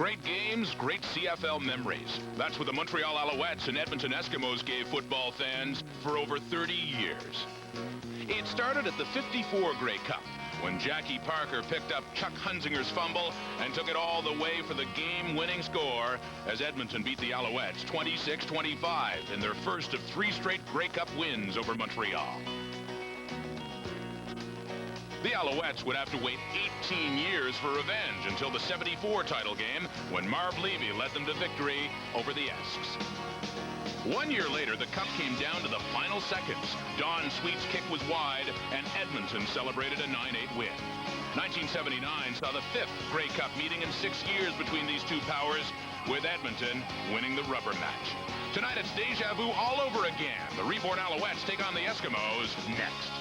Great games, great CFL memories. That's what the Montreal Alouettes and Edmonton Eskimos gave football fans for over 30 years. It started at the '54 Grey Cup, when Jackie Parker picked up Chuck Hunzinger's fumble and took it all the way for the game-winning score as Edmonton beat the Alouettes 26-25 in their first of 3 straight Grey Cup wins over Montreal. The Alouettes would have to wait 18 years for revenge until the '74 title game when Marv Levy led them to victory over the Esks. 1 year later, the cup came down to the final seconds. Don Sweet's kick was wide, and Edmonton celebrated a 9-8 win. 1979 saw the 5th Grey Cup meeting in 6 years between these two powers, with Edmonton winning the rubber match. Tonight, it's deja vu all over again. The reborn Alouettes take on the Eskimos next.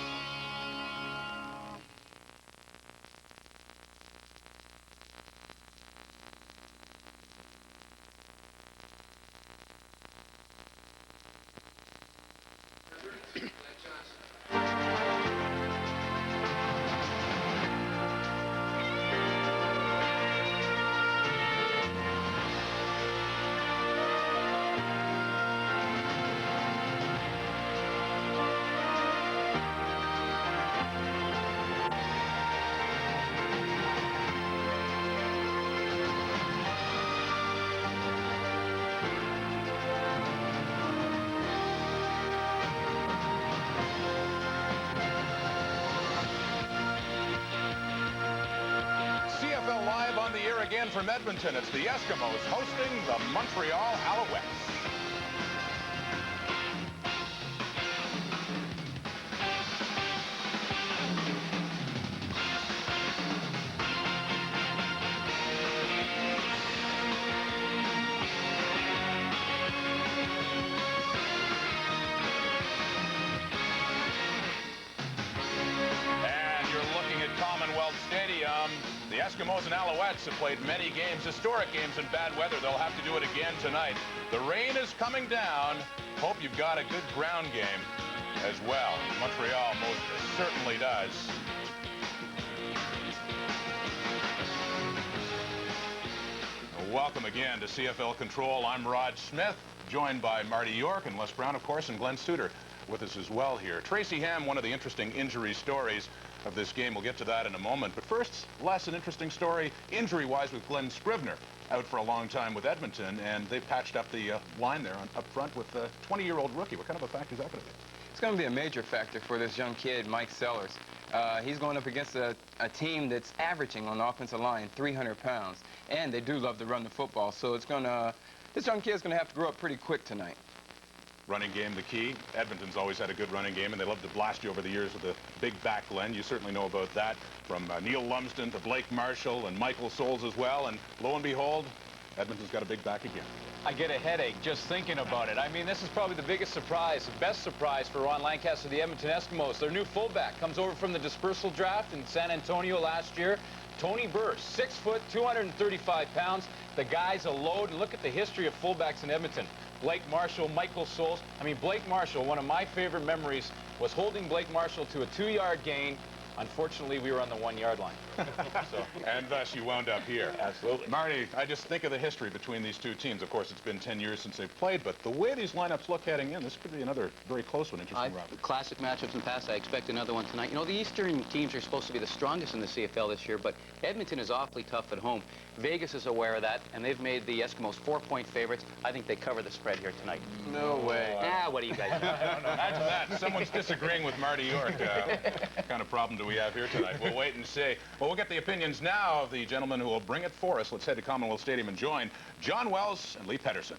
CFL Live on the air again from Edmonton. It's the Eskimos hosting the Montreal Alouettes. Stadium. The Eskimos and Alouettes have played many games, historic games in bad weather. They'll have to do it again tonight. The rain is coming down. Hope you've got a good ground game as well. Montreal most certainly does. Welcome again to CFL Control. I'm Rod Smith, joined by Marty York and Les Brown, of course, and Glenn Suter with us as well here. Tracy Ham, one of the interesting injury stories of this game. We'll get to that in a moment. But first, Les, an interesting story injury-wise with Glenn Scrivener, out for a long time with Edmonton, and they've patched up the line there up front with a 20-year-old rookie. What kind of a factor is that going to be? It's going to be a major factor for this young kid, Mike Sellers. He's going up against a team that's averaging on the offensive line 300 pounds, and they do love to run the football. So it's going to, this young kid's going to have to grow up pretty quick tonight. Running game the key. Edmonton's always had a good running game, and they love to blast you over the years with a big back, Glenn. You certainly know about that. From Neil Lumsden to Blake Marshall and Michael Souls as well. And lo and behold, Edmonton's got a big back again. I get a headache just thinking about it. I mean, this is probably the biggest surprise, the best surprise for Ron Lancaster, the Edmonton Eskimos. Their new fullback comes over from the dispersal draft in San Antonio last year. Tony Burr, 6 foot, 235 pounds. The guy's a load, and look at the history of fullbacks in Edmonton. Blake Marshall, Michael Souls. I mean, Blake Marshall, one of my favorite memories was holding Blake Marshall to a 2-yard gain. Unfortunately, we were on the 1-yard line. And thus you wound up here. Absolutely. Marty, I just think of the history between these two teams. Of course, it's been 10 years since they've played, but the way these lineups look heading in, this could be another very close one. Interesting, Robert. Classic matchups in the past. I expect another one tonight. You know, the Eastern teams are supposed to be the strongest in the CFL this year, but Edmonton is awfully tough at home. Vegas is aware of that, and they've made the Eskimos 4-point favorites. I think they cover the spread here tonight. No way. What do you guys I don't know. Imagine that. Someone's disagreeing with Marty York. What kind of problem do we have here tonight? We'll wait and see. Well, we'll get the opinions now of the gentlemen who will bring it for us. Let's head to Commonwealth Stadium and join John Wells and Lee Pedersen.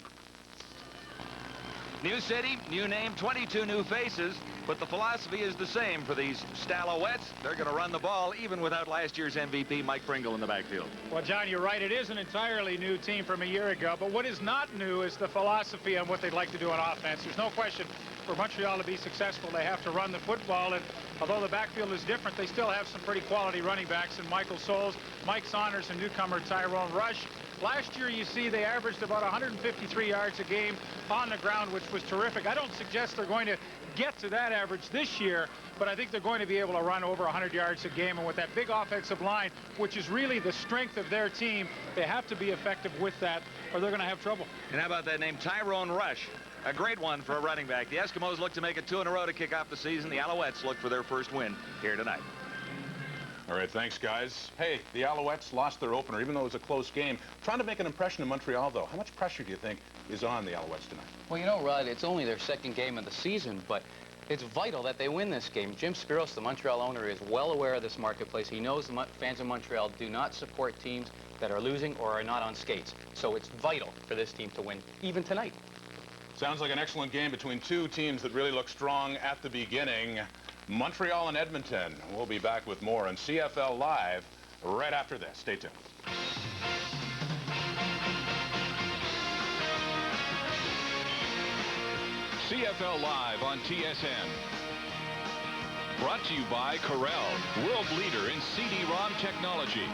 New city, new name, 22 new faces, but the philosophy is the same for these Alouettes. They're going to run the ball even without last year's MVP, Mike Pringle, in the backfield. Well, John, you're right. It is an entirely new team from a year ago, but what is not new is the philosophy on what they'd like to do on offense. There's no question for Montreal to be successful, they have to run the football. And although the backfield is different, they still have some pretty quality running backs in Michael Souls, Mike Saunders, and newcomer Tyrone Rush. Last year, you see, they averaged about 153 yards a game on the ground, which was terrific. I don't suggest they're going to get to that average this year, but I think they're going to be able to run over 100 yards a game. And with that big offensive line, which is really the strength of their team, they have to be effective with that, or they're going to have trouble. And how about that name, Tyrone Rush? A great one for a running back. The Eskimos look to make it 2 in a row to kick off the season. The Alouettes look for their first win here tonight. All right, thanks, guys. Hey, the Alouettes lost their opener, even though it was a close game. Trying to make an impression in Montreal, though. How much pressure do you think is on the Alouettes tonight? Well, you know, Rod, it's only their second game of the season, but it's vital that they win this game. Jim Spiros, the Montreal owner, is well aware of this marketplace. He knows the fans of Montreal do not support teams that are losing or are not on skates. So it's vital for this team to win, even tonight. Sounds like an excellent game between two teams that really look strong at the beginning. Montreal and Edmonton. We'll be back with more on CFL Live right after this. Stay tuned. CFL Live on TSN. Brought to you by Corel, world leader in CD-ROM technology.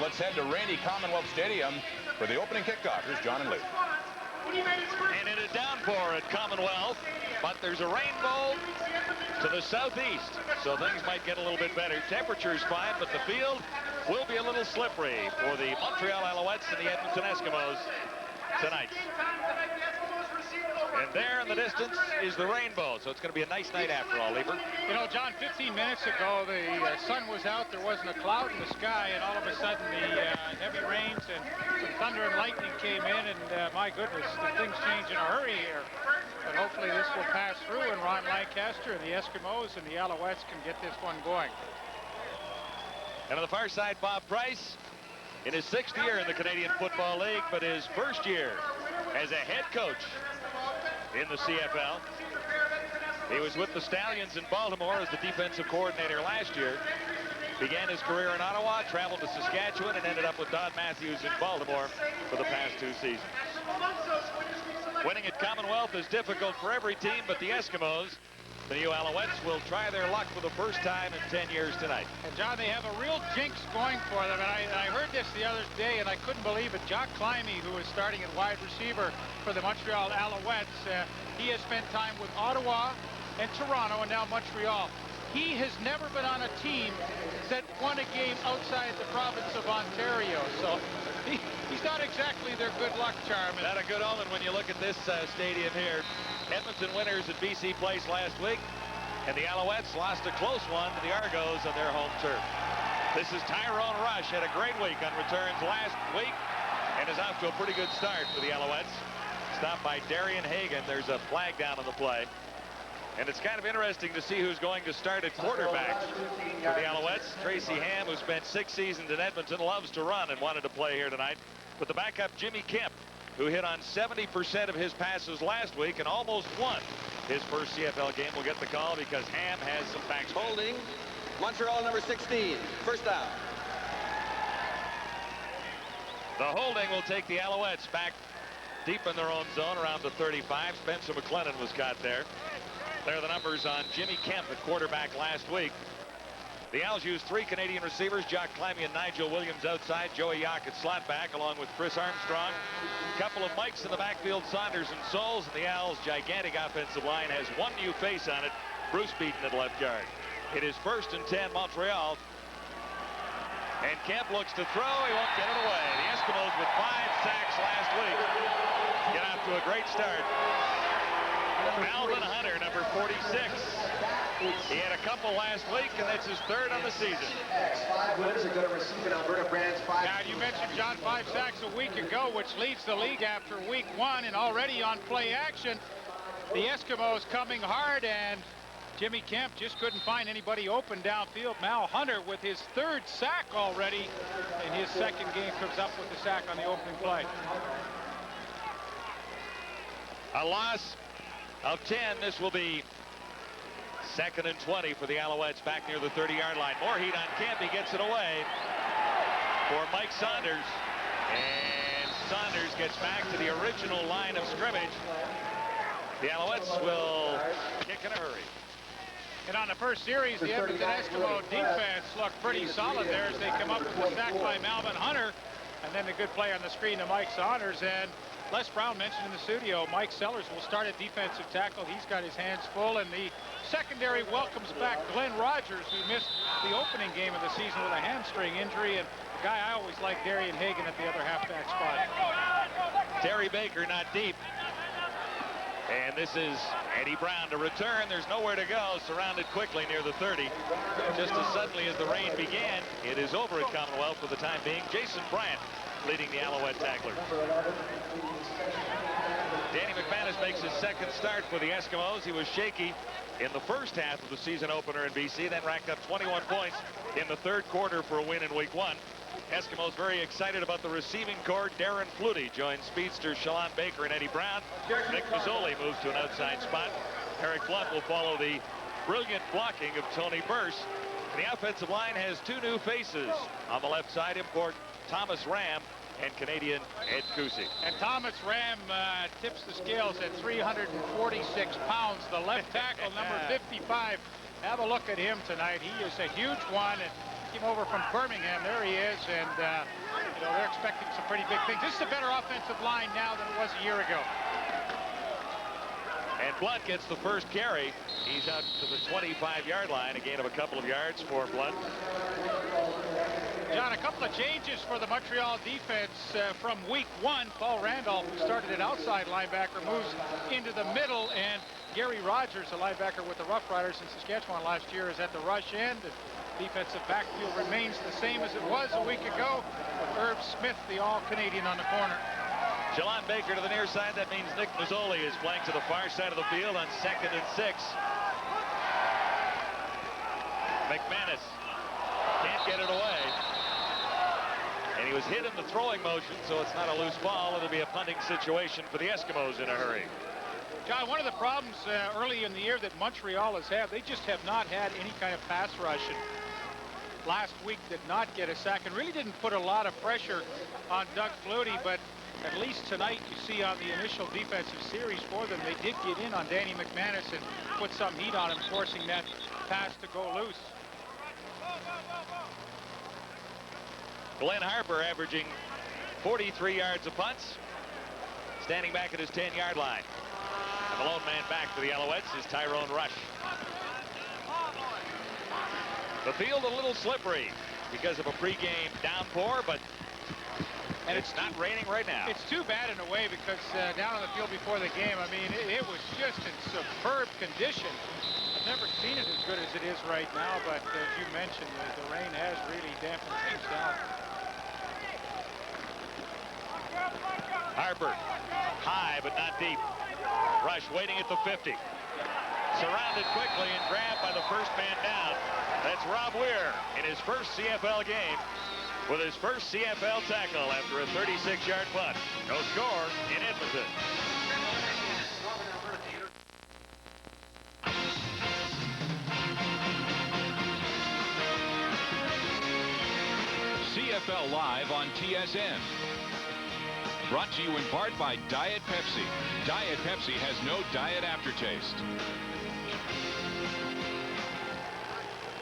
Let's head to rainy Commonwealth Stadium for the opening kickoff. Here's John and Lee. And in a downpour at Commonwealth, but there's a rainbow to the southeast, so things might get a little bit better. Temperature's fine, but the field will be a little slippery for the Montreal Alouettes and the Edmonton Eskimos tonight. And there in the distance is the rainbow, so it's going to be a nice night after all, Lieber. You know, John, 15 minutes ago, the sun was out, there wasn't a cloud in the sky, and all of a sudden the heavy rains and some thunder and lightning came in, and my goodness, the things change in a hurry here. But hopefully this will pass through, and Ron Lancaster and the Eskimos and the Alouettes can get this one going. And on the far side, Bob Price, in his 6th year in the Canadian Football League, but his 1st year as a head coach in the CFL. He was with the Stallions in Baltimore as the defensive coordinator last year. Began his career in Ottawa, traveled to Saskatchewan, and ended up with Don Matthews in Baltimore for the past 2 seasons. Winning at Commonwealth is difficult for every team, but the Eskimos, the new Alouettes, will try their luck for the first time in 10 years tonight. And John, they have a real jinx going for them. And I heard this the other day, and I couldn't believe it. Jock Climie, who is starting at wide receiver for the Montreal Alouettes, he has spent time with Ottawa and Toronto and now Montreal. He has never been on a team that won a game outside the province of Ontario. So he's not exactly their good luck charm. Not a good omen when you look at this stadium here. Edmonton winners at BC Place last week, and the Alouettes lost a close one to the Argos on their home turf. This is Tyrone Rush, had a great week on returns last week and is off to a pretty good start for the Alouettes. Stopped by Darian Hagan. There's a flag down on the play. And it's kind of interesting to see who's going to start at quarterback for the Alouettes. Tracy Ham, who spent 6 seasons in Edmonton, loves to run and wanted to play here tonight. But the backup, Jimmy Kemp, who hit on 70% of his passes last week and almost won his first CFL game, will get the call because Ham has some backs. Holding, Montreal number 16, first down. The holding will take the Alouettes back deep in their own zone around the 35. Spencer McLennan was caught there. There are the numbers on Jimmy Kemp at quarterback last week. The Owls used 3 Canadian receivers, Jock Climie and Nigel Williams outside, Joey Yock at slot back, along with Chris Armstrong. A couple of Mikes in the backfield, Saunders and Souls, and the Owls' gigantic offensive line has one new face on it, Bruce Beaton at left guard. It is 1st and 10 Montreal. And Kemp looks to throw, he won't get it away. The Eskimos with 5 sacks last week get off to a great start. Alvin Hunter, number 46. He had a couple last week, and that's his 3rd on the season. 5 wins are going to receive an Alberta Brands 5. Now, you mentioned, John, 5 sacks a week ago, which leads the league after week 1, and already on play action. The Eskimos coming hard, and Jimmy Kemp just couldn't find anybody open downfield. Mal Hunter with his 3rd sack already, and his 2nd game comes up with the sack on the opening play. A loss of 10. This will be 2nd and 20 for the Alouettes back near the 30-yard line. More heat on Kemp. He gets it away. for Mike Saunders. And Saunders gets back to the original line of scrimmage. The Alouettes will kick in a hurry. And on the first series, the Edmonton Eskimo defense looked pretty solid there as they come up with the sack by Malvin Hunter. And then the good play on the screen to Mike Saunders. And Les Brown mentioned in the studio, Mike Sellers will start at defensive tackle. He's got his hands full. And the secondary welcomes back Glenn Rogers, who missed the opening game of the season with a hamstring injury. And the guy I always liked, Darian Hagan, at the other halfback spot. Terry Baker not deep. And this is Eddie Brown to return. There's nowhere to go. Surrounded quickly near the 30. Just as suddenly as the rain began, it is over at Commonwealth for the time being. Jason Bryant leading the Alouette tackler. Danny McManus makes his second start for the Eskimos. He was shaky in the first half of the season opener in BC, then racked up 21 points in the third quarter for a win in week 1. Eskimos very excited about the receiving corps. Darren Flutie joins speedsters Shalon Baker and Eddie Brown. Nick Mazzoli moves to an outside spot. Eric Blunt will follow the brilliant blocking of Tony Burse. The offensive line has 2 new faces. On the left side, import Thomas Ram and Canadian Ed Cusi. And Thomas Ram tips the scales at 346 pounds. The left tackle, number 55. Have a look at him tonight. He is a huge one. And came over from Birmingham. There he is. And, you know, they're expecting some pretty big things. This is a better offensive line now than it was a year ago. And Blunt gets the first carry. He's out to the 25-yard line, a gain of a couple of yards for Blunt. John, a couple of changes for the Montreal defense from week 1. Paul Randolph, who started at outside linebacker, moves into the middle, and Gary Rogers, a linebacker with the Rough Riders in Saskatchewan last year, is at the rush end. The defensive backfield remains the same as it was a week ago, with Herb Smith, the All-Canadian, on the corner. Shalon Baker to the near side. That means Nick Mazzoli is flanked to the far side of the field on 2nd and 6. McManus can't get it away. And he was hit in the throwing motion, so it's not a loose ball. It'll be a punting situation for the Eskimos in a hurry. John, one of the problems early in the year that Montreal has had, they just have not had any kind of pass rush. And last week did not get a sack and really didn't put a lot of pressure on Doug Flutie, but at least tonight you see on the initial defensive series for them, they did get in on Danny McManus and put some heat on him, forcing that pass to go loose. Glenn Harper averaging 43 yards of punts, standing back at his 10-yard line. And the lone man back for the Alouettes is Tyrone Rush. The field a little slippery because of a pregame downpour, but and it's not raining right now. It's too bad in a way because down on the field before the game, I mean, it was just in superb condition. I've never seen it as good as it is right now, but as you mentioned, the rain has really dampened things down. Harper, high but not deep. Rush waiting at the 50. Surrounded quickly and grabbed by the first man down. That's Rob Weir in his first CFL game with his first CFL tackle after a 36-yard punt. No score in Edmonton. CFL Live on TSN. Brought to you in part by Diet Pepsi. Diet Pepsi has no diet aftertaste.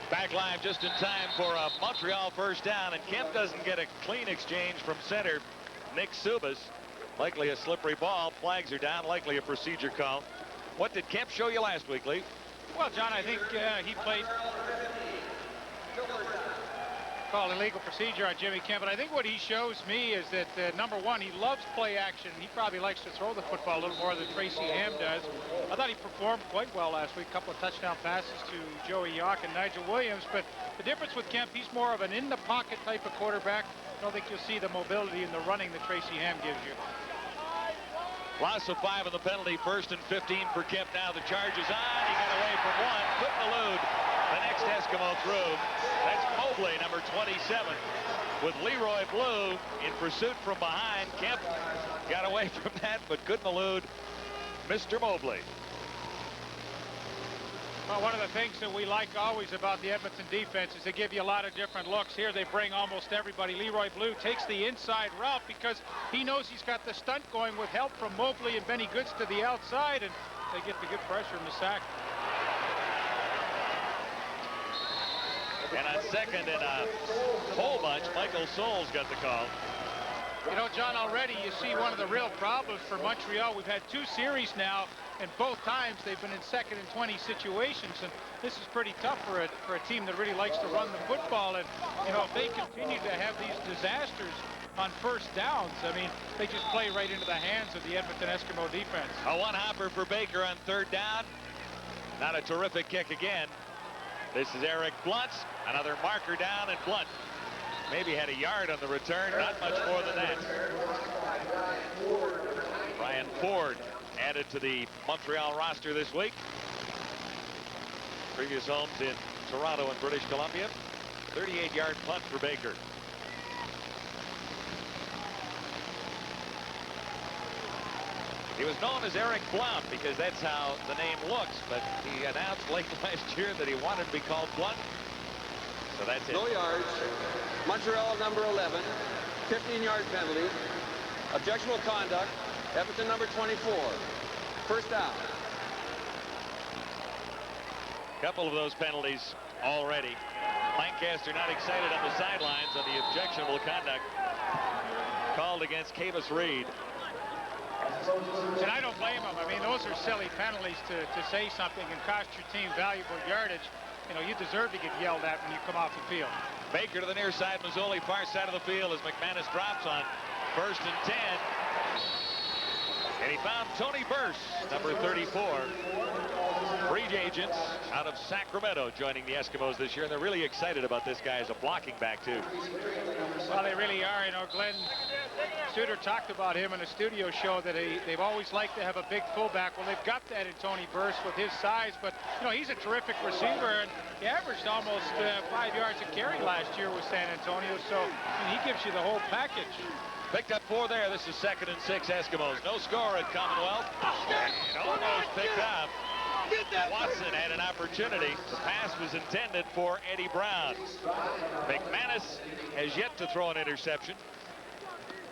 Back live just in time for a Montreal first down, and Kemp doesn't get a clean exchange from center Nick Subas. Likely a slippery ball. Flags are down. Likely a procedure call. What did Kemp show you last week, Lee? Well, John, I think he played called illegal procedure on Jimmy Kemp, but I think what he shows me is that number one, he loves play action. He probably likes to throw the football a little more than Tracy Ham does. I thought he performed quite well last week. A couple of touchdown passes to Joey Yock and Nigel Williams, but the difference with Kemp, he's more of an in-the-pocket type of quarterback. I don't think you'll see the mobility and the running that Tracy Ham gives you. Loss of 5 on the penalty. 1st and 15 for Kemp. Now the charge is on. He got away from one. Couldn't elude the next Eskimo through. That's Mobley, number 27. With Leroy Blue in pursuit from behind. Kemp got away from that, but couldn't elude Mr. Mobley. Well, one of the things that we like always about the Edmonton defense is they give you a lot of different looks. Here they bring almost everybody. Leroy Blue takes the inside route because he knows he's got the stunt going with help from Mobley and Benny Goods to the outside, and they get the good pressure in the sack. And on second and a whole bunch, Michael Souls got the call. You know, John, already you see one of the real problems for Montreal. We've had 2 series now, and both times they've been in 2nd and 20 situations, and this is pretty tough for a team that really likes to run the football. And you know, if they continue to have these disasters on first downs, I mean, they just play right into the hands of the Edmonton Eskimo defense. A one-hopper for Baker on 3rd down. Not a terrific kick again. This is Eric Blunt. Another marker down, and Blunt maybe had a yard on the return, not much more than that. Brian Ford added to the Montreal roster this week. Previous homes in Toronto and British Columbia. 38-yard punt for Baker. He was known as Eric Blount because that's how the name looks, but he announced late last year that he wanted to be called Blunt. So that's it. No yards. Montreal number 11. 15-yard penalty. Objectionable conduct. Edmonton number 24. First down. Couple of those penalties already. Lancaster not excited on the sidelines on the objectionable conduct called against Cavis Reed. And I don't blame him. I mean, those are silly penalties to say something and cost your team valuable yardage. You know, you deserve to get yelled at when you come off the field. Baker to the near side, Mazzoli far side of the field as McManus drops on 1st and 10. And he found Tony Burse, number 34. Free agents out of Sacramento joining the Eskimos this year. And they're really excited about this guy as a blocking back, too. Well, they really are. You know, Glenn Suter talked about him in a studio show that they've always liked to have a big fullback. Well, they've got that in Tony Burse with his size, but you know, he's a terrific receiver, and he averaged almost 5 yards a carry last year with San Antonio, so I mean, he gives you the whole package. Picked up 4 there. This is 2nd and 6 Eskimos. No score at Commonwealth. And almost picked up. Watson had an opportunity. The pass was intended for Eddie Brown. McManus has yet to throw an interception.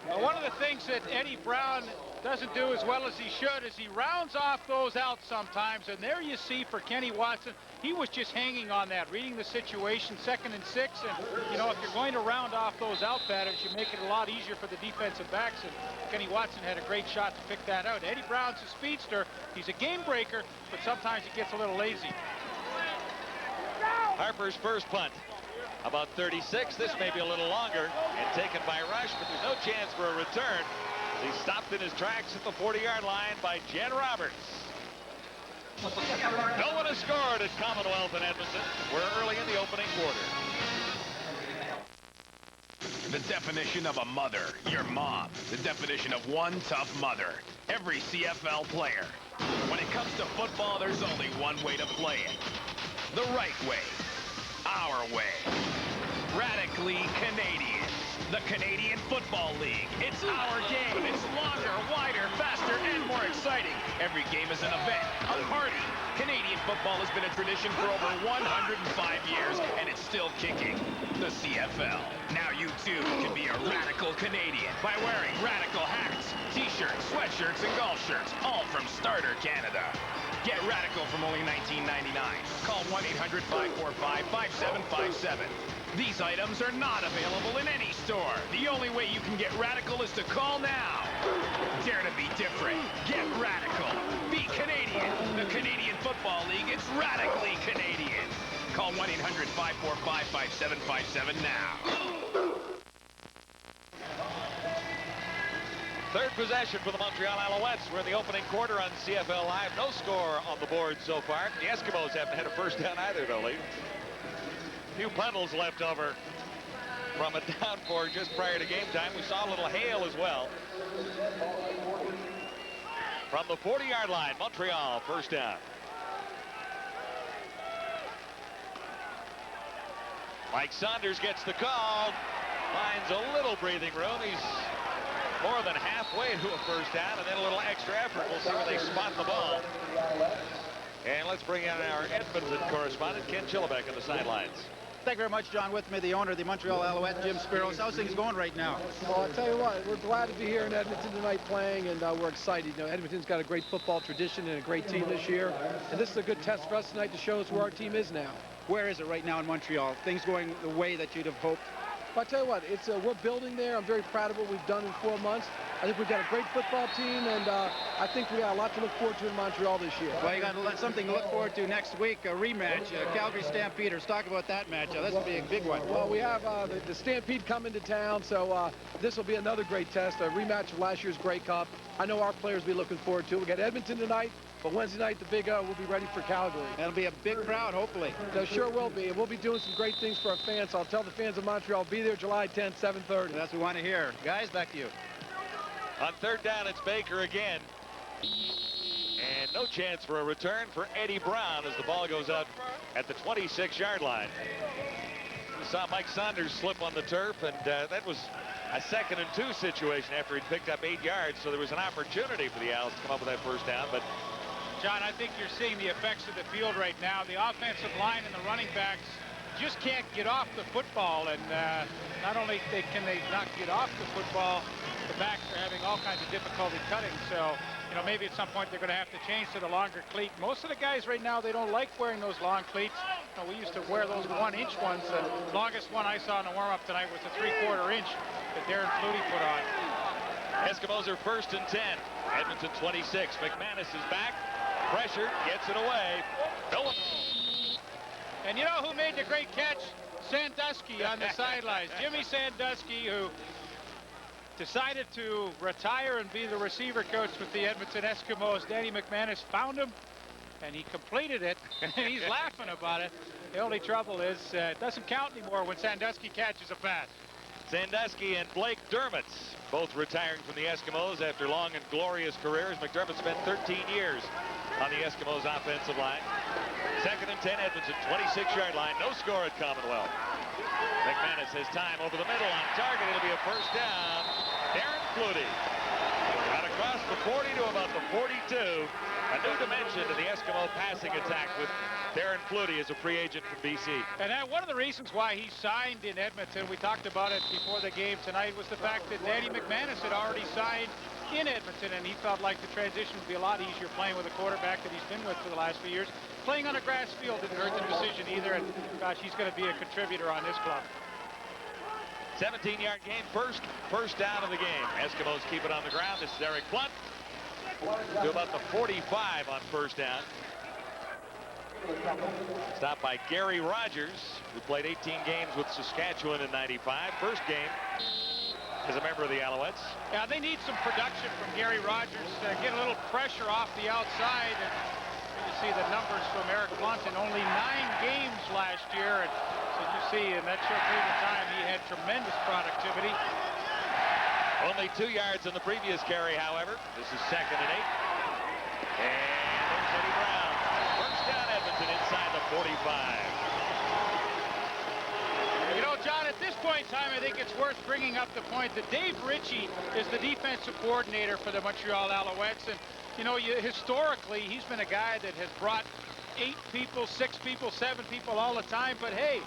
Well, one of the things that Eddie Brown doesn't do as well as he should is he rounds off those outs sometimes, and there you see for Kenny Watson, he was just hanging on that, reading the situation, 2nd and 6, and you know, if you're going to round off those out patterns, you make it a lot easier for the defensive backs, and Kenny Watson had a great shot to pick that out. Eddie Brown's a speedster. He's a game breaker, but sometimes he gets a little lazy. Harper's first punt. About 36. This may be a little longer and taken by Rush, but there's no chance for a return. He's stopped in his tracks at the 40-yard line by Jen Roberts. No one has scored at Commonwealth in Edmonton. We're early in the opening quarter. The definition of a mother, your mom. The definition of one tough mother, every CFL player. When it comes to football, there's only one way to play it. The right way. Our way. Radically Canadian. The Canadian Football League. It's our game. It's longer, wider, faster, and more exciting. Every game is an event, a party. Canadian football has been a tradition for over 105 years, and it's still kicking. The CFL. Now you too can be a radical Canadian by wearing radical hats, t-shirts, sweatshirts, and golf shirts, all from Starter Canada. Get radical from only $19.99. Call 1-800-545-5757. These items are not available in any store. The only way you can get radical is to call now. Dare to be different. Get radical. Be Canadian. The Canadian Football League, it's radically Canadian. Call 1-800-545-5757 now. Third possession for the Montreal Alouettes. We're in the opening quarter on CFL Live. No score on the board so far. The Eskimos haven't had a first down either, though, Lee. Few puddles left over from a down for just prior to game time. We saw a little hail as well. From the 40-yard line, Montreal, first down. Mike Saunders gets the call. Finds a little breathing room. He's more than halfway to a first down, and then a little extra effort. We'll see where they spot the ball. And let's bring in our Edmonton correspondent, Ken Chillibeck, on the sidelines. Thank you very much, John. With me, the owner of the Montreal Alouettes, Jim Spiros. How's things going right now? Well, I'll tell you what, we're glad to be here in Edmonton tonight playing, and we're excited. You know, Edmonton's got a great football tradition and a great team this year, and this is a good test for us tonight to show us where our team is now. Where is it right now in Montreal? Things going the way that you'd have hoped? But I'll tell you what, it's we're building there. I'm very proud of what we've done in 4 months. I think we've got a great football team, and I think we got a lot to look forward to in Montreal this year. Well, you got something to look forward to next week, a rematch, Calgary Stampeders. Talk about that match. That's going to be a big one. Well, we have the Stampede coming to town, so this will be another great test, a rematch of last year's Grey Cup. I know our players will be looking forward to it. We got Edmonton tonight, but Wednesday night, the Big O, we'll be ready for Calgary. That'll be a big crowd, hopefully. There sure will be, and we'll be doing some great things for our fans. So I'll tell the fans of Montreal, be there July 10th, 7:30. That's what we want to hear. Guys, back to you. On third down, it's Baker again. And no chance for a return for Eddie Brown as the ball goes out at the 26-yard line. We saw Mike Saunders slip on the turf, and that was a 2nd and 2 situation after he'd picked up 8 yards. So there was an opportunity for the Owls to come up with that first down. But John, I think you're seeing the effects of the field right now. The offensive line and the running backs just can't get off the football, and not only can they not get off the football, the backs are having all kinds of difficulty cutting. So, you know, maybe at some point they're going to have to change to the longer cleat. Most of the guys right now, they don't like wearing those long cleats. You know, we used to wear those 1-inch ones. The longest one I saw in the warm-up tonight was the 3/4 inch that Darren Flutie put on. Eskimos are 1st and 10. Edmonton 26. McManus is back. Pressure, gets it away. No one. And you know who made the great catch? Sandusky on the sidelines. Jimmy Sandusky, who decided to retire and be the receiver coach with the Edmonton Eskimos. Danny McManus found him, and he completed it, and he's laughing about it. The only trouble is it doesn't count anymore when Sandusky catches a pass. Sandusky and Blake Dermott both retiring from the Eskimos after long and glorious careers. McDermott spent 13 years on the Eskimos offensive line. 2nd and 10, Edmonton, 26-yard line. No score at Commonwealth. McManus has time over the middle on target. It'll be a first down. Darren Flutie got across the 40 to about the 42. A new dimension to the Eskimo passing attack with Darren Flutie as a free agent from BC. And one of the reasons why he signed in Edmonton, we talked about it before the game tonight, was the fact that Danny McManus had already signed in Edmonton, and he felt like the transition would be a lot easier playing with a quarterback that he's been with for the last few years. Playing on a grass field didn't hurt the decision either, and gosh, he's going to be a contributor on this club. 17-yard gain, first down of the game. Eskimos keep it on the ground. This is Eric Blunt to about the 45 on first down. Stopped by Gary Rogers, who played 18 games with Saskatchewan in '95. First game as a member of the Alouettes. Yeah, they need some production from Gary Rogers. Get a little pressure off the outside. And you see the numbers from Eric Blunt in only 9 games last year. And so you see, in that short period of time, he had tremendous productivity. Only 2 yards in the previous carry, however. This is 2nd and 8. And there's Eddie Brown. First down, Edmonton inside the 45. You know, John, at this point in time, I think it's worth bringing up the point that Dave Ritchie is the defensive coordinator for the Montreal Alouettes. And, you know, historically, he's been a guy that has brought 8 people, 6 people, 7 people all the time. But, hey,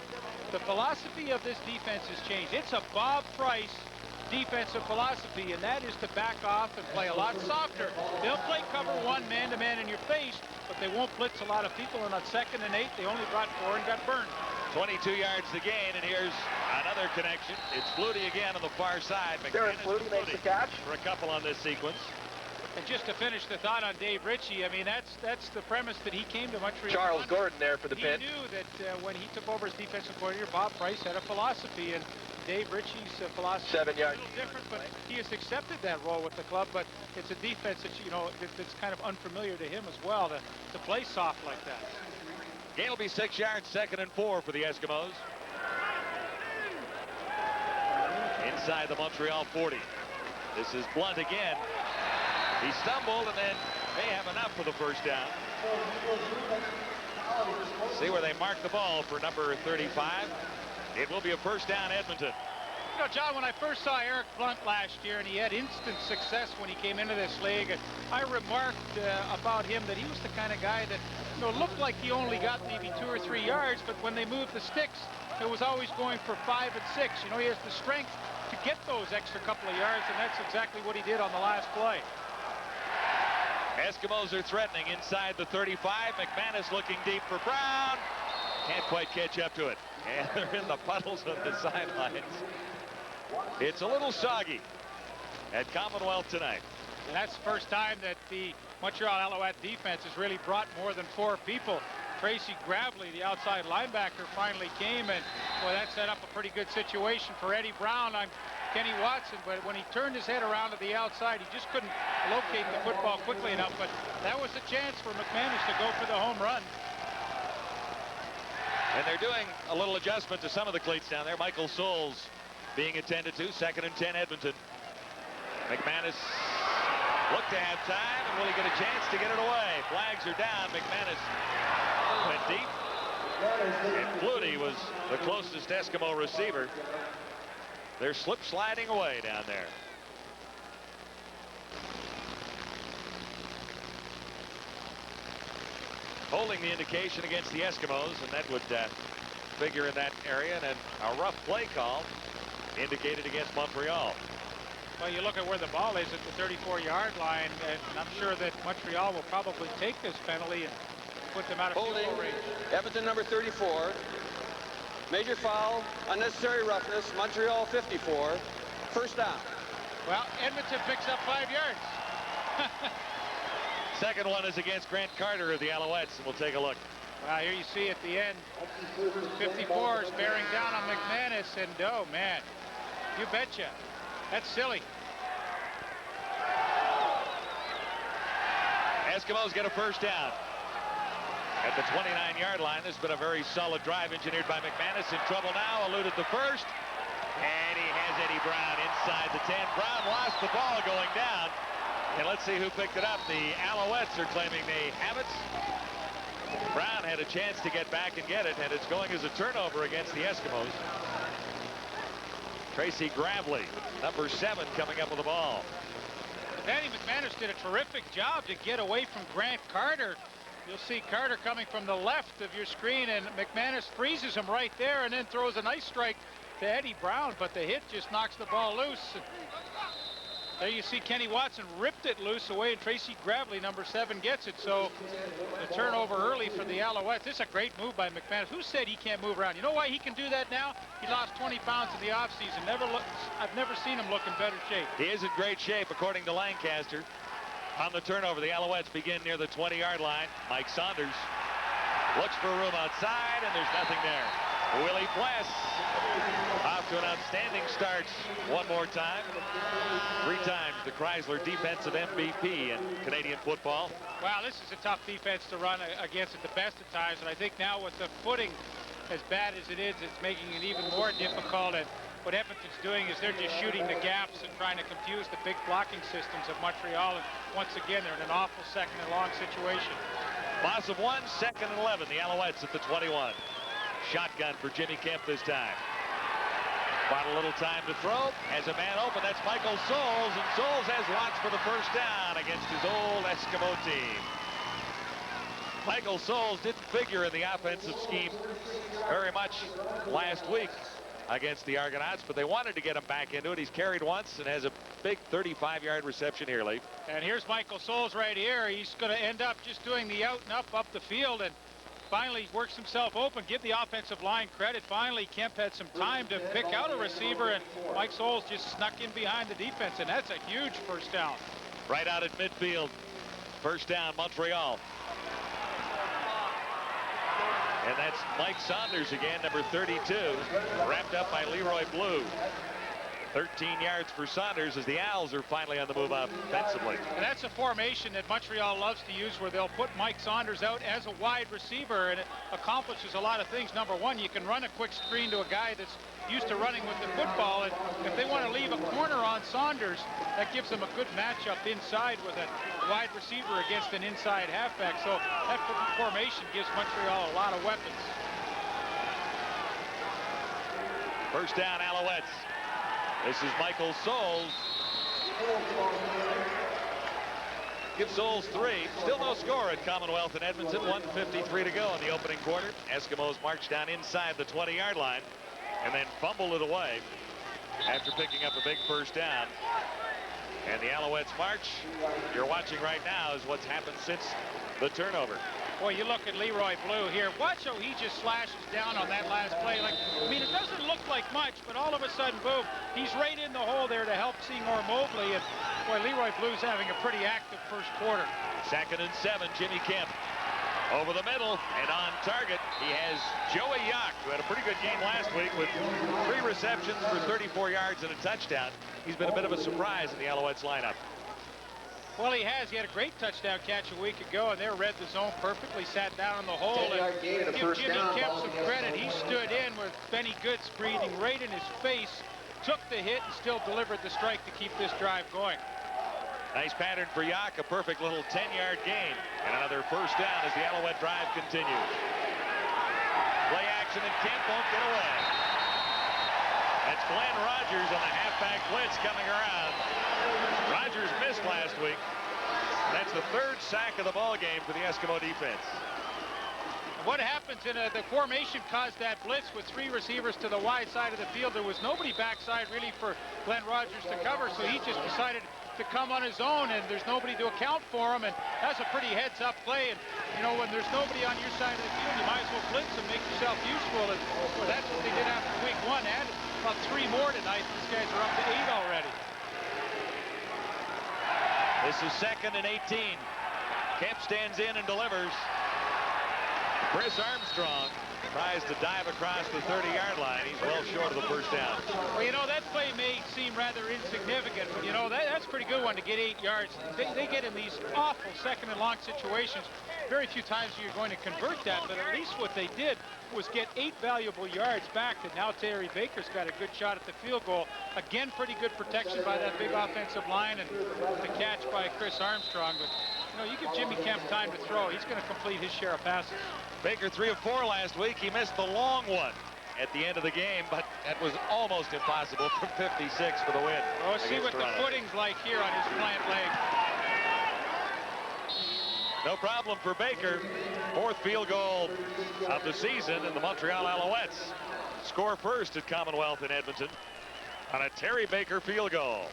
the philosophy of this defense has changed. It's a Bob Price defensive philosophy, and that is to back off and play a lot softer. They'll play cover 1 man-to-man in your face, but they won't blitz a lot of people. And on 2nd and 8, they only brought 4 and got burned. 22 yards to gain, and here's another connection. It's Flutie again on the far side. Darren Flutie makes the catch for a couple on this sequence. And just to finish the thought on Dave Ritchie, I mean, that's the premise that he came to Montreal. Charles Gordon there for the pin. He knew that when he took over as defensive coordinator, Bob Price had a philosophy, and Dave Ritchie's philosophy 7 yards. is a little different, but he has accepted that role with the club. But it's a defense that, you know, that's kind of unfamiliar to him as well, to play soft like that. Gain will be 6 yards, 2nd and 4 for the Eskimos. Inside the Montreal 40. This is Blunt again. He stumbled and then may have enough for the first down. See where they mark the ball for number 35. It will be a first down, Edmonton. You know, John, when I first saw Eric Blunt last year, and he had instant success when he came into this league, and I remarked about him that he was the kind of guy that, you know, looked like he only got maybe 2 or 3 yards, but when they moved the sticks, it was always going for 5 and 6. You know, he has the strength to get those extra couple of yards, and that's exactly what he did on the last play. Eskimos are threatening inside the 35. McManus looking deep for Brown. Can't quite catch up to it. And they're in the puddles of the sidelines. It's a little soggy at Commonwealth tonight. And that's the first time that the Montreal Alouette defense has really brought more than 4 people. Tracy Gravely, the outside linebacker, finally came, and boy, that set up a pretty good situation for Eddie Brown on Kenny Watson. But when he turned his head around to the outside, he just couldn't locate the football quickly enough. But that was a chance for McManus to go for the home run. And they're doing a little adjustment to some of the cleats down there. Michael Souls being attended to. 2nd and 10 Edmonton. McManus looked to have time, and will he get a chance to get it away? Flags are down. McManus went deep. And Flutie was the closest Eskimo receiver. They're slip sliding away down there. Holding the indication against the Eskimos, and that would figure in that area, and a rough play call indicated against Montreal. Well, you look at where the ball is at the 34-yard line, and I'm sure that Montreal will probably take this penalty and put them out of field goal range. Edmonton number 34. Major foul, unnecessary roughness, Montreal 54. First down. Well, Edmonton picks up 5 yards. Second one is against Grant Carter of the Alouettes, and we'll take a look. Well, here you see at the end, 54 is bearing down on McManus, and oh, man, you betcha. That's silly. Eskimos get a first down. At the 29-yard line, this has been a very solid drive engineered by McManus. In trouble now, eluded the first. And he has Eddie Brown inside the 10. Brown lost the ball going down. And let's see who picked it up. The Alouettes are claiming they have it. Brown had a chance to get back and get it, and it's going as a turnover against the Eskimos. Tracy Gravely, number 7, coming up with the ball. Danny McManus did a terrific job to get away from Grant Carter. You'll see Carter coming from the left of your screen, and McManus freezes him right there and then throws a nice strike to Eddie Brown, but the hit just knocks the ball loose. There you see Kenny Watson ripped it loose away, and Tracy Gravely, number 7, gets it. So the turnover early for the Alouettes. This is a great move by McManus. Who said he can't move around? You know why he can do that now? He lost 20 pounds in the offseason. I've never seen him look in better shape. He is in great shape, according to Lancaster. On the turnover, the Alouettes begin near the 20-yard line. Mike Saunders looks for room outside, and there's nothing there. Willie Pless off to an outstanding start one more time. 3 times the Chrysler defensive MVP in Canadian football. Wow, this is a tough defense to run against at the best of times, and I think now with the footing as bad as it is, it's making it even more difficult. And what Edmonton's doing is they're just shooting the gaps and trying to confuse the big blocking systems of Montreal. And once again, they're in an awful 2nd and long situation. Loss of 1, 2nd and 11. The Alouettes at the 21. Shotgun for Jimmy Kemp this time. Bought a little time to throw. Has a man open. That's Michael Souls. And Souls has Watts for the first down against his old Eskimo team. Michael Souls didn't figure in the offensive scheme very much last week against the Argonauts, but they wanted to get him back into it. He's carried once and has a big 35-yard reception here, Lee. And here's Michael Souls right here. He's going to end up just doing the out and up the field, and finally works himself open. Give the offensive line credit. Finally, Kemp had some time to pick out a receiver, and Mike Souls just snuck in behind the defense, and that's a huge first down. Right out at midfield. First down, Montreal. And that's Mike Saunders again, number 32, wrapped up by Leroy Blue. 13 yards for Saunders as the Owls are finally on the move offensively. And that's a formation that Montreal loves to use, where they'll put Mike Saunders out as a wide receiver, and it accomplishes a lot of things. Number 1, you can run a quick screen to a guy that's used to running with the football, and if they want to leave a corner on Saunders, that gives them a good matchup inside with a wide receiver against an inside halfback. So that formation gives Montreal a lot of weapons. First down, Alouettes. This is Michael Souls. Gives Souls 3. Still no score at Commonwealth in Edmonton. 1:53 to go in the opening quarter. Eskimos march down inside the 20-yard line and then fumble it away after picking up a big first down. And the Alouettes march, you're watching right now, is what's happened since the turnover. Boy, you look at Leroy Blue here. Watch how he just slashes down on that last play. Like, I mean, it doesn't look like much, but all of a sudden, boom, he's right in the hole there to help Seymour Mobley. And boy, Leroy Blue's having a pretty active first quarter. 2nd and 7, Jimmy Kemp. Over the middle and on target, he has Joey Yock, who had a pretty good game last week with 3 receptions for 34 yards and a touchdown. He's been a bit of a surprise in the Alouettes lineup. Well, he has. He had a great touchdown catch a week ago, and there read the zone perfectly, sat down in the hole. And give Jimmy Kemp some credit. He stood in with Benny Goods breathing right in his face, took the hit, and still delivered the strike to keep this drive going. Nice pattern for Yock, a perfect little 10-yard gain. And another first down as the Alouette drive continues. Play action, and Kemp won't get away. That's Glenn Rogers on the halfback blitz coming around. Rogers missed last week. That's the 3rd sack of the ball game for the Eskimo defense. What happens in the formation caused that blitz with 3 receivers to the wide side of the field. There was nobody backside really for Glenn Rogers to cover, so he just decided to come on his own, and there's nobody to account for him, and that's a pretty heads-up play. And you know, when there's nobody on your side of the field, you might as well blitz and make yourself useful. And well, that's what they did after week 1. Add about 3 more tonight. These guys are up to 8 already. This is 2nd and 18. Kemp stands in and delivers. Chris Armstrong tries to dive across the 30-yard line. He's well short of the first down. Well, you know, that play may seem rather insignificant, but, you know, that's a pretty good one to get 8 yards. They get in these awful 2nd and long situations. Very few times you're going to convert that, but at least what they did was get 8 valuable yards back, and now Terry Baker's got a good shot at the field goal. Again, pretty good protection by that big offensive line, and the catch by Chris Armstrong. But, you know, you give Jimmy Kemp time to throw, he's going to complete his share of passes. Baker 3 of 4 last week. He missed the long one at the end of the game, but that was almost impossible from 56 for the win. Oh, see what the footing's like here on his plant leg. No problem for Baker. 4th field goal of the season, and the Montreal Alouettes score first at Commonwealth in Edmonton on a Terry Baker field goal.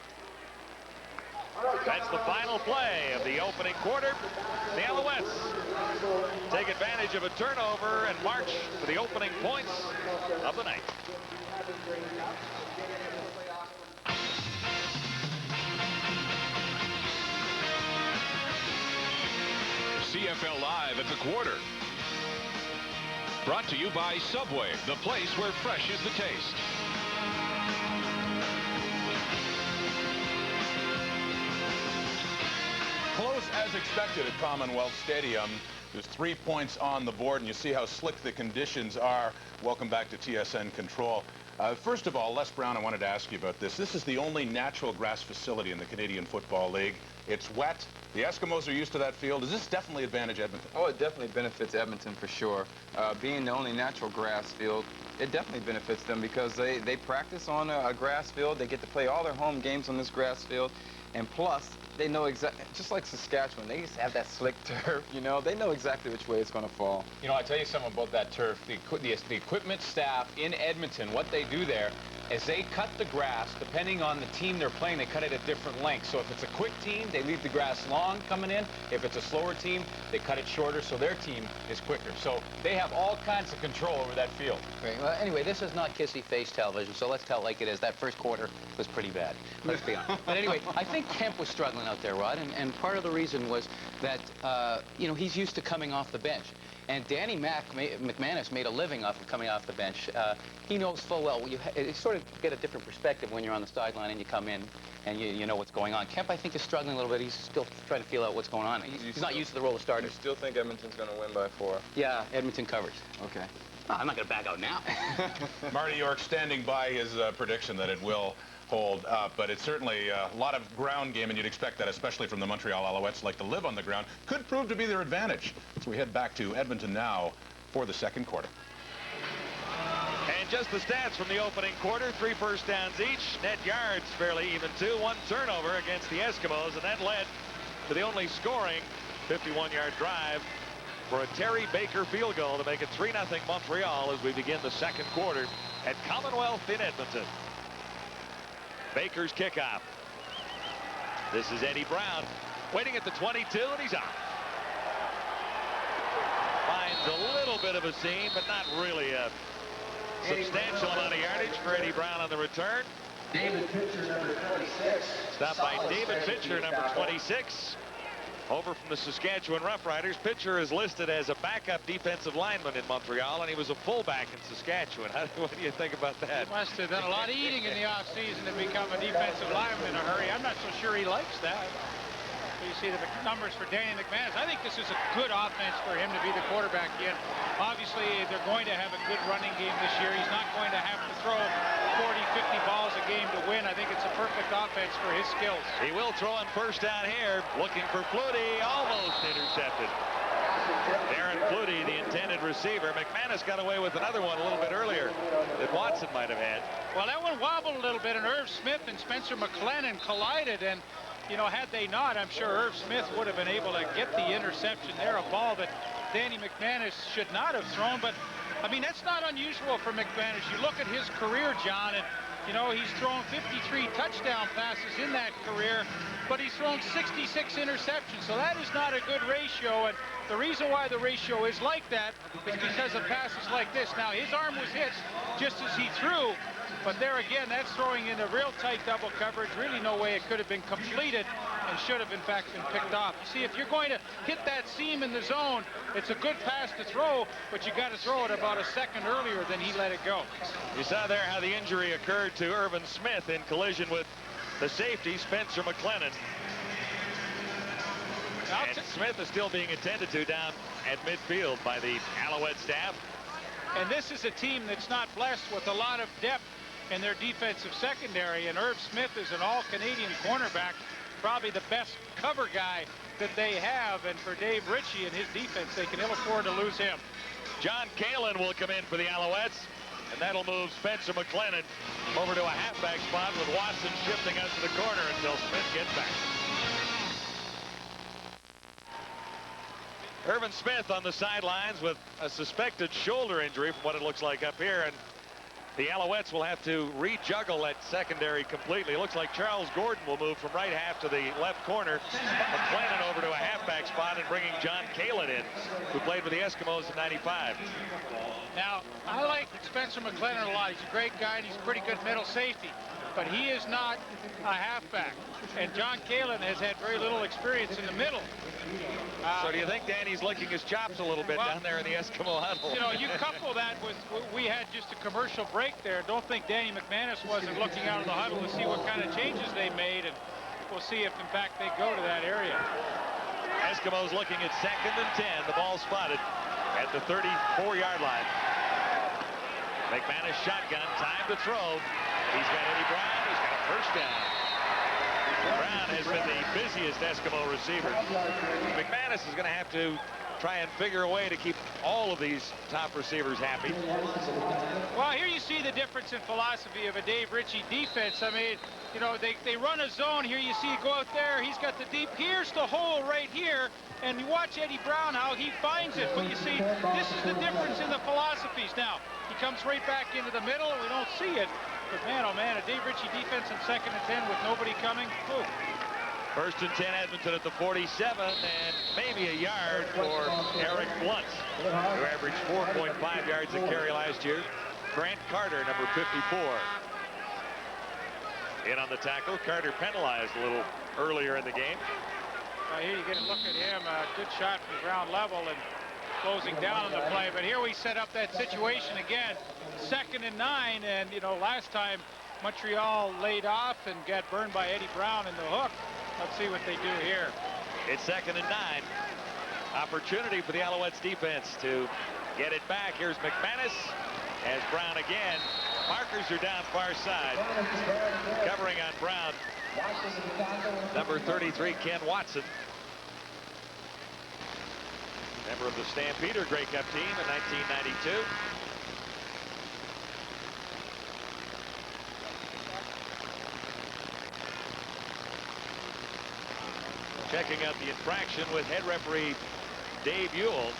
That's the final play of the opening quarter. The Alouettes take advantage of a turnover and march for the opening points of the night. CFL Live at the quarter. Brought to you by Subway, the place where fresh is the taste. Close as expected at Commonwealth Stadium. There's 3 points on the board, and you see how slick the conditions are. Welcome back to TSN Control. First of all, Les Brown, I wanted to ask you about this. This is the only natural grass facility in the Canadian Football League. It's wet. The Eskimos are used to that field. Does this definitely advantage Edmonton? Oh, it definitely benefits Edmonton for sure. Being the only natural grass field, it definitely benefits them because they practice on a grass field. They get to play all their home games on this grass field. And plus, they know exactly, just like Saskatchewan, they used to have that slick turf, you know, they know exactly which way it's going to fall. You know, I tell you something about that turf. The equipment staff in Edmonton, what they do there is they cut the grass, depending on the team they're playing, they cut it at different lengths. So if it's a quick team, they leave the grass long coming in. If it's a slower team, they cut it shorter so their team is quicker. So they have all kinds of control over that field. Right. Well, anyway, this is not kissy-face television, so let's tell it like it is. That first quarter was pretty bad. Let's be honest. But anyway, I think Kemp was struggling out there, Rod, and part of the reason was that, you know, he's used to coming off the bench. And Danny McManus made a living off of coming off the bench. He knows full well, you sort of get a different perspective when you're on the sideline and you come in and you know what's going on. Kemp, I think, is struggling a little bit. He's still trying to feel out what's going on. He's not used to the role of starter. You still think Edmonton's going to win by 4? Yeah, Edmonton covers. Okay. Oh, I'm not going to back out now. Marty York standing by his prediction that it will hold up, but it's certainly a lot of ground game, and you'd expect that, especially from the Montreal Alouettes, like to live on the ground. Could prove to be their advantage. So we head back to Edmonton now for the second quarter. And just the stats from the opening quarter. 3 first downs each. Net yards fairly even too. 1 turnover against the Eskimos, and that led to the only scoring 51-yard drive for a Terry Baker field goal to make it 3-0 Montreal as we begin the second quarter at Commonwealth in Edmonton. Baker's kickoff. This is Eddie Brown waiting at the 22, and he's out. Finds a little bit of a seam, but not really a substantial amount of yardage for Eddie Brown on the return. David Pitcher, number 26. Stopped by David Pitcher, number 26. Over from the Saskatchewan Roughriders. Pitcher is listed as a backup defensive lineman in Montreal, and he was a fullback in Saskatchewan. What do you think about that? He must have done a lot of eating in the offseason to become a defensive lineman in a hurry. I'm not so sure he likes that. You see the numbers for Danny McManus. I think this is a good offense for him to be the quarterback again. Obviously, they're going to have a good running game this year. He's not going to have to throw 40, 50 balls a game to win. I think it's a perfect offense for his skills. He will throw on first down here, looking for Flutie, almost intercepted. Aaron Flutie, the intended receiver. McManus got away with another one a little bit earlier that Watson might have had. Well, that one wobbled a little bit, and Irv Smith and Spencer McLennan collided, and you know, had they not, I'm sure Irv Smith would have been able to get the interception there, a ball that Danny McManus should not have thrown. But, I mean, that's not unusual for McManus. You look at his career, John, and, you know, he's thrown 53 touchdown passes in that career, but he's thrown 66 interceptions. So that is not a good ratio. And the reason why the ratio is like that is because of passes like this. Now, his arm was hit just as he threw. But there again, that's throwing in a real tight double coverage. Really no way it could have been completed and should have, in fact, been picked off. You see, if you're going to hit that seam in the zone, it's a good pass to throw, but you got to throw it about a second earlier than he let it go. You saw there how the injury occurred to Irvin Smith in collision with the safety, Spencer McLennan. And Smith is still being attended to down at midfield by the Alouette staff. And this is a team that's not blessed with a lot of depth in their defensive secondary, and Irv Smith is an all-Canadian cornerback, probably the best cover guy that they have, and for Dave Ritchie and his defense, they can ill afford to lose him. John Kalin will come in for the Alouettes, and that'll move Spencer McLennan over to a halfback spot with Watson shifting out to the corner until Smith gets back. Irvin Smith on the sidelines with a suspected shoulder injury from what it looks like up here, and the Alouettes will have to rejuggle that secondary completely. It looks like Charles Gordon will move from right half to the left corner. McLennan over to a halfback spot and bringing John Kalin in, who played with the Eskimos in '95. Now, I like Spencer McLennan a lot. He's a great guy, and he's a pretty good middle safety. But he is not a halfback. And John Kalin has had very little experience in the middle. So do you think Danny's licking his chops a little bit down there in the Eskimo huddle? You know, you couple that with, we had just a commercial break there. Don't think Danny McManus wasn't looking out of the huddle to see what kind of changes they made, and we'll see if, in fact, they go to that area. Eskimos looking at 2nd and 10. The ball spotted at the 34-yard line. McManus shotgun, time to throw. He's got Eddie Brown. He's got a first down. Brown has been the busiest Eskimo receiver. McManus is going to have to try and figure a way to keep all of these top receivers happy. Well, here you see the difference in philosophy of a Dave Ritchie defense. I mean, you know, they run a zone. Here you see go out there. He's got the deep. Here's the hole right here. And you watch Eddie Brown, how he finds it. But you see, this is the difference in the philosophies. Now, he comes right back into the middle. We don't see it. But man, oh man, a Dave Ritchie defense in 2nd and 10 with nobody coming. Ooh. 1st and 10, Edmonton at the 47, and maybe a yard for Eric Blunt, who averaged 4.5 yards a carry last year. Grant Carter, number 54. In on the tackle. Carter penalized a little earlier in the game. Here you get a look at him. A good shot from ground level and closing down on the play. But here we set up that situation again. 2nd and 9, and you know, last time Montreal laid off and got burned by Eddie Brown in the hook. Let's see what they do here. It's 2nd and 9. Opportunity for the Alouettes defense to get it back. Here's McManus as Brown again. Markers are down far side. Covering on Brown, number 33, Ken Watson. Member of the Stampeder Grey Cup team in 1992. checking out the infraction with head referee Dave Ewell.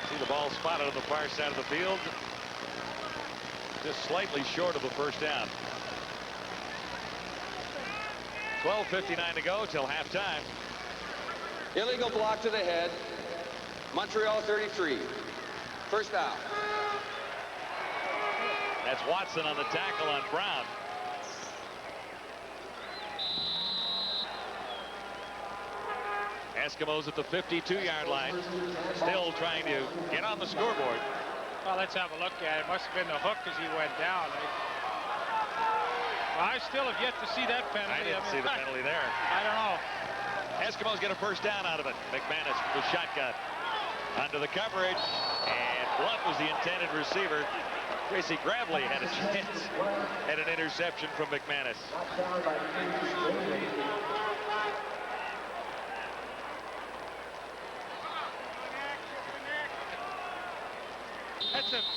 See the ball spotted on the far side of the field. Just slightly short of the first down. 12:59 to go till halftime. Illegal block to the head. Montreal 33. First down. That's Watson on the tackle on Brown. Eskimos at the 52-yard line, still trying to get on the scoreboard. Well, let's have a look at it. Must have been the hook as he went down. Well, I still have yet to see that penalty. I didn't see the penalty there. I don't know. Eskimos get a first down out of it. McManus with the shotgun. Under the coverage, and Blunt was the intended receiver. Tracy Gravely had a chance at an interception from McManus.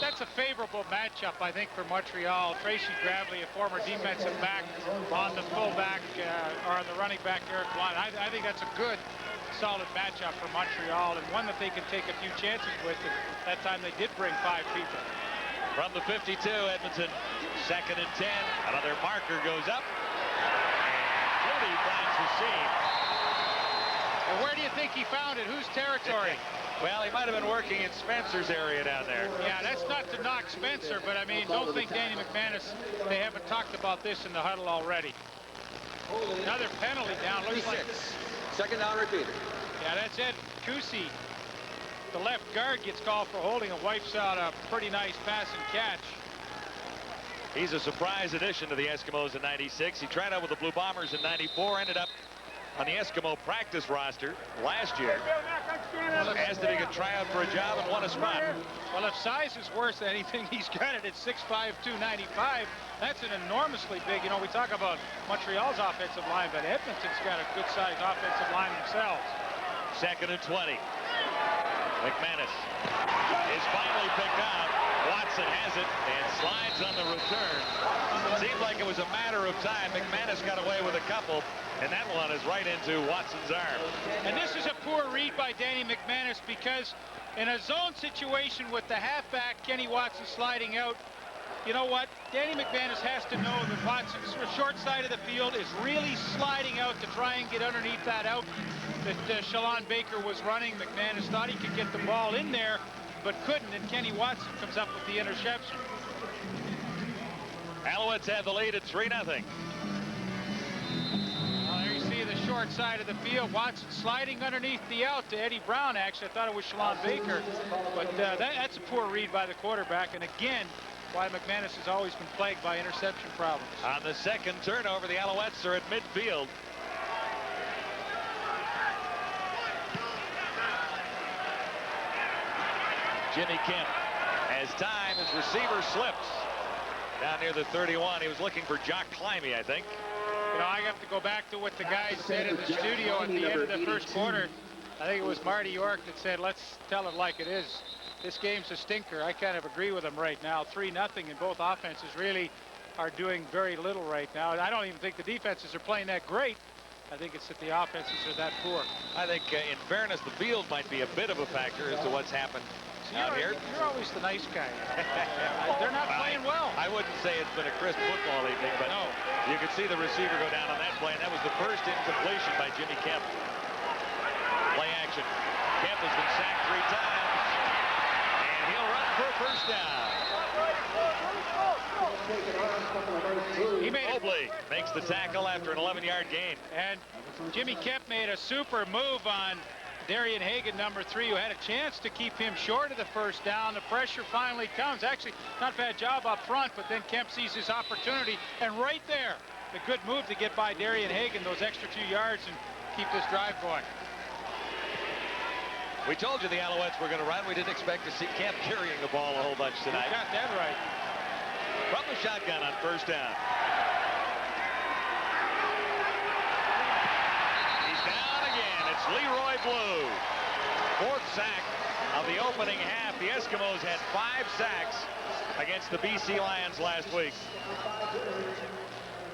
That's a favorable matchup, I think, for Montreal. Tracy Gravely, a former defensive back, on the fullback or on the running back, Eric Blunt. I think that's a good, solid matchup for Montreal, and one that they can take a few chances with. And that time they did bring 5 people. From the 52, Edmonton, 2nd and 10. Another marker goes up, and Flutie finds the seam. Well, where do you think he found it? Whose territory? Well, he might have been working in Spencer's area down there. Yeah, that's not to knock Spencer, but I mean, don't think Danny McManus, they haven't talked about this in the huddle already. Another penalty down. Looks like. Second down repeated. Yeah, that's it. Kusi, the left guard, gets called for holding and wipes out a pretty nice pass and catch. He's a surprise addition to the Eskimos in '96. He tried out with the Blue Bombers in '94, ended up on the Eskimo practice roster last year. Asked if he could try out for a job and won a spot. Well, if size is worth anything, he's got it at 6'5", 295. That's an enormously big, you know, we talk about Montreal's offensive line, but Edmonton's got a good-sized offensive line themselves. 2nd and 20. McManus is finally picked out. Watson has it and slides on the return. It seemed like it was a matter of time. McManus got away with a couple, and that one is right into Watson's arm. And this is a poor read by Danny McManus, because in a zone situation with the halfback, Kenny Watson, sliding out, you know what? Danny McManus has to know that Watson's short side of the field is really sliding out to try and get underneath that out that Shalon Baker was running. McManus thought he could get the ball in there, but couldn't, and Kenny Watson comes up with the interception. Alouettes have the lead at 3-0. Well, there you see the short side of the field. Watson sliding underneath the out to Eddie Brown. Actually, I thought it was Shalon Baker, but that's a poor read by the quarterback, and again, why McManus has always been plagued by interception problems. On the second turnover, the Alouettes are at midfield. Jimmy Kemp has time. His receiver slips down near the 31. He was looking for Jock Climby, I think. You know, I have to go back to what the guys said in the studio at the end of the first quarter. I think it was Marty York that said, let's tell it like it is. This game's a stinker. I kind of agree with him right now. 3-0, and both offenses really are doing very little right now. I don't even think the defenses are playing that great. I think it's that the offenses are that poor. I think, in fairness, the field might be a bit of a factor as to what's happened out here. You're always the nice guy. They're not playing well. I wouldn't say it's been a crisp football evening, but no. You could see the receiver go down on that play, and that was the first incompletion by Jimmy Kemp. Play action. Kemp has been sacked 3 times, and he'll run for a first down. Mobley makes the tackle after an 11-yard gain. And Jimmy Kemp made a super move on Darian Hagan, number 3, who had a chance to keep him short of the first down. The pressure finally comes. Actually, not a bad job up front, but then Kemp sees his opportunity, and right there, a good move to get by Darian Hagan, those extra few yards, and keep this drive going. We told you the Alouettes were going to run. We didn't expect to see Kemp carrying the ball a whole bunch tonight. You got that right. From the shotgun on first down. He's down again. It's Leroy Blue. 4th sack of the opening half. The Eskimos had 5 sacks against the BC Lions last week.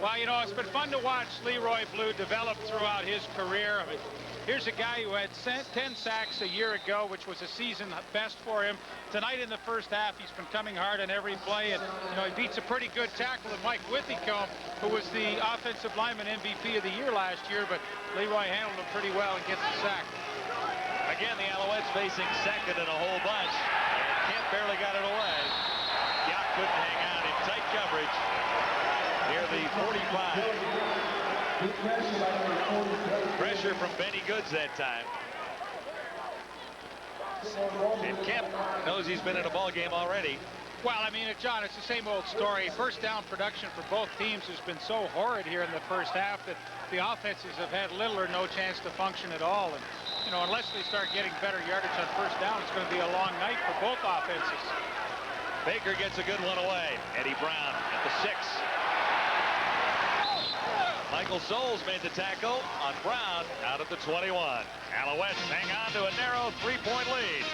Well, you know, it's been fun to watch Leroy Blue develop throughout his career. I mean, here's a guy who had 10 sacks a year ago, which was a season best for him. Tonight in the first half, he's been coming hard on every play, and you know, he beats a pretty good tackle of Mike Withicombe, who was the offensive lineman MVP of the year last year, but Leroy handled him pretty well and gets the sack. Again, the Alouettes facing second and a whole bunch, and Kemp barely got it away. Yacht couldn't hang out in tight coverage near the 45. Pressure from Benny Goods that time. And Kemp knows he's been in a ball game already. Well, I mean, John, it's the same old story. First down production for both teams has been so horrid here in the first half that the offenses have had little or no chance to function at all. And, you know, unless they start getting better yardage on first down, it's going to be a long night for both offenses. Baker gets a good one away. Eddie Brown at the 6. Michael Soles made the tackle on Brown out at the 21. Alouettes hang on to a narrow 3-point lead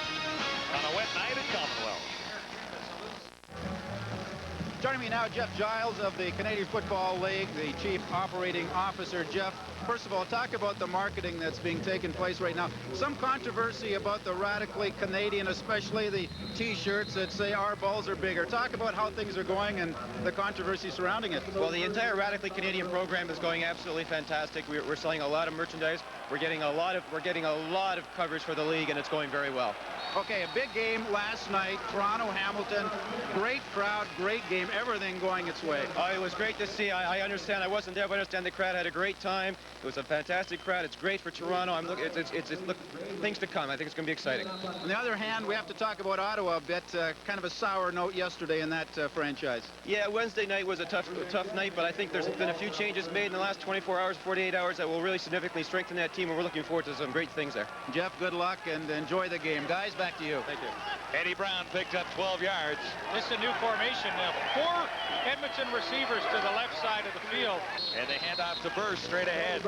on a wet night at Commonwealth. Joining me now, Jeff Giles of the Canadian Football League, the Chief Operating Officer. Jeff, first of all, talk about the marketing that's being taken place right now. Some controversy about the radically Canadian, especially the T-shirts that say our balls are bigger. Talk about how things are going and the controversy surrounding it. Well, the entire radically Canadian program is going absolutely fantastic. We're selling a lot of merchandise. We're getting a lot of coverage for the league, and it's going very well. Okay, a big game last night, Toronto-Hamilton. Great crowd, great game, everything going its way. It was great to see. I understand. I wasn't there, but I understand the crowd had a great time. It was a fantastic crowd. It's great for Toronto. I'm looking. It's things to come. I think it's going to be exciting. On the other hand, we have to talk about Ottawa a bit. Kind of a sour note yesterday in that franchise. Yeah, Wednesday night was a tough night, but I think there's been a few changes made in the last 24 hours, 48 hours that will really significantly strengthen that team, and we're looking forward to some great things there. Jeff, good luck and enjoy the game. Guys, back to you. Thank you. Eddie Brown picked up 12 yards. This is a new formation now. 4 Edmonton receivers to the left side of the field. And they hand off to Burst straight ahead.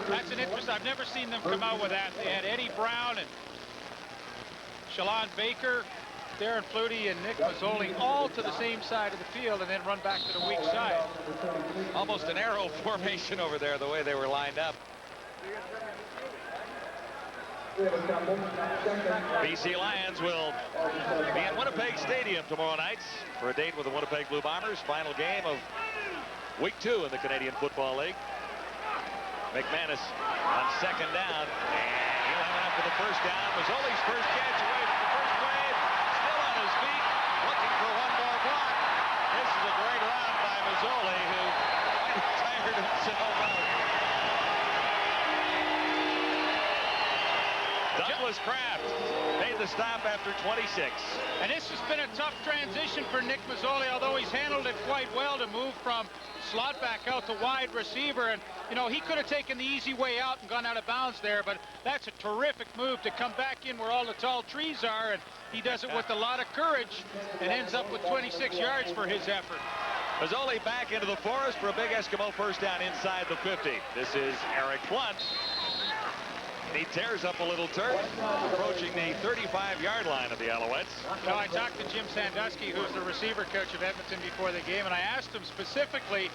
That's an interest. I've never seen them come out with that. They had Eddie Brown and Shalon Baker, Darren Flutie, and Nick Mazzoli all to the same side of the field and then run back to the weak side. Almost an arrow formation over there, the way they were lined up. BC Lions will be at Winnipeg Stadium tomorrow night for a date with the Winnipeg Blue Bombers. Final game of week 2 in the Canadian Football League. McManus on second down, and he'll have enough for the first down. Mazzoli's first catch away from the first wave, still on his feet, looking for one more block. This is a great run by Mazzoli, who tired himself out. Douglas Kraft made the stop after 26. And this has been a tough transition for Nick Mazzoli, although he's handled it quite well to move from slot back out to wide receiver. And, you know, he could have taken the easy way out and gone out of bounds there, but that's a terrific move to come back in where all the tall trees are, and he does it with a lot of courage and ends up with 26 yards for his effort. Mazzoli back into the forest for a big Eskimo first down inside the 50. This is Eric Blunt. He tears up a little turf, approaching the 35-yard line of the Alouettes. You know, I talked to Jim Sandusky, who's the receiver coach of Edmonton, before the game, and I asked him specifically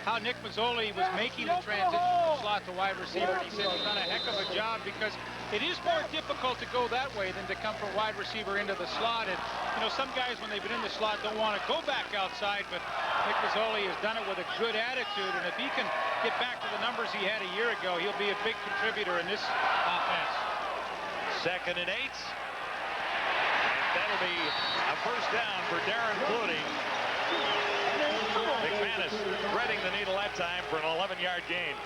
how Nick Mazzoli was making the transition from slot to wide receiver. And he said he's done a heck of a job because it is more difficult to go that way than to come from wide receiver into the slot. And, you know, some guys, when they've been in the slot, don't want to go back outside, but Nick Mazzoli has done it with a good attitude. And if he can get back to the numbers he had a year ago, he'll be a big contributor in this offense. 2nd and 8. And that'll be a first down for Darren Flutie. McManus threading the needle that time for an 11-yard gain.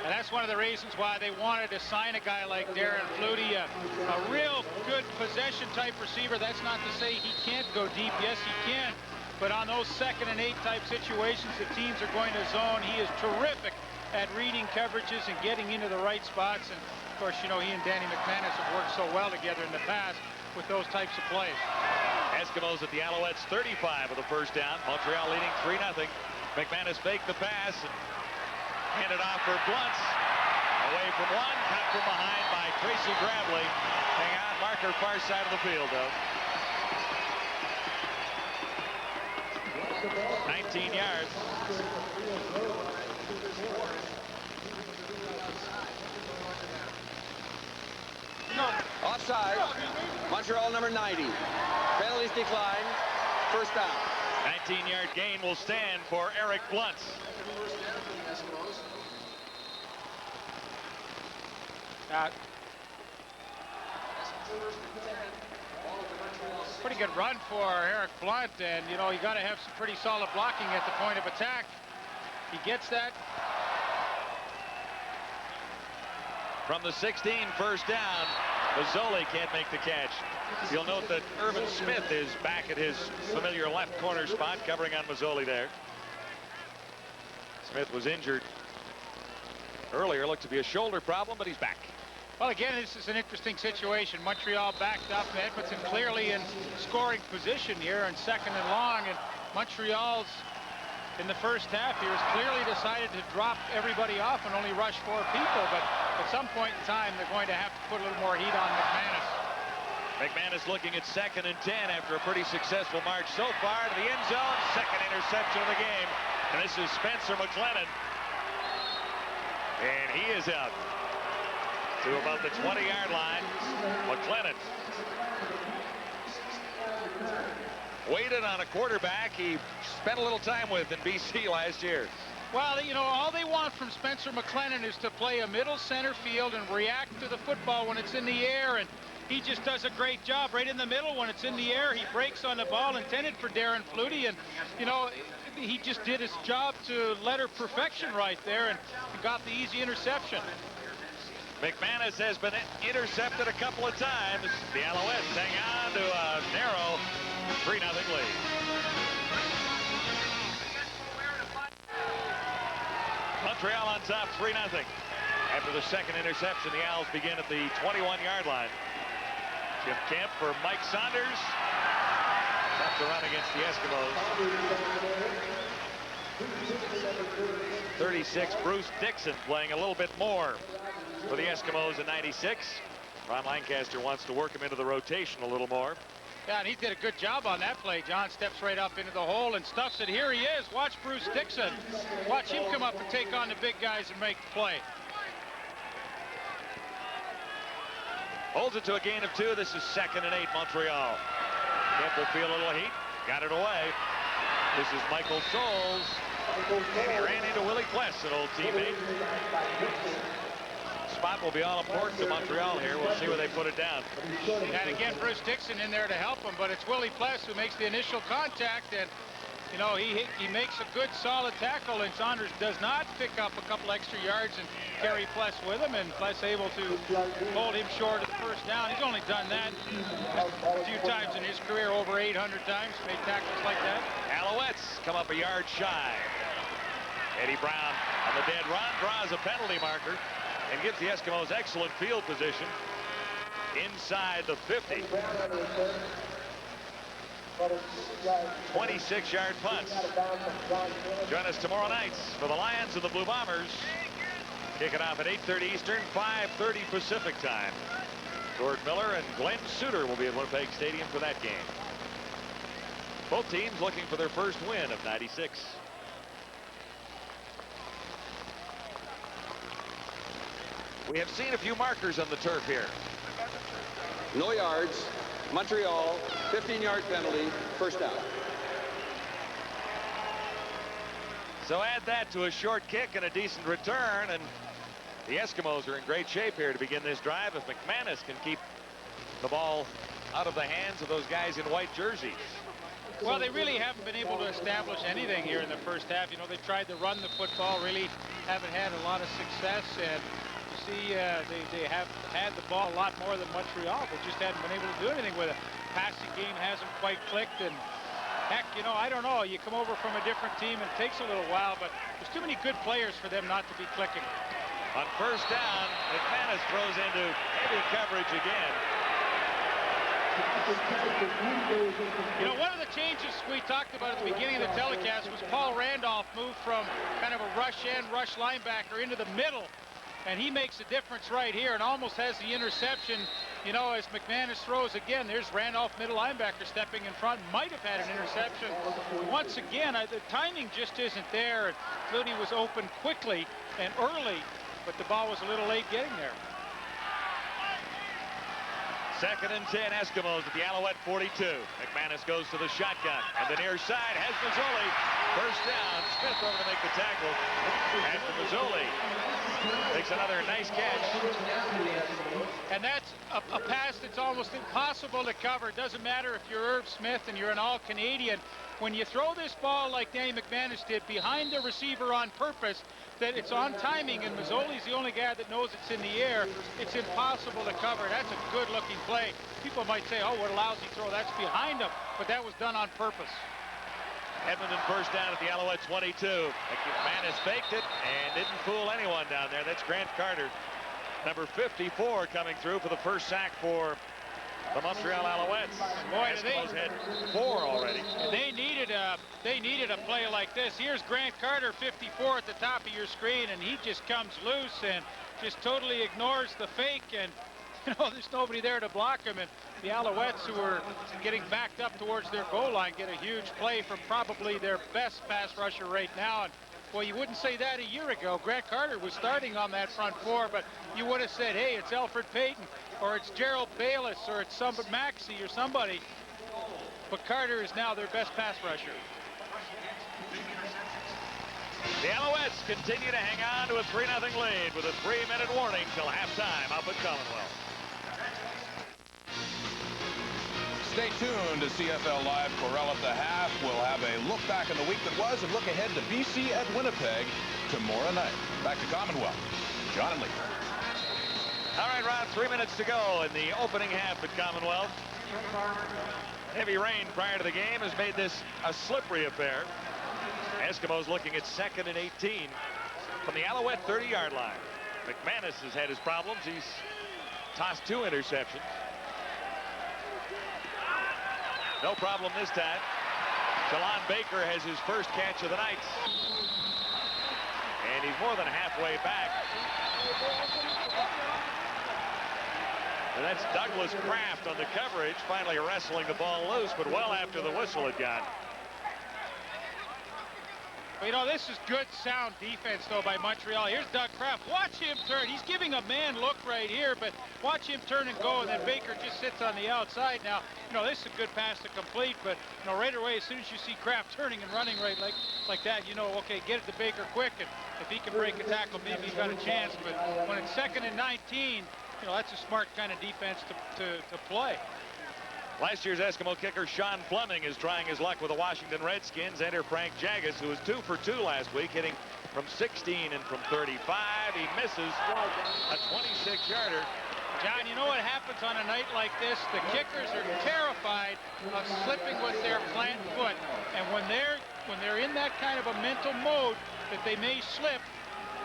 And that's one of the reasons why they wanted to sign a guy like Darren Flutie, a real good possession-type receiver. That's not to say he can't go deep. Yes, he can. But on those 2nd and 8 type situations, the teams are going to zone. He is terrific at reading coverages and getting into the right spots. And, of course, you know, he and Danny McManus have worked so well together in the past with those types of plays. Eskimos at the Alouettes 35 with a first down. Montreal leading 3-0. McManus faked the pass and handed off for Blunt. Away from one, cut from behind by Tracy Gravely. Hang on, marker far side of the field, though. 19 yards. Offside. Montreal number 90. Penalties decline. First down. 19-yard gain will stand for Eric Blunt. Pretty good run for Eric Blunt, and you know you got to have some pretty solid blocking at the point of attack. He gets that. From the 16, first down. Mazzoli can't make the catch. You'll note that Irvin Smith is back at his familiar left corner spot, covering on Mazzoli there. Smith was injured earlier, looked to be a shoulder problem, but he's back. Well, again, this is an interesting situation. Montreal backed up. Edmonton clearly in scoring position here on 2nd and long, and Montreal's in the first half here has clearly decided to drop everybody off and only rush 4 people, but at some point in time they're going to have to put a little more heat on McManus. McManus looking at 2nd and 10 after a pretty successful march so far to the end zone. Second interception of the game, and this is Spencer McLennan, and he is out to about the 20-yard line. McLennan waited on a quarterback he spent a little time with in BC last year. Well, you know, all they want from Spencer McLennan is to play a middle center field and react to the football when it's in the air, and he just does a great job right in the middle. When it's in the air, he breaks on the ball intended for Darren Flutie, and you know, he just did his job to letter perfection right there and got the easy interception. McManus has been intercepted a couple of times. The Alouettes hang on to a narrow 3-0 lead. Montreal on top 3-0. After the second interception, the Owls begin at the 21-yard line. Jim Kemp for Mike Saunders. Tough to run against the Eskimos. 36, Bruce Dixon playing a little bit more for the Eskimos in 96. Ron Lancaster wants to work him into the rotation a little more. Yeah, and he did a good job on that play. John steps right up into the hole and stuffs it. Here he is. Watch Bruce Dixon. Watch him come up and take on the big guys and make the play. Holds it to a gain of 2. This is 2nd and 8, Montreal. Kemp will feel a little heat. Got it away. This is Michael Soles. And he ran into Willie Pless, an old teammate. Spot will be all important to Montreal here. We'll see where they put it down. And again, Bruce Dixon in there to help him, but it's Willie Pless who makes the initial contact, and you know, he makes a good solid tackle, and Saunders does not pick up a couple extra yards and carry Pless with him, and Pless able to hold him short of the first down. He's only done that a few times in his career, over 800 times, made tackles like that. Alouettes come up a yard shy. Eddie Brown on the dead run draws a penalty marker and gives the Eskimos excellent field position inside the 50. 26-yard punts. Join us tomorrow night for the Lions and the Blue Bombers. Kick it off at 8:30 Eastern, 5:30 Pacific time. Gord Miller and Glenn Suter will be at Winnipeg Stadium for that game. Both teams looking for their first win of 96. We have seen a few markers on the turf here. No yards. Montreal, 15-yard penalty, first down. So add that to a short kick and a decent return, and the Eskimos are in great shape here to begin this drive if McManus can keep the ball out of the hands of those guys in white jerseys. Well, they really haven't been able to establish anything here in the first half. You know, they tried to run the football, really haven't had a lot of success, and you see they have had the ball a lot more than Montreal. They just hadn't been able to do anything with it. Passing game hasn't quite clicked, and heck, you know, I don't know. You come over from a different team, and it takes a little while, but there's too many good players for them not to be clicking. On first down, McManus throws into heavy coverage again. You know, one of the changes we talked about at the beginning of the telecast was Paul Randolph moved from kind of a rush end, rush linebacker into the middle. And he makes a difference right here and almost has the interception. You know, as McManus throws again, there's Randolph, middle linebacker, stepping in front. Might have had an interception. Once again, the timing just isn't there. And Flutie was open quickly and early, but the ball was a little late getting there. 2nd and 10, Eskimos at the Alouette 42. McManus goes to the shotgun, and the near side has Mazzoli. First down, Smith over to make the tackle. After Mazzoli makes another nice catch. And that's a pass that's almost impossible to cover. It doesn't matter if you're Irv Smith and you're an all-Canadian. When you throw this ball like Danny McManus did behind the receiver on purpose, that it's on timing, and Mazzoli's the only guy that knows it's in the air, it's impossible to cover. That's a good-looking play. People might say, oh, what a lousy throw. That's behind him, but that was done on purpose. Edmonton first down at the Alouette 22. McManus faked it and didn't fool anyone down there. That's Grant Carter, number 54, coming through for the first sack for the Montreal Alouettes. Boy, Eskimos had 4 already. They needed a play like this. Here's Grant Carter, 54, at the top of your screen, and he just comes loose and just totally ignores the fake, and you know, there's nobody there to block him. And the Alouettes, who are getting backed up towards their goal line, get a huge play from probably their best pass rusher right now. And well, you wouldn't say that a year ago. Grant Carter was starting on that front 4, but you would have said, hey, it's Alfred Payton, or it's Gerald Bayless, or it's somebody, Maxey, or somebody. But Carter is now their best pass rusher. The Alouettes continue to hang on to a 3-0 lead with a 3-minute warning till halftime up at Commonwealth. Stay tuned to CFL Live. Corral at the half. We'll have a look back in the week that was and look ahead to BC at Winnipeg tomorrow night. Back to Commonwealth. John and Lee. All right, Ron, 3 minutes to go in the opening half at Commonwealth. Heavy rain prior to the game has made this a slippery affair. Eskimos looking at 2nd and 18 from the Alouette 30-yard line. McManus has had his problems. He's tossed 2 interceptions. No problem this time. Shalon Baker has his first catch of the night. And he's more than halfway back. And that's Douglas Kraft on the coverage, finally wrestling the ball loose, but well after the whistle had gone. You know, this is good, sound defense, though, by Montreal. Here's Doug Kraft. Watch him turn. He's giving a man look right here, but watch him turn and go, and then Baker just sits on the outside. Now, you know, this is a good pass to complete, but, you know, right away, as soon as you see Kraft turning and running right like that, you know, okay, get it to Baker quick, and if he can break a tackle, maybe he's got a chance. But when it's 2nd and 19, you know, that's a smart kind of defense to play. Last year's Eskimo kicker Sean Fleming is trying his luck with the Washington Redskins. Enter Frank Jaggis, who was 2 for 2 last week, hitting from 16 and from 35. He misses a 26-yarder. John, you know what happens on a night like this? The kickers are terrified of slipping with their plant foot, and when they're in that kind of a mental mode that they may slip,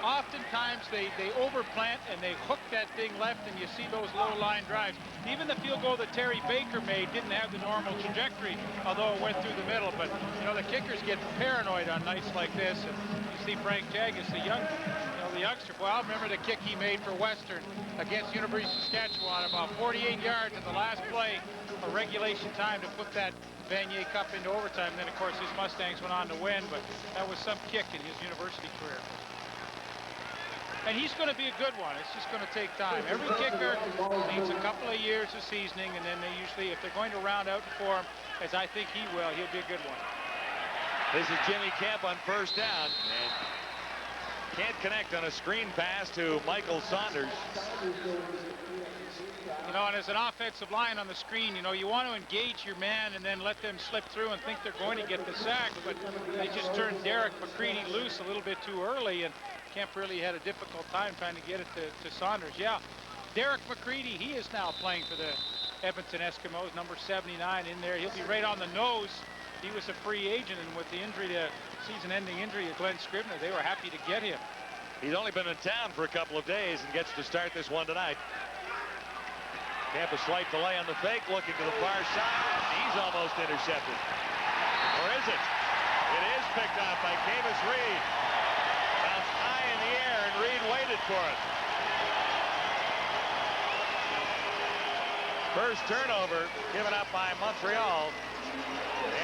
oftentimes they overplant and they hook that thing left, and you see those low line drives. Even the field goal that Terry Baker made didn't have the normal trajectory, although it went through the middle. But you know, the kickers get paranoid on nights like this, and you see Frank Jaggis, the youngster. Well, I remember the kick he made for Western against University of Saskatchewan, about 48 yards in the last play of regulation time to put that Vanier Cup into overtime. And then, of course, his Mustangs went on to win, but that was some kick in his university career. And he's going to be a good one. It's just going to take time. Every kicker needs a couple of years of seasoning, and then they usually, if they're going to round out in form, as I think he will, he'll be a good one. This is Jimmy Kemp on first down, and can't connect on a screen pass to Michael Saunders. You know, and as an offensive line on the screen, you know, you want to engage your man and then let them slip through and think they're going to get the sack, but they just turned Derek McCready loose a little bit too early, and Kemp really had a difficult time trying to get it to Saunders. Yeah, Derek McCready, he is now playing for the Edmonton Eskimos, number 79 in there. He'll be right on the nose. He was a free agent, and with the season-ending injury of Glenn Scribner, they were happy to get him. He's only been in town for a couple of days and gets to start this one tonight. Kemp a slight delay on the fake, looking to the far side. He's almost intercepted. Or is it? It is picked off by Camus Reed. Bounced high in the air, and Reed waited for it. First turnover given up by Montreal.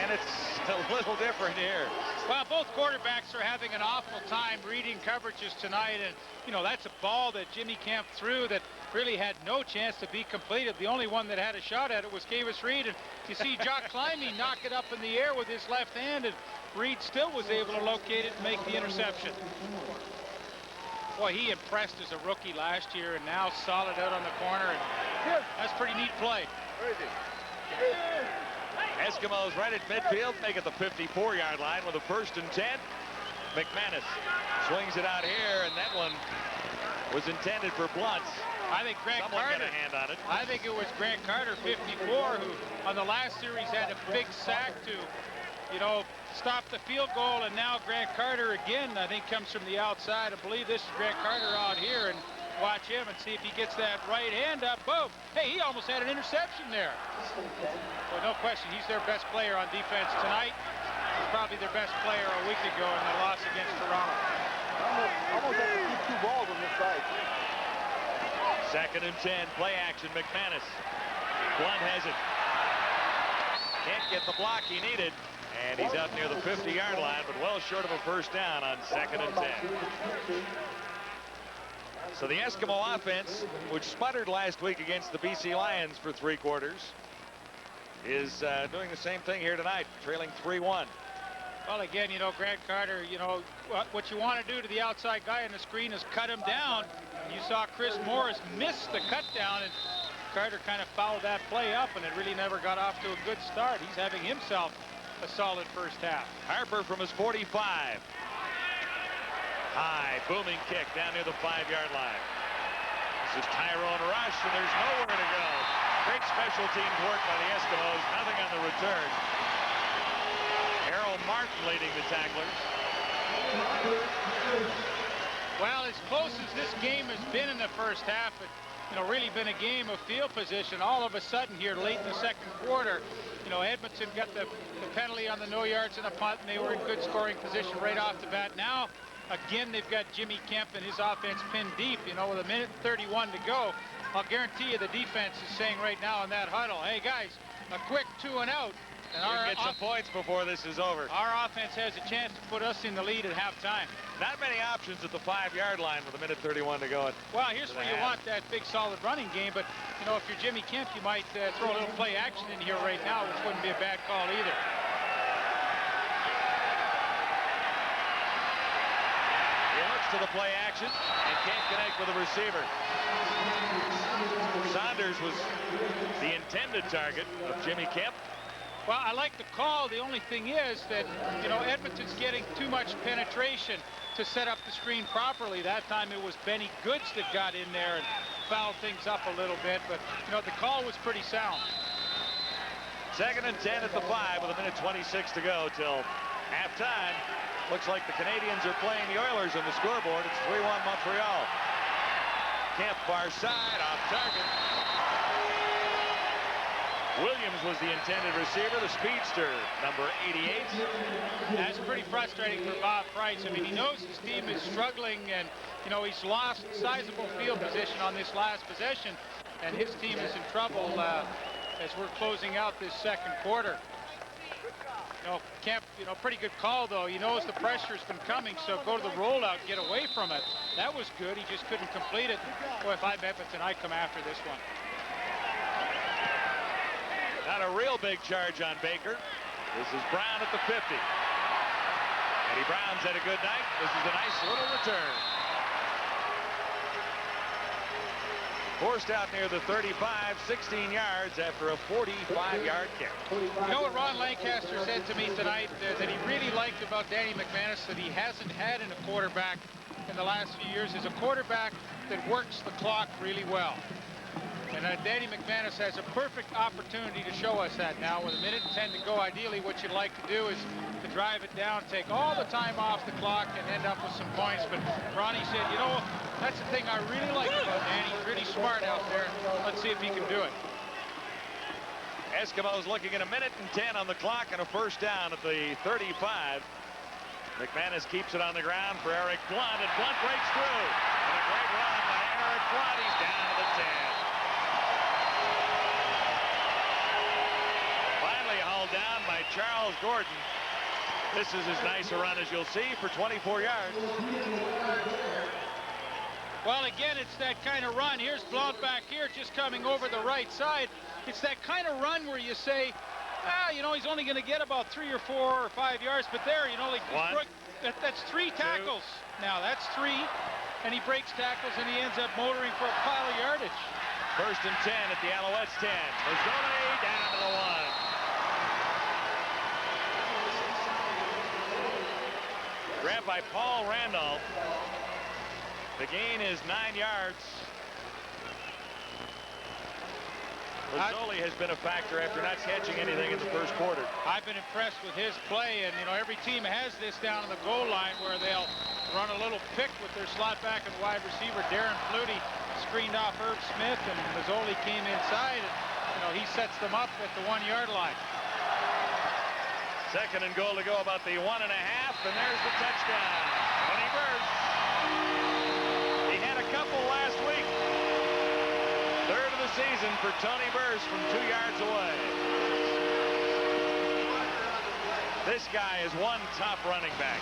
And it's a little different here. Well, both quarterbacks are having an awful time reading coverages tonight. And, you know, that's a ball that Jimmy Kemp threw that really had no chance to be completed. The only one that had a shot at it was Kavis Reed. And you see Jock Climbing knock it up in the air with his left hand, and Reed still was able to locate it and make the interception. Boy, he impressed as a rookie last year, and now solid out on the corner. And that's a pretty neat play. Eskimos right at midfield, make it the 54-yard line with a 1st and 10. McManus swings it out here, and that one was intended for Bluntz. I think Grant Carter got a hand on it. I think it was Grant Carter, 54, who on the last series had a big sack to, you know, stop the field goal. And now Grant Carter again, I think, comes from the outside. I believe this is Grant Carter out here, and watch him and see if he gets that right hand up. Boom. Hey, he almost had an interception there. Well, no question, he's their best player on defense tonight. He's probably their best player a week ago in the loss against Toronto. Almost have to keep 2 balls on this side. 2nd and 10, play action, McManus. Blunt has it. Can't get the block he needed, and he's out near the 50-yard line, but well short of a 1st down on 2nd and 10. So the Eskimo offense, which sputtered last week against the BC Lions for 3 quarters, is doing the same thing here tonight, trailing 3-1. Well, again, you know, Grant Carter, you know, what you want to do to the outside guy on the screen is cut him down. You saw Chris Morris miss the cut down, and Carter kind of fouled that play up, and it really never got off to a good start. He's having himself a solid 1st half. Harper from his 45. High, booming kick down near the 5-yard line. This is Tyrone Rush, and there's nowhere to go. Great special teams work by the Eskimos. Nothing on the return. Errol Martin leading the tacklers. Well, as close as this game has been in the 1st half, it, you know, really been a game of field position. All of a sudden here late in the 2nd quarter, you know, Edmonton got the penalty on the no yards and a punt, and they were in good scoring position right off the bat. Now, again, they've got Jimmy Kemp and his offense pinned deep, you know, with 1:31 to go. I'll guarantee you the defense is saying right now in that huddle, hey, guys, a quick 2 and out. And our get some points before this is over. Our offense has a chance to put us in the lead at halftime. Not many options at the 5-yard line with 1:31 to go. Well, here's where you want that big, solid running game. But, you know, if you're Jimmy Kemp, you might throw a little play action in here right now, which wouldn't be a bad call either. He looks to the play action and can't connect with the receiver. Saunders was the intended target of Jimmy Kemp. Well, I like the call. The only thing is that, you know, Edmonton's getting too much penetration to set up the screen properly. That time it was Benny Goods that got in there and fouled things up a little bit. But, you know, the call was pretty sound. 2nd and 10 at the 5 with 1:26 to go till halftime. Looks like the Canadians are playing the Oilers on the scoreboard. It's 3-1 Montreal. Kemp far side, off target. Williams was the intended receiver, the speedster, number 88. That's pretty frustrating for Bob Price. I mean, he knows his team is struggling, and, you know, he's lost sizable field position on this last possession, and his team is in trouble as we're closing out this 2nd quarter. You know, Kemp, you know, pretty good call, though. He knows the pressure's been coming, so go to the rollout, get away from it. That was good. He just couldn't complete it. Boy, if I'm Edmonton, I'd come after this one. Not a real big charge on Baker. This is Brown at the 50. Eddie Brown's had a good night. This is a nice little return. Forced out near the 35, 16 yards after a 45-yard kick. You know what Ron Lancaster said to me tonight that he really liked about Danny McManus that he hasn't had in a quarterback in the last few years is a quarterback that works the clock really well. And Danny McManus has a perfect opportunity to show us that now with 1:10 to go. Ideally, what you'd like to do is to drive it down, take all the time off the clock, and end up with some points. But Ronnie said, you know, that's the thing I really like about Danny. He's really smart out there. Let's see if he can do it. Eskimos looking at 1:10 on the clock and a 1st down at the 35. McManus keeps it on the ground for Eric Blunt, and Blunt breaks through. a great run by Eric Blunt. He's down to the 10. Finally hauled down by Charles Gordon. This is as nice a run as you'll see for 24 yards. Well, again, it's that kind of run. Here's Blount back here just coming over the right side. It's that kind of run where you say, you know, he's only going to get about 3 or 4 or 5 yards. But there, you know, like that's 3 tackles. Now, that's 3. And he breaks tackles, and he ends up motoring for a pile of yardage. 1st and 10 at the Alouettes 10. Mazzoli down to the 1. Grabbed by Paul Randolph. The gain is 9 yards. Mazzoli has been a factor after not catching anything in the first quarter. I've been impressed with his play, and you know every team has this down on the goal line where they'll run a little pick with their slot back and wide receiver. Darren Flutie screened off Herb Smith, and Mazzoli came inside, and you know he sets them up at the 1-yard line. 2nd and goal to go, about the 1.5, and there's the touchdown. Tony Burrs. He had a couple last week. 3rd of the season for Tony Burrs from 2 yards away. This guy is one tough running back.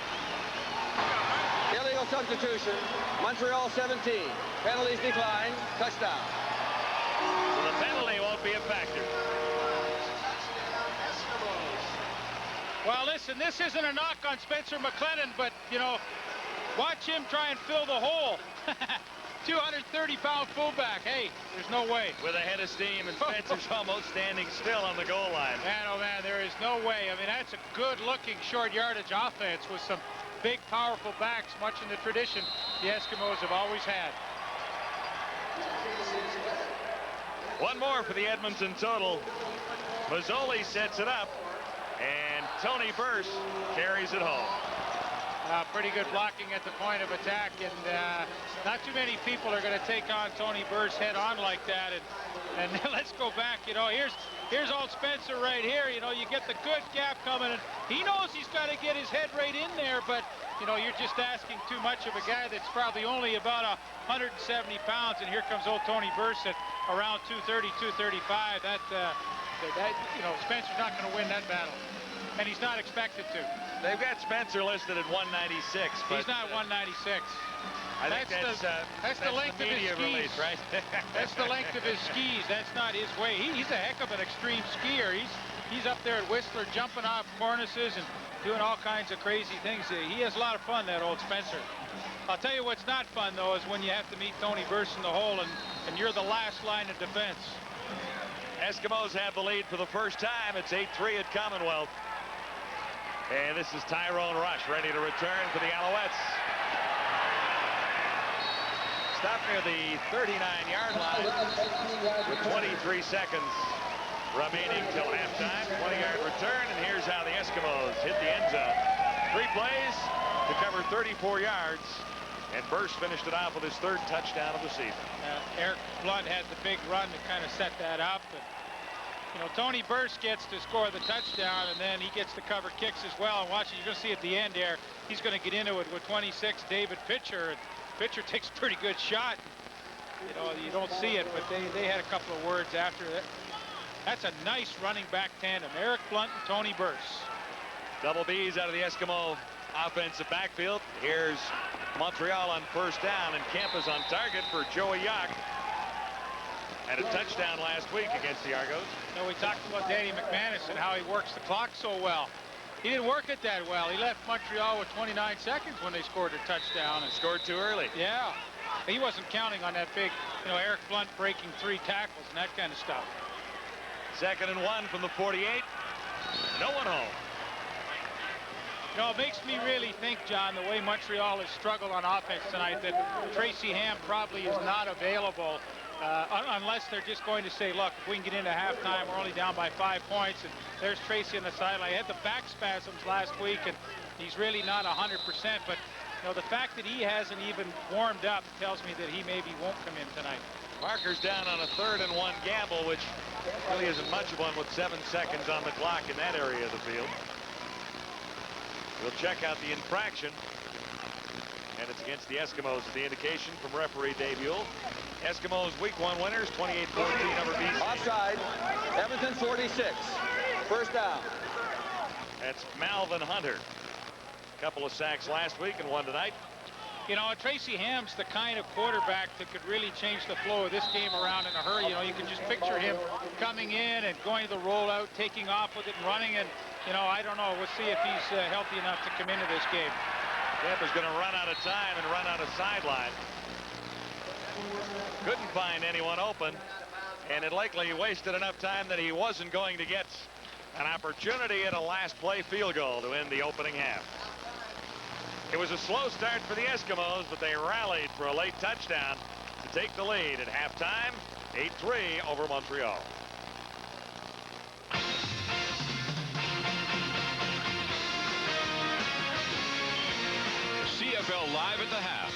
Illegal substitution. Montreal 17. Penalties decline. Touchdown. So the penalty won't be a factor. Well, listen, this isn't a knock on Spencer McClellan, but, you know, watch him try and fill the hole. 230-pound fullback. Hey, there's no way. With a head of steam, and Spencer's almost standing still on the goal line. Man, oh, man, there is no way. I mean, that's a good-looking short yardage offense with some big, powerful backs, much in the tradition the Eskimos have always had. One more for the Edmonton total. Mazzoli sets it up, and Tony Burrs carries it home. Pretty good blocking at the point of attack, and not too many people are going to take on Tony Burrs head on like that. And let's go back. You know, here's old Spencer right here. You know, you get the good gap coming, and he knows he's got to get his head right in there, but you know, you're just asking too much of a guy that's probably only about 170 pounds, and here comes old Tony Burrs at around 230, 235. That you know, Spencer's not going to win that battle, and he's not expected to. They've got Spencer listed at 196, but he's not 196. I think that's the length of his skis. Release, right? That's the length of his skis. That's not his way. He's a heck of an extreme skier. He's up there at Whistler jumping off cornices and doing all kinds of crazy things. He has a lot of fun, that old Spencer. I'll tell you what's not fun, though, is when you have to meet Tony Burrs in the hole and you're the last line of defense. Eskimos have the lead for the first time. It's 8-3 at Commonwealth. And this is Tyrone Rush ready to return for the Alouettes. Stop near the 39-yard line with 23 seconds remaining till halftime. 20-yard return, and here's how the Eskimos hit the end zone. 3 plays to cover 34 yards, and Burrs finished it off with his 3rd touchdown of the season. Eric Blunt had the big run to kind of set that up. And, you know, Tony Burrs gets to score the touchdown, and then he gets to cover kicks as well. And watch it, you're going to see at the end there, he's going to get into it with 26, David Pitcher. And Pitcher takes a pretty good shot. You know, you don't see it, but they had a couple of words after that. That's a nice running back tandem, Eric Blunt and Tony Burrs. Double B's out of the Eskimo offensive backfield. Here's Montreal on 1st down, and Kemp is on target for Joey Yock. Had a touchdown last week against the Argos. You know, we talked about Danny McManus and how he works the clock so well. He didn't work it that well. He left Montreal with 29 seconds when they scored a touchdown. And scored too early. Yeah. He wasn't counting on that big, you know, Eric Blunt breaking 3 tackles and that kind of stuff. 2nd and 1 from the 48. No one home. You know, it makes me really think, John, the way Montreal has struggled on offense tonight, that Tracy Ham probably is not available unless they're just going to say, look, if we can get into halftime, we're only down by 5 points, and there's Tracy on the sideline. He had the back spasms last week, and he's really not 100%, but you know, the fact that he hasn't even warmed up tells me that he maybe won't come in tonight. Marker's down on a 3rd and 1 gamble, which really isn't much of one with 7 seconds on the clock in that area of the field. We'll check out the infraction, and it's against the Eskimos. The indication from referee Dave Ewell. Eskimos Week 1 winners, 28-14 over BC. Offside. Edmonton 46. First down. That's Malvin Hunter. Couple of sacks last week and one tonight. You know, Tracy Ham's the kind of quarterback that could really change the flow of this game around in a hurry. You know, you can just picture him coming in and going to the rollout, taking off with it and running. And, you know, I don't know. We'll see if he's healthy enough to come into this game. Kemp is going to run out of time and run out of sideline. Couldn't find anyone open, and it likely wasted enough time that he wasn't going to get an opportunity at a last play field goal to end the opening half. It was a slow start for the Eskimos, but they rallied for a late touchdown to take the lead at halftime, 8-3 over Montreal. CFL Live at the Half.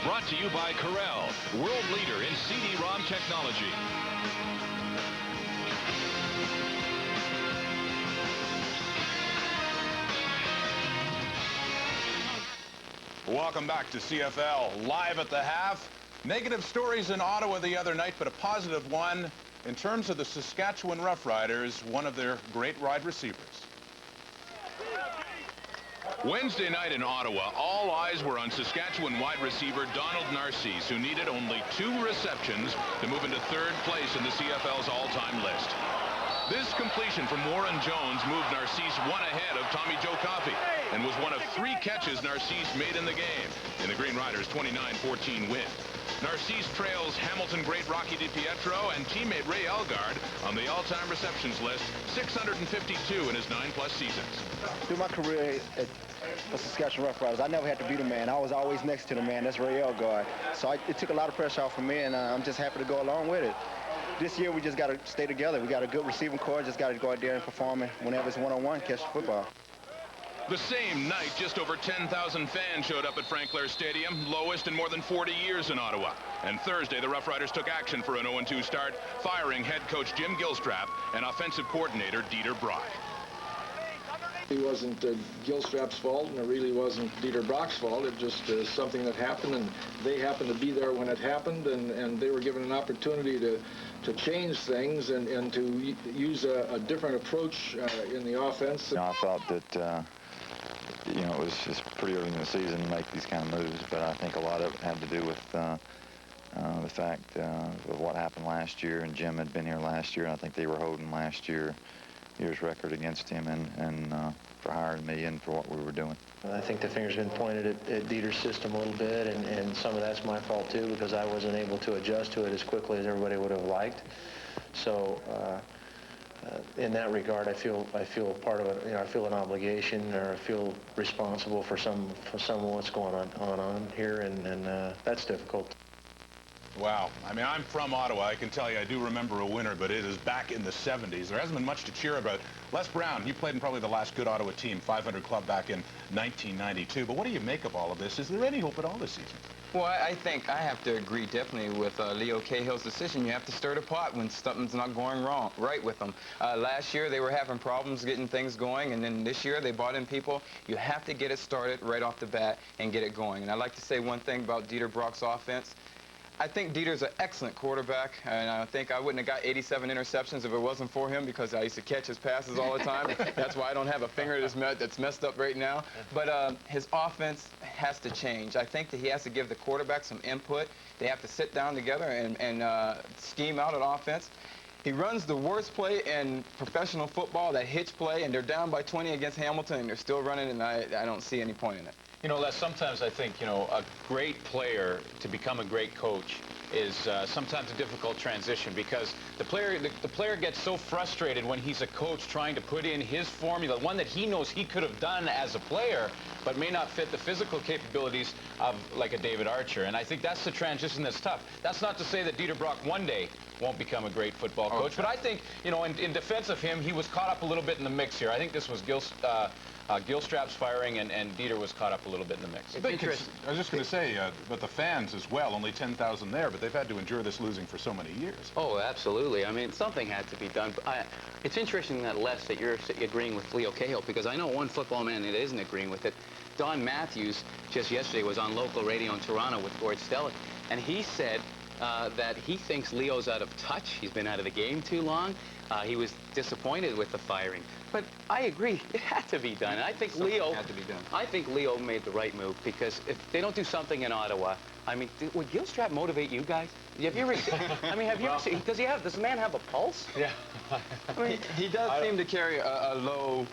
Brought to you by Corel, world leader in CD-ROM technology. Welcome back to CFL Live at the Half. Negative stories in Ottawa the other night, but a positive one in terms of the Saskatchewan Roughriders, one of their great wide receivers. Wednesday night in Ottawa, all eyes were on Saskatchewan wide receiver Donald Narcisse, who needed only 2 receptions to move into 3rd place in the CFL's all-time list. This completion from Warren Jones moved Narcisse 1 ahead of Tommy Joe Coffey and was one of 3 catches Narcisse made in the game in the Green Riders' 29-14 win. Narcisse trails Hamilton great Rocky DiPietro and teammate Ray Elgard on the all-time receptions list, 652 in his 9+ seasons. Through my career at the Saskatchewan Roughriders, I never had to beat a man. I was always next to the man. That's Ray Elgard. So it took a lot of pressure off of me, and I'm just happy to go along with it. This year, we just got to stay together. We got a good receiving corps. Just got to go out there and perform, and whenever it's one-on-one, catch the football. The same night, just over 10,000 fans showed up at Franklin Stadium, lowest in more than 40 years in Ottawa. And Thursday, the Rough Riders took action for an 0-2 start, firing head coach Jim Gilstrap and offensive coordinator Dieter Brock. It wasn't Gilstrap's fault, and it really wasn't Dieter Brock's fault. It just something that happened, and they happened to be there when it happened, and they were given an opportunity to change things and to use a different approach in the offense. You know, I thought that you know, it was pretty early in the season to make these kind of moves, but I think a lot of it had to do with the fact of what happened last year, and Jim had been here last year, and I think they were holding last year's record against him, and for hiring me and for what we were doing. I think the finger's been pointed at Dieter's system a little bit, and some of that's my fault too, because I wasn't able to adjust to it as quickly as everybody would have liked. So in that regard, I feel part of it. You know, I feel an obligation, or I feel responsible for some of what's going on here, and that's difficult. Wow. I mean, I'm from Ottawa. I can tell you I do remember a winner, but it is back in the 70s. There hasn't been much to cheer about. Les Brown, you played in probably the last good Ottawa team, 500 club back in 1992. But what do you make of all of this? Is there any hope at all this season? Well, I think I have to agree definitely with Leo Cahill's decision. You have to stir the pot when something's not going right with them. Last year, they were having problems getting things going, and then this year, they brought in people. You have to get it started right off the bat and get it going. And I'd like to say one thing about Dieter Brock's offense. I think Dieter's an excellent quarterback, and I think I wouldn't have got 87 interceptions if it wasn't for him, because I used to catch his passes all the time. That's why I don't have a finger that's messed up right now. But his offense has to change. I think that he has to give the quarterback some input. They have to sit down together and scheme out an offense. He runs the worst play in professional football, that hitch play, and they're down by 20 against Hamilton, and they're still running, and I don't see any point in it. You know, Les, sometimes I think, you know, a great player to become a great coach is sometimes a difficult transition, because the player gets so frustrated when he's a coach trying to put in his formula, one that he knows he could have done as a player, but may not fit the physical capabilities of like a David Archer. And I think that's the transition that's tough. That's not to say that Dieter Brock one day won't become a great football coach. But I think, you know, in defense of him, he was caught up a little bit in the mix here. I think this was Gilstrap's firing, and Dieter was caught up a little bit in the mix. I was just going to say, but the fans as well, only 10,000 there, but they've had to endure this losing for so many years. Oh, absolutely. I mean, something had to be done. It's interesting that, Les, that you're agreeing with Leo Cahill, because I know one football man that isn't agreeing with it. Don Matthews, just yesterday, was on local radio in Toronto with Gord Stellick, and he said that he thinks Leo's out of touch. He's been out of the game too long. He was disappointed with the firing. But I agree, it had to be done. And I think Leo made the right move, because if they don't do something in Ottawa, I mean, would Gilstrap motivate you guys? Have you ever I mean, have you ever seen, does this man have a pulse? Yeah. I mean, he does seem to carry a low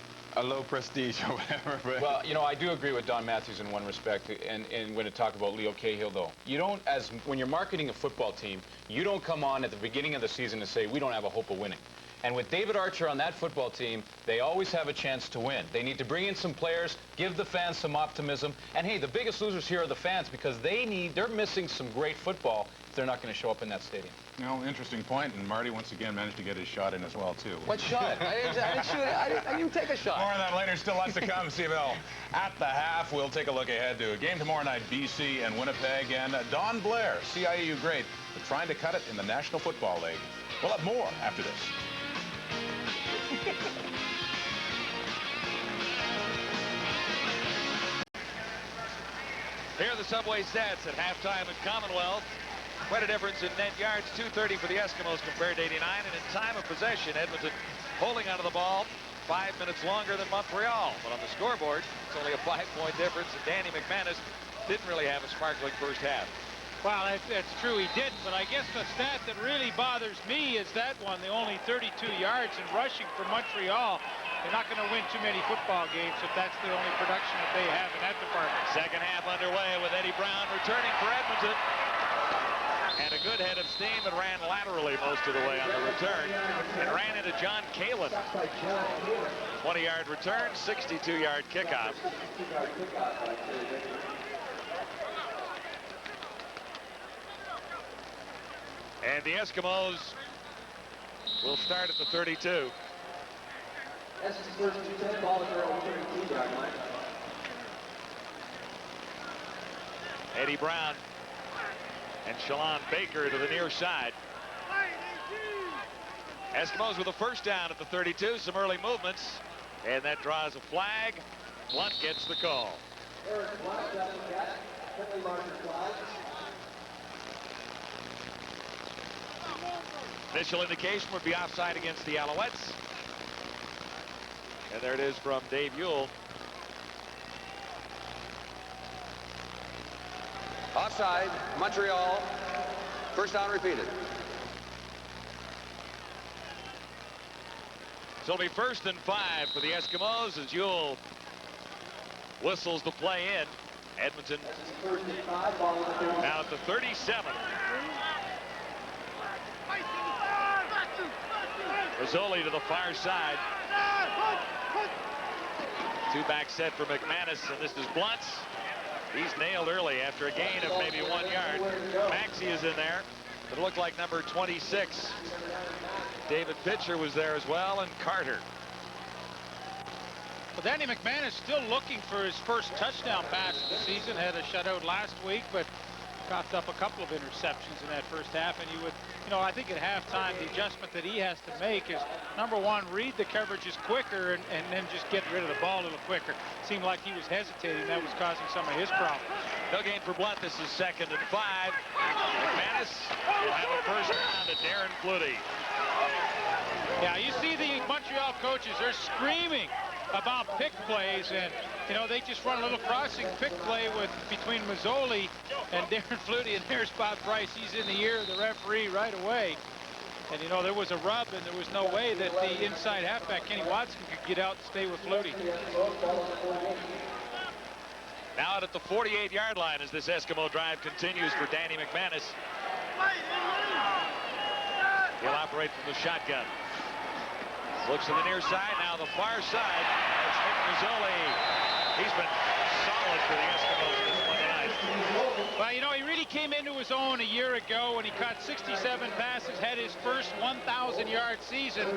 prestige or whatever. But. Well, you know, I do agree with Don Matthews in one respect, and when to talk about Leo Cahill, though. You don't, when you're marketing a football team, you don't come on at the beginning of the season to say, we don't have a hope of winning. And with David Archer on that football team, they always have a chance to win. They need to bring in some players, give the fans some optimism. And hey, the biggest losers here are the fans, because they're missing some great football if they're not going to show up in that stadium. No, interesting point, and Marty once again managed to get his shot in as well, too. What shot? I didn't shoot it. I didn't take a shot. More on that later. Still lots to come. CFL at the half. We'll take a look ahead to a game tomorrow night, BC and Winnipeg. And Don Blair, CIAU great, but trying to cut it in the National Football League. We'll have more after this. Here are the Subway stats at halftime at Commonwealth. Quite a difference in net yards, 230 for the Eskimos compared to 89. And in time of possession, Edmonton holding onto the ball 5 minutes longer than Montreal. But on the scoreboard, it's only a 5-point difference. And Danny McManus didn't really have a sparkling first half. Well, that's true, he didn't, but I guess the stat that really bothers me is that one, the only 32 yards in rushing for Montreal. They're not going to win too many football games if that's the only production that they have in that department. Second half underway with Eddie Brown returning for Edmonton. And a good head of steam, and ran laterally most of the way on the return. And ran into John Kalin. 20-yard return, 62-yard kickoff. And the Eskimos will start at the 32. Eddie Brown and Shalon Baker to the near side. Eskimos with a first down at the 32. Some early movements. And that draws a flag. Blunt gets the call. Initial indication would be offside against the Alouettes. And there it is from Dave Ewell. Offside, Montreal. First down repeated. So it'll be 1st and 5 for the Eskimos as Ewell whistles the play in. Edmonton now at the 37. Rizzoli to the far side. Two-back set for McManus, and this is Blunt. He's nailed early after a gain of maybe 1 yard. Maxey is in there. It looked like number 26. David Pitcher was there as well, and Carter. Well, Danny McManus still looking for his first touchdown pass of the season. Had a shutout last week, but coughed up a couple of interceptions in that first half. And I think at halftime, the adjustment that he has to make is, number one, read the coverages quicker and then just get rid of the ball a little quicker. Seemed like he was hesitating. That was causing some of his problems. No gain for Blunt. This is 2nd and 5. McManus will have a first down to Darren Flutie. Yeah, you see the Montreal coaches, they're screaming about pick plays, and they just run a little crossing pick play between Mazzoli and Darren Flutie, and there's Bob Price. He's in the ear of the referee right away. And there was a rub, and there was no way that the inside halfback Kenny Watson could get out and stay with Flutie. Now out at the 48-yard line as this Eskimo drive continues for Danny McManus. He'll operate from the shotgun. Looks to the near side, now the far side. That's Nick Mazzoli. He's been solid for the Eskimos this one tonight. Well, you know, he really came into his own a year ago when he caught 67 passes, had his first 1,000-yard season.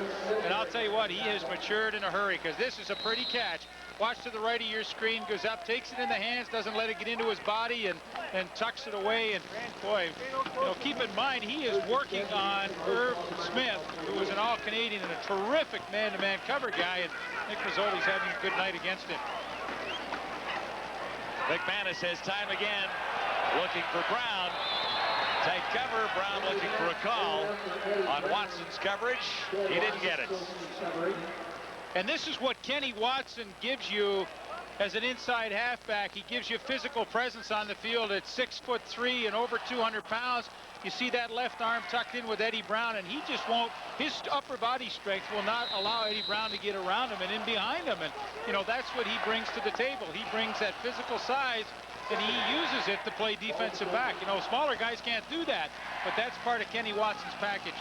And I'll tell you what, he has matured in a hurry, because this is a pretty catch. Watch to the right of your screen, goes up, takes it in the hands, doesn't let it get into his body, and tucks it away. And boy, you know, keep in mind, he is working on Irv Smith, who was an All-Canadian and a terrific man-to-man cover guy, and Nick Mazzoli's having a good night against him. McManus has time again, looking for Brown. Tight cover, Brown looking for a call on Watson's coverage. He didn't get it. And this is what Kenny Watson gives you as an inside halfback. He gives you physical presence on the field at 6'3" and over 200 pounds. You see that left arm tucked in with Eddie Brown, and he just won't, his upper body strength will not allow Eddie Brown to get around him and in behind him. And, you know, that's what he brings to the table. He brings that physical size, and he uses it to play defensive back. You know, smaller guys can't do that, but that's part of Kenny Watson's package.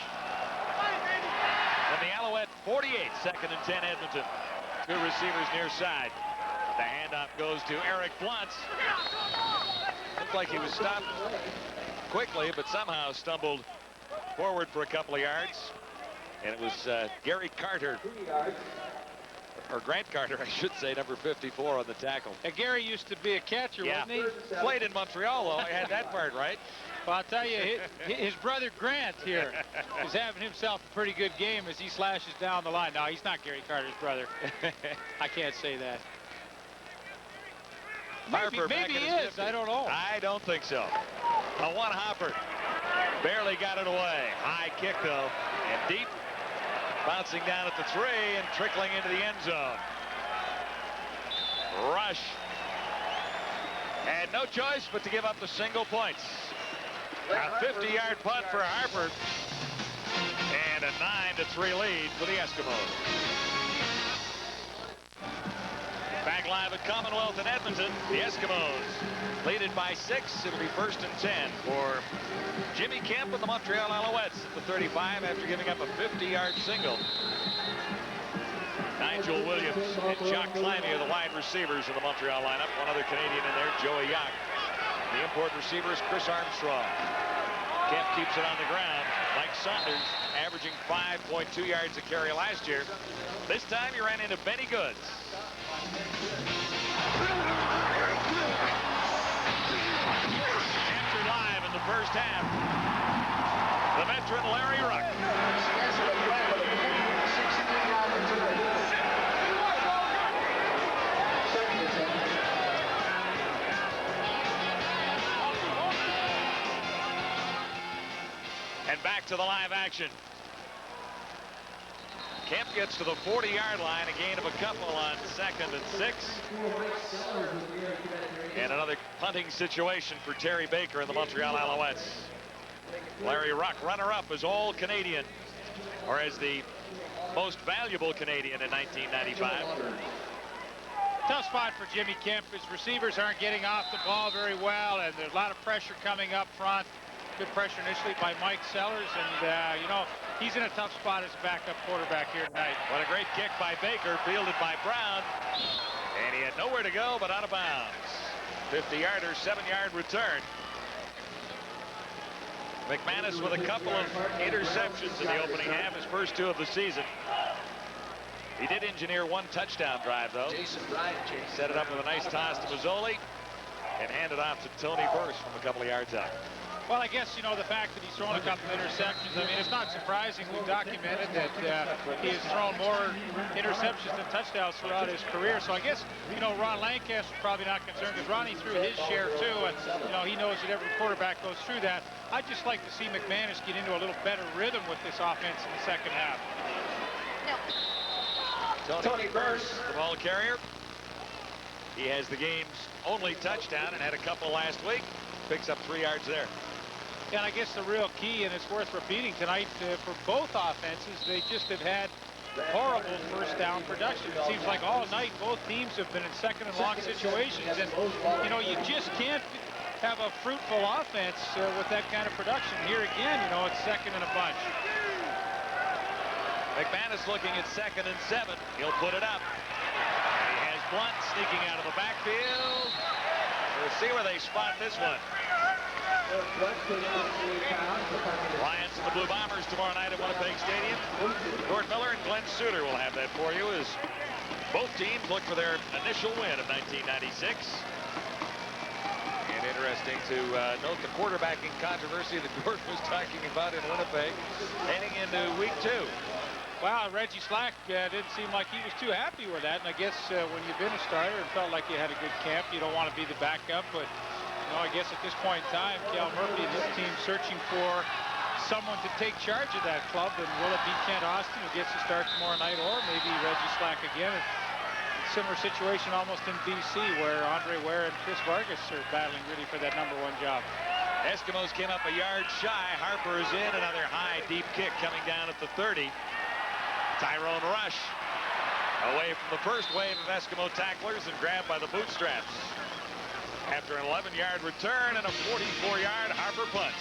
From the Alouette 48, 2nd and 10 Edmonton. Two receivers near side. The handoff goes to Eric Bluntz. Looked like he was stopped quickly, but somehow stumbled forward for a couple of yards. And it was Gary Carter, or Grant Carter, I should say, number 54 on the tackle. Gary used to be a catcher, wasn't he? Played in Montreal, though. I had that part right. Well, I'll tell you, his brother Grant here is having himself a pretty good game as he slashes down the line. No, he's not Gary Carter's brother. I can't say that. Maybe he is. I don't know. I don't think so. A one-hopper. Barely got it away. High kick, though, and deep. Bouncing down at the 3 and trickling into the end zone. Rush. Had no choice but to give up the single points. A 50-yard punt for Harper. And a 9-3 lead for the Eskimos. Back live at Commonwealth in Edmonton. The Eskimos lead it by 6. It'll be 1st and 10 for Jimmy Kemp and the Montreal Alouettes at the 35 after giving up a 50-yard single. Nigel Williams and Jacques Climie are the wide receivers in the Montreal lineup. One other Canadian in there, Joey Yack. The import receiver is Chris Armstrong. Kemp keeps it on the ground. Mike Saunders averaging 5.2 yards a carry last year. This time he ran into Benny Goods. Answered live in the first half. The veteran Larry Ruck. And back to the live action. Kemp gets to the 40-yard line, a gain of a couple on 2nd and 6. And another punting situation for Terry Baker and the Montreal Alouettes. Larry Ruck, runner-up as All-Canadian, or as the most valuable Canadian in 1995. Tough spot for Jimmy Kemp. His receivers aren't getting off the ball very well, and there's a lot of pressure coming up front. Good pressure initially by Mike Sellers, and you know, he's in a tough spot as a backup quarterback here tonight. What a great kick by Baker, fielded by Brown, and he had nowhere to go but out of bounds. 50-yarder, 7-yard return. McManus with a couple of interceptions in the opening half, his first 2 of the season. He did engineer 1 touchdown drive, though. Set it up with a nice toss to Mazzoli and handed off to Tony Burse from a couple of yards out. Well, I guess, you know, the fact that he's thrown a couple of interceptions, I mean, it's not surprising. We've documented that he has thrown more interceptions than touchdowns throughout his career. So I guess, you know, Ron Lancaster's probably not concerned because Ronnie threw his share too. And, you know, he knows that every quarterback goes through that. I'd just like to see McManus get into a little better rhythm with this offense in the second half. Tony Burse, the ball carrier. He has the game's only touchdown and had a couple last week. Picks up 3 yards there. And I guess the real key, and it's worth repeating tonight, for both offenses, they just have had horrible first down production. It seems like all night both teams have been in 2nd and long situations. And, you know, you just can't have a fruitful offense with that kind of production. Here again, you know, it's 2nd and a bunch. McManus looking at 2nd and 7. He'll put it up. He has Blunt sneaking out of the backfield. For a See where they spot this one. Lions and the Blue Bombers tomorrow night at Winnipeg Stadium. Gord Miller and Glenn Suter will have that for you as both teams look for their initial win of 1996. And interesting to note the quarterbacking controversy that Gordon was talking about in Winnipeg heading into week 2. Well, Reggie Slack didn't seem like he was too happy with that. And I guess when you've been a starter and felt like you had a good camp, you don't want to be the backup. But, you know, I guess at this point in time, Cal Murphy and his team searching for someone to take charge of that club. And will it be Kent Austin, who gets to start tomorrow night, or maybe Reggie Slack again? Similar situation almost in BC, where Andre Ware and Chris Vargas are battling really for that #1 job. Eskimos came up a yard shy. Harper is in. Another high, deep kick coming down at the 30. Tyrone Rush away from the first wave of Eskimo tacklers and grabbed by the bootstraps. After an 11-yard return and a 44-yard Harper punt.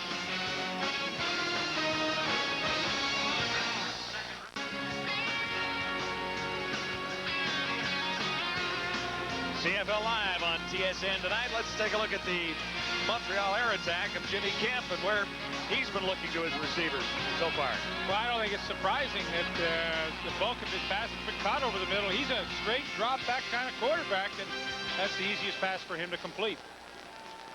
CFL Live on TSN tonight. Let's take a look at the Montreal air attack of Jimmy Kemp and where he's been looking to his receivers so far. Well, I don't think it's surprising that the bulk of his passes have been caught over the middle. He's a straight drop back kind of quarterback, and that's the easiest pass for him to complete.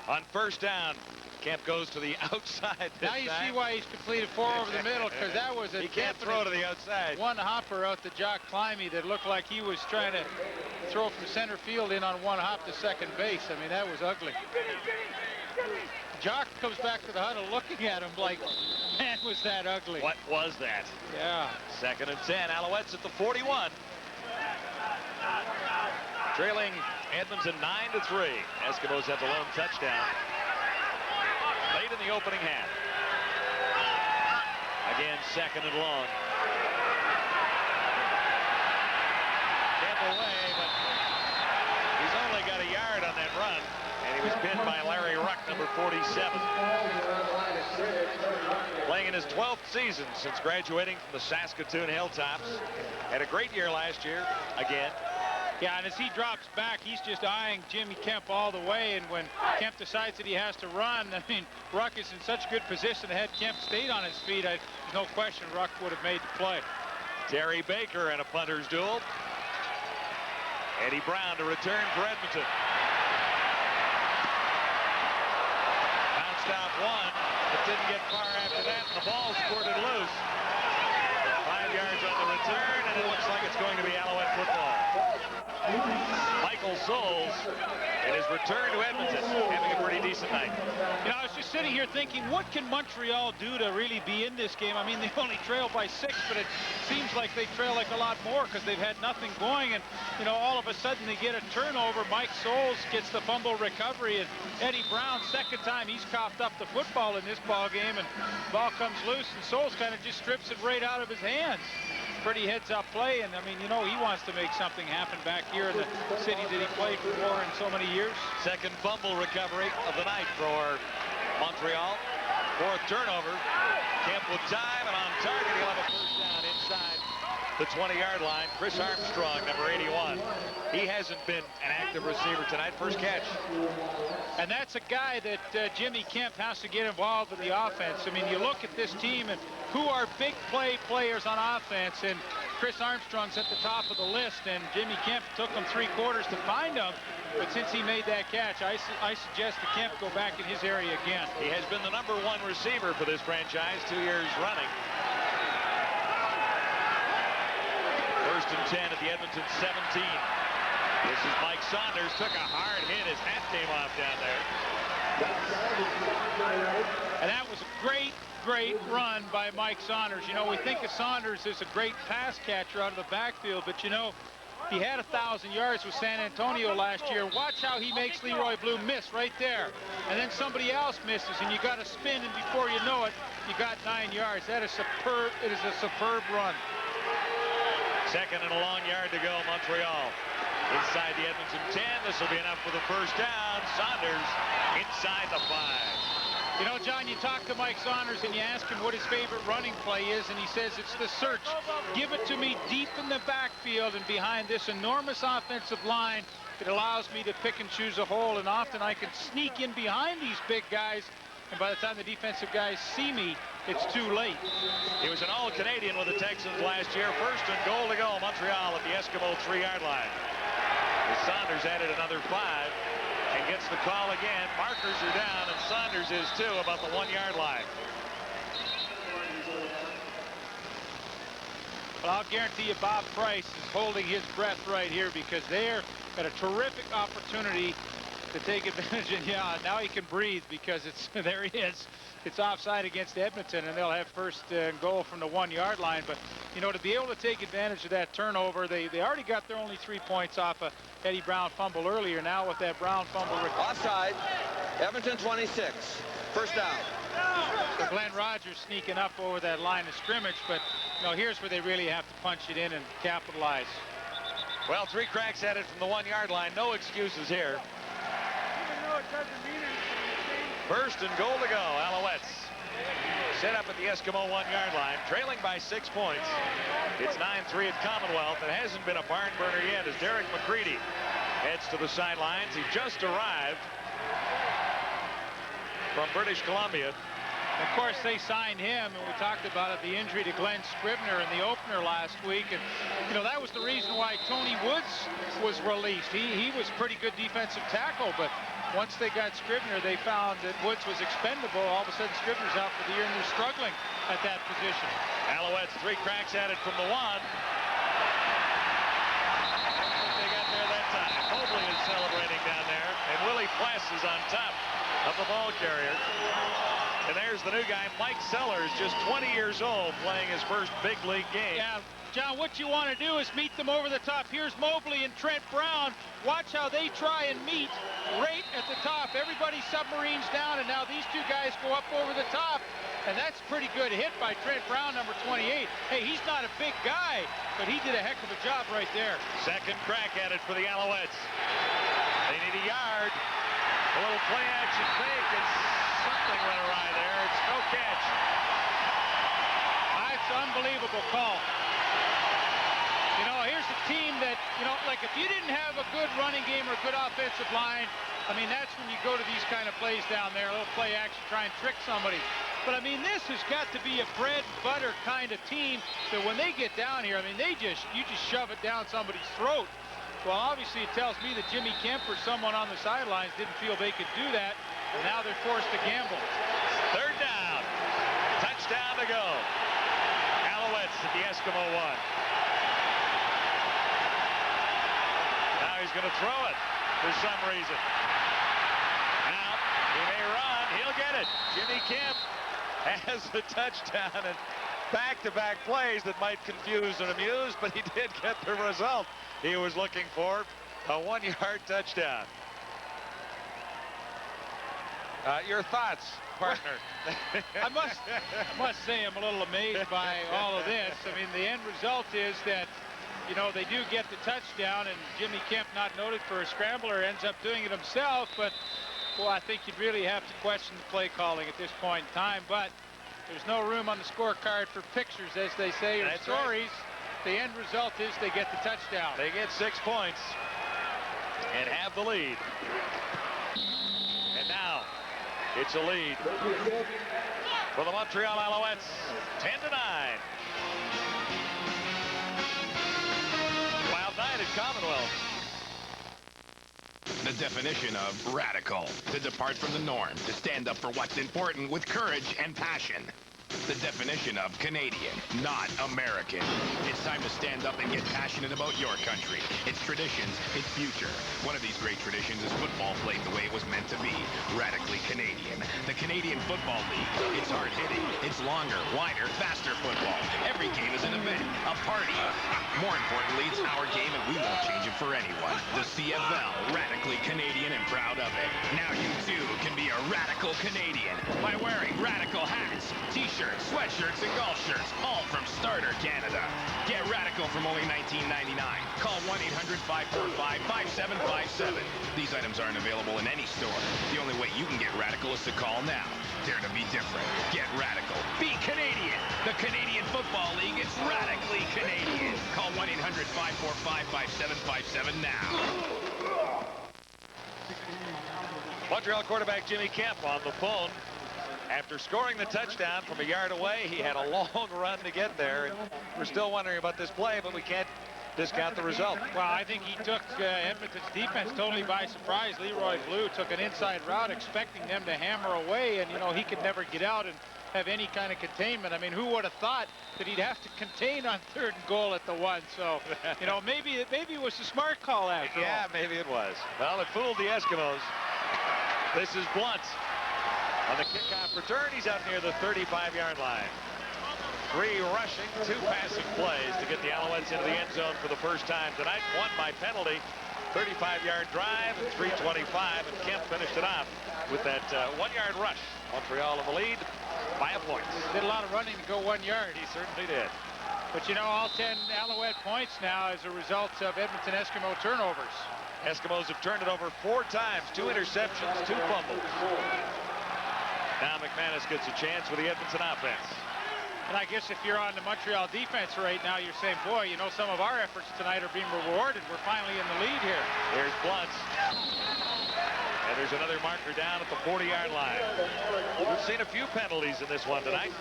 On first down, Kemp goes to the outside. Now you see why he's completed 4 over the middle, because that was a he can't throw to the outside. One hopper out to Jock Climby that looked like he was trying to throw from center field in on one hop to second base. I mean, that was ugly. Jock comes back to the huddle looking at him like, man, was that ugly. What was that? Yeah. 2nd and 10. Alouettes at the 41. Trailing Edmonton 9-3. Eskimos have the lone touchdown late in the opening half. Again, 2nd and long. Kemp away, but he's only got a yard on that run. And he was pinned by Larry Ruck, number 47. Playing in his 12th season since graduating from the Saskatoon Hilltops. Had a great year last year, again. Yeah, and as he drops back, he's just eyeing Jimmy Kemp all the way. And when Kemp decides that he has to run, I mean, Ruck is in such good position. Had Kemp stayed on his feet, there's no question Ruck would have made the play. Terry Baker in a punter's duel. Eddie Brown to return for Edmonton. Bounced out one, but didn't get far after that. And the ball squirted loose. 5 yards on the return, and it looks like it's going to be Alouette football. Michael Soles in his return to Edmonton, having a pretty decent night. You know, I was just sitting here thinking, what can Montreal do to really be in this game? I mean, they only trail by 6, but it seems like they trail like a lot more because they've had nothing going. And, you know, all of a sudden they get a turnover. Mike Soles gets the fumble recovery, and Eddie Brown, 2nd time he's coughed up the football in this ball game, and ball comes loose, and Soles kind of just strips it right out of his hands. Pretty heads-up play, and I mean, you know, he wants to make something happen back here in the city that he played for in so many years. 2nd fumble recovery of the night for Montreal. 4th turnover. Kemp with time and on target. He'll have a first down inside the 20-yard line. Chris Armstrong, number 81. He hasn't been an active receiver tonight. First catch. And that's a guy that Jimmy Kemp has to get involved with the offense. I mean, you look at this team and who are big play players on offense, and Chris Armstrong's at the top of the list, and Jimmy Kemp took him 3 quarters to find him. But since he made that catch, I suggest that Kemp go back in his area again. He has been the number 1 receiver for this franchise 2 years running. 1st and 10 at the Edmonton 17. This is Mike Saunders. Took a hard hit. His hat came off down there. And that was a great run by Mike Saunders. You know, we think of Saunders as a great pass catcher out of the backfield, but you know, he had 1,000 yards with San Antonio last year. Watch how he makes Leroy Blue miss right there. And then somebody else misses, and you got to spin, and before you know it, you got 9 yards. That is superb. It is a superb run. 2nd and a long yard to go, Montreal. Inside the Edmonton 10. This will be enough for the first down. Saunders inside the 5. You know, John, you talk to Mike Saunders and you ask him what his favorite running play is, and he says it's the search. Give it to me deep in the backfield and behind this enormous offensive line. It allows me to pick and choose a hole, and often I can sneak in behind these big guys, and by the time the defensive guys see me, it's too late. He was an All-Canadian with the Texans last year. First and goal to go, Montreal at the Eskimo 3-yard line. As Saunders added another 5 and gets the call again. Markers are down, and Saunders is too, about the 1-yard line. Well, I'll guarantee you Bob Price is holding his breath right here, because they're got a terrific opportunity to take advantage. And yeah, now he can breathe, because it's there he is. It's offside against Edmonton, and they'll have first and goal from the 1-yard line. But, you know, to be able to take advantage of that turnover, they already got their only 3 points off a Eddie Brown fumble earlier. Now with that Brown fumble. Offside, Edmonton 26, first down. So Glenn Rogers sneaking up over that line of scrimmage, but you know, here's where they really have to punch it in and capitalize. Well, 3 cracks at it from the 1-yard line. No excuses here. First and goal to go. Alouettes set up at the Eskimo 1-yard line, trailing by 6 points. It's 9-3 at Commonwealth. It hasn't been a barn burner yet as Derek McCready heads to the sidelines. He just arrived from British Columbia. Of course, they signed him, and we talked about it, the injury to Glenn Scribner in the opener last week. And, you know, that was the reason why Tony Woods was released. He was pretty good defensive tackle, but once they got Scribner, they found that Woods was expendable. All of a sudden, Scribner's out for the year, and they're struggling at that position. Alouettes 3 cracks at it from the 1. I don't think they got there that time. Mobley is celebrating down there, and Willie Pless is on top of the ball carrier. And there's the new guy, Mike Sellers, just 20 years old, playing his first big league game. Yeah, John, what you want to do is meet them over the top. Here's Mobley and Trent Brown. Watch how they try and meet right at the top. Everybody submarines down, and now these 2 guys go up over the top. And that's a pretty good hit by Trent Brown, number 28. Hey, he's not a big guy, but he did a heck of a job right there. Second crack at it for the Alouettes. They need a yard. A little play action fake, and something went awry there. It's no catch. It's an unbelievable call. You know, here's a team that, you know, like if you didn't have a good running game or a good offensive line, I mean, that's when you go to these kind of plays down there, a little play action, try and trick somebody. But I mean, this has got to be a bread and butter kind of team that when they get down here, I mean, you just shove it down somebody's throat. Well, obviously it tells me that Jimmy Kemp or someone on the sidelines didn't feel they could do that, and now they're forced to gamble. Third down. Touchdown to go. Alouettes at the Eskimo 1. Now he's going to throw it for some reason. Now he may run. He'll get it. Jimmy Kemp has the touchdown, and back-to-back plays that might confuse and amuse, but he did get the result he was looking for, a 1-yard touchdown. Your thoughts, partner? I must say I'm a little amazed by all of this. I mean, the end result is that, you know, they do get the touchdown, and Jimmy Kemp, not noted for a scrambler, ends up doing it himself. But, well, I think you'd really have to question the play calling at this point in time. But there's no room on the scorecard for pictures, as they say, or stories. Right. The end result is they get the touchdown. They get 6 points and have the lead. And now it's a lead for the Montreal Alouettes, 10-9. Wild night at Commonwealth. The definition of radical: to depart from the norm, to stand up for what's important with courage and passion. The definition of Canadian, not American. It's time to stand up and get passionate about your country, its traditions, its future. One of these great traditions is football played the way it was meant to be, radically Canadian. The Canadian Football League. It's hard-hitting, it's longer, wider, faster football. Every game is an event, a party. More importantly, it's our game, and we won't change it for anyone. The CFL, radically Canadian and proud of it. Now you too can be a radical Canadian by wearing radical hats, t-shirts, sweatshirts, and golf shirts, all from Starter Canada. Get radical from only $19.99. Call 1-800-545-5757. These items aren't available in any store. The only way you can get radical is to call now. Dare to be different. Get radical. Be Canadian. The Canadian Football League is radically Canadian. Call 1-800-545-5757 now. Montreal quarterback Jimmy Kemp on the phone. After scoring the touchdown from a yard away, he had a long run to get there. And we're still wondering about this play, but we can't discount the result. Well, I think he took Edmonton's defense totally by surprise. Leroy Blue took an inside route expecting them to hammer away, and, you know, he could never get out and have any kind of containment. I mean, who would have thought that he'd have to contain on 3rd and goal at the 1? So, you know, maybe it was a smart call after all. Yeah, maybe it was. Well, it fooled the Eskimos. This is Blunt. On the kickoff return, he's out near the 35-yard line. 3 rushing, 2 passing plays to get the Alouettes into the end zone for the first time tonight. 1 by penalty, 35-yard drive, and 3:25, and Kemp finished it off with that 1-yard rush. Montreal in the lead by a point. Did a lot of running to go 1 yard. He certainly did. But, you know, all 10 Alouette points now as a result of Edmonton Eskimo turnovers. Eskimos have turned it over 4 times, 2 interceptions, 2 fumbles. Now McManus gets a chance with the Edmonton offense. And I guess if you're on the Montreal defense right now, you're saying, boy, you know, some of our efforts tonight are being rewarded. We're finally in the lead here. Here's Blunt. And there's another marker down at the 40-yard line. We've seen a few penalties in this one tonight.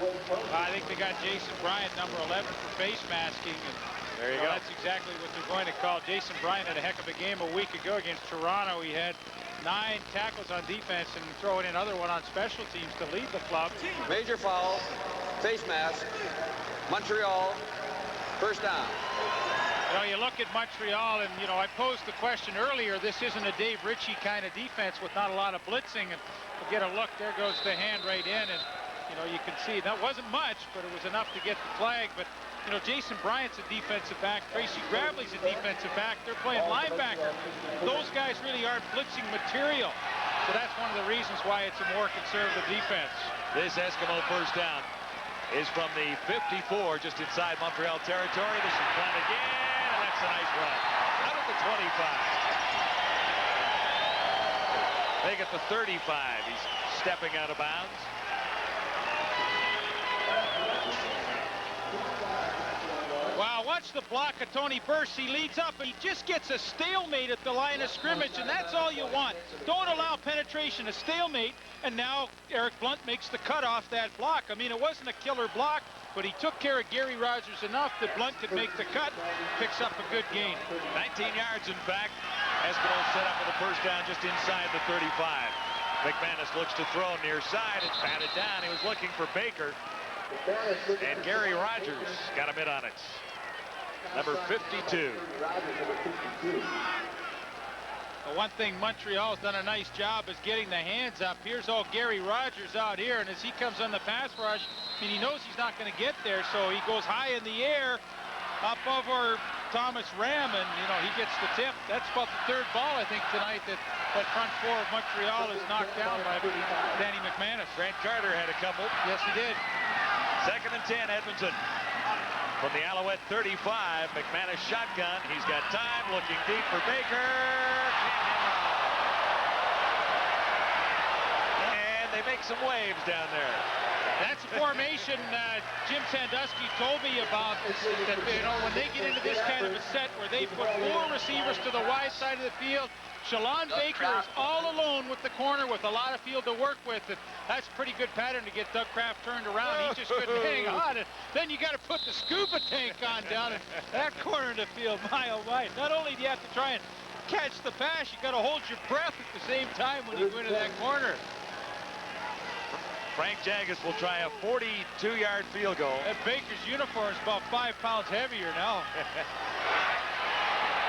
I think they got Jason Bryant, number 11, for face masking. And there you go. That's exactly what they're going to call. Jason Bryant had a heck of a game a week ago against Toronto. He had 9 tackles on defense and throwing in another one on special teams to lead the club. Major foul, face mask, Montreal, first down. You know, you look at Montreal, and, you know, I posed the question earlier, this isn't a Dave Ritchie kind of defense with not a lot of blitzing, and we'll get a look, there goes the hand right in, and, you know, you can see that wasn't much, but it was enough to get the flag. But, you know, Jason Bryant's a defensive back, Tracy Gravely's a defensive back, they're playing linebacker. Those guys really aren't blitzing material, so that's one of the reasons why it's a more conservative defense. This Eskimo first down is from the 54, just inside Montreal territory. This is Blunt again. That's a nice run. Out of the 25. Make it the 35. He's stepping out of bounds. Wow, watch the block of Tony Burst. He leads up, and he just gets a stalemate at the line of scrimmage, and that's all you want. Don't allow penetration, a stalemate, and now Eric Blunt makes the cut off that block. I mean, it wasn't a killer block, but he took care of Gary Rogers enough that Blunt could make the cut, picks up a good gain. 19 yards, in fact. Eskimos set up for the first down just inside the 35. McManus looks to throw near side. It's batted down. He was looking for Baker. And Gary Rogers got him in on it. Number 52. The one thing Montreal's done a nice job is getting the hands up. Here's old Gary Rogers out here, and as he comes on the pass rush, I mean, he knows he's not going to get there, so he goes high in the air up over Thomas Ram, and, you know, he gets the tip. That's about the 3rd ball, I think, tonight that front 4 of Montreal is knocked down by Danny McManus. Grant Carter had a couple. Yes, he did. 2nd and 10, Edmonton. From the Alouette 35, McManus shotgun. He's got time, looking deep for Baker. And they make some waves down there. That's a formation Jim Sandusky told me about, that, you know, when they get into this kind of a set where they put 4 receivers to the wide side of the field, Shalon Baker is all alone with the corner with a lot of field to work with. And that's a pretty good pattern to get Doug Kraft turned around. He just couldn't hang on. And then you got to put the scuba tank on down in that corner of the field. My, oh my. Not only do you have to try and catch the pass, you got to hold your breath at the same time when you go into that corner. Frank Jagus will try a 42-yard field goal. And Baker's uniform is about 5 pounds heavier now.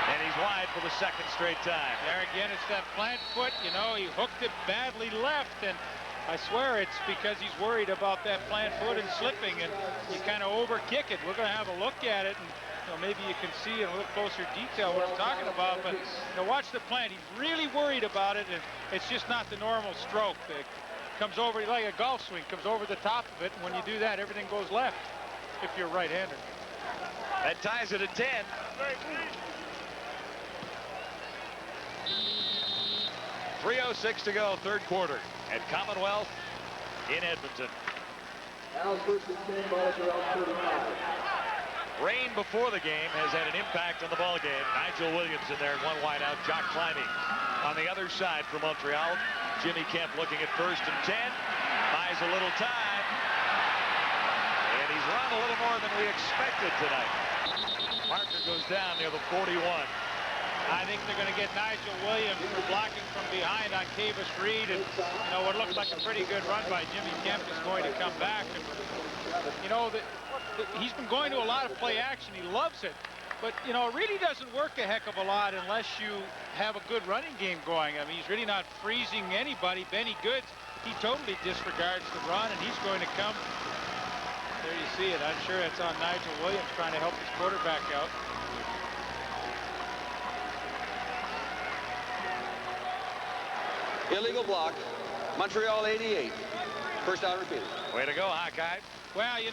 And he's wide for the 2nd straight time. There again, it's that plant foot. You know, he hooked it badly left, and I swear it's because he's worried about that plant foot and slipping, and you kind of overkick it. We're going to have a look at it, and, you know, maybe you can see in a little closer detail what I'm talking about. But, you know, watch the plant. He's really worried about it, and it's just not the normal stroke. It comes over like a golf swing, comes over the top of it, and when you do that, everything goes left if you're right-handed. That ties it at 10. 3:06 to go, 3rd quarter at Commonwealth in Edmonton. Rain before the game has had an impact on the ball game. Nigel Williams in there, 1 wide out, Jock climbing. On the other side for Montreal, Jimmy Kemp looking at 1st and 10. Buys a little time. And he's run a little more than we expected tonight. Marker goes down near the 41. I think they're going to get Nigel Williams for blocking from behind on Kavis Reed. And, you know, what looks like a pretty good run by Jimmy Kemp is going to come back. And, you know, he's been going to a lot of play action. He loves it. But, you know, it really doesn't work a heck of a lot unless you have a good running game going. I mean, he's really not freezing anybody. Benny Goods, he totally disregards the run, and he's going to come. There you see it. I'm sure it's on Nigel Williams trying to help his quarterback out. Illegal block. Montreal 88. First down repeated. Way to go, Hawkeye. Well, you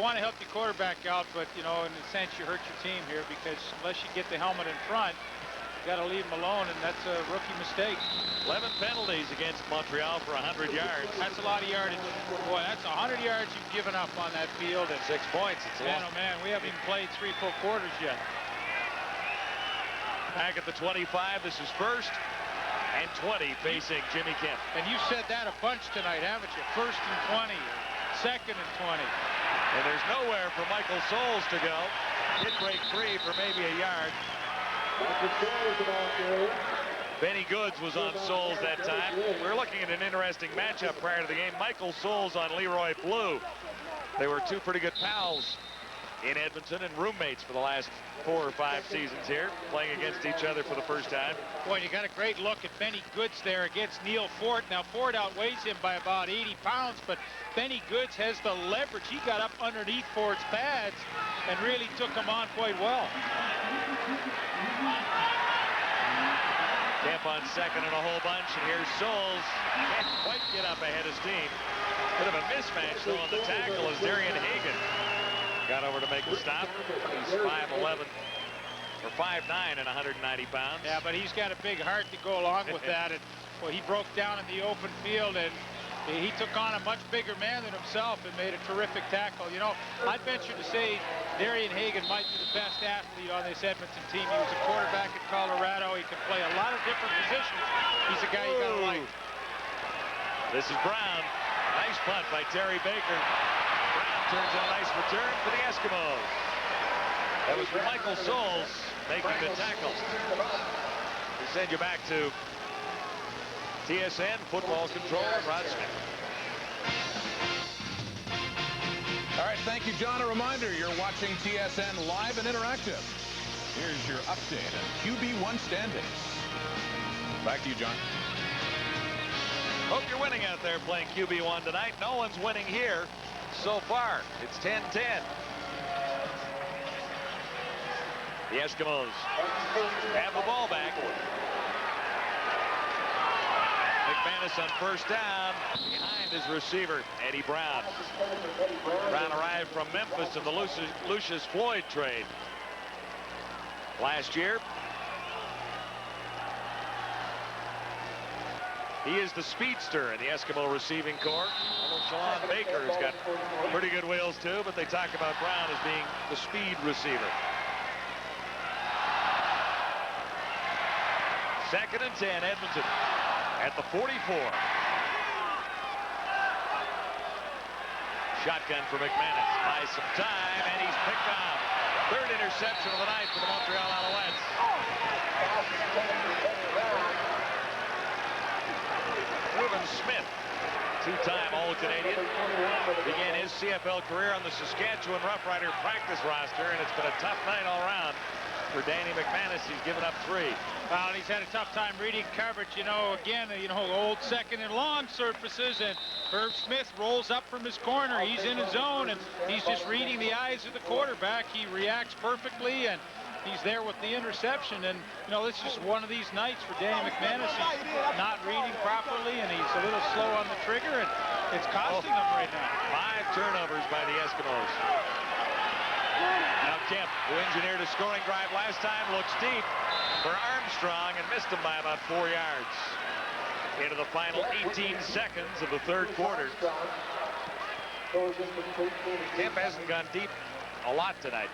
want to help your quarterback out, but, you know, in a sense, you hurt your team here because unless you get the helmet in front, you got to leave him alone, and that's a rookie mistake. 11 penalties against Montreal for 100 yards. That's a lot of yardage. Boy, that's 100 yards you've given up on that field. And 6 points. It's man, oh man, we haven't even played 3 full quarters yet. Back at the 25, this is 1st and 20 facing Jimmy Kemp. And you said that a bunch tonight, haven't you? 1st and 20, 2nd and 20. And there's nowhere for Michael Souls to go. Did break free for maybe a yard. Benny Goods was on Souls that time. We're looking at an interesting matchup prior to the game. Michael Souls on Leroy Blue. They were 2 pretty good pals in Edmonton and roommates for the last 4 or 5 seasons here, playing against each other for the first time. Boy, you got a great look at Benny Goods there against Neil Fort. Now, Fort outweighs him by about 80 pounds, but Benny Goods has the leverage. He got up underneath Fort's pads and really took him on quite well. Kemp on 2nd and a whole bunch, and here's Souls. Can't quite get up ahead of steam. Bit of a mismatch, though, on the tackle as Darian Hagan got over to make a stop. He's 5'11", or 5'9", and 190 pounds. Yeah, but he's got a big heart to go along with that. And, well, he broke down in the open field, and he took on a much bigger man than himself and made a terrific tackle. You know, I'd venture to say Darian Hagan might be the best athlete on this Edmonton team. He was a quarterback at Colorado. He can play a lot of different positions. He's a guy you gotta like. This is Brown. Nice punt by Terry Baker. Brown turns in a nice return for the Eskimos. That was Michael Souls making the tackle. We send you back to TSN Football Controller Rod Smith. All right, thank you, John. A reminder, you're watching TSN Live and Interactive. Here's your update on QB1 standings. Back to you, John. Hope you're winning out there playing QB1 tonight. No one's winning here so far. It's 10-10. The Eskimos have the ball back. McManus on 1st down behind his receiver, Eddie Brown. Brown arrived from Memphis in the Lucius Floyd trade last year. He is the speedster in the Eskimo receiving corps. Although Shalon Baker has got pretty good wheels too, but they talk about Brown as being the speed receiver. 2nd and 10, Edmonton at the 44. Shotgun for McManus. Buys some time, and he's picked off. 3rd interception of the night for the Montreal Alouettes. Ruben Smith, 2-time All-Canadian, began his CFL career on the Saskatchewan Roughrider practice roster, and it's been a tough night all around for Danny McManus. He's given up 3. Well, he's had a tough time reading coverage. You know, again, old 2nd and long surfaces, and Herb Smith rolls up from his corner. He's in his zone, and he's just reading the eyes of the quarterback. He reacts perfectly, and he's there with the interception. And, you know, it's just one of these nights for Danny McManus. He's not reading properly, and he's a little slow on the trigger, and it's costing him right now. 5 turnovers by the Eskimos. Now Kemp, who engineered a scoring drive last time, looks deep for Armstrong and missed him by about 4 yards. Into the final 18 seconds of the 3rd quarter. Kemp hasn't gone deep a lot tonight.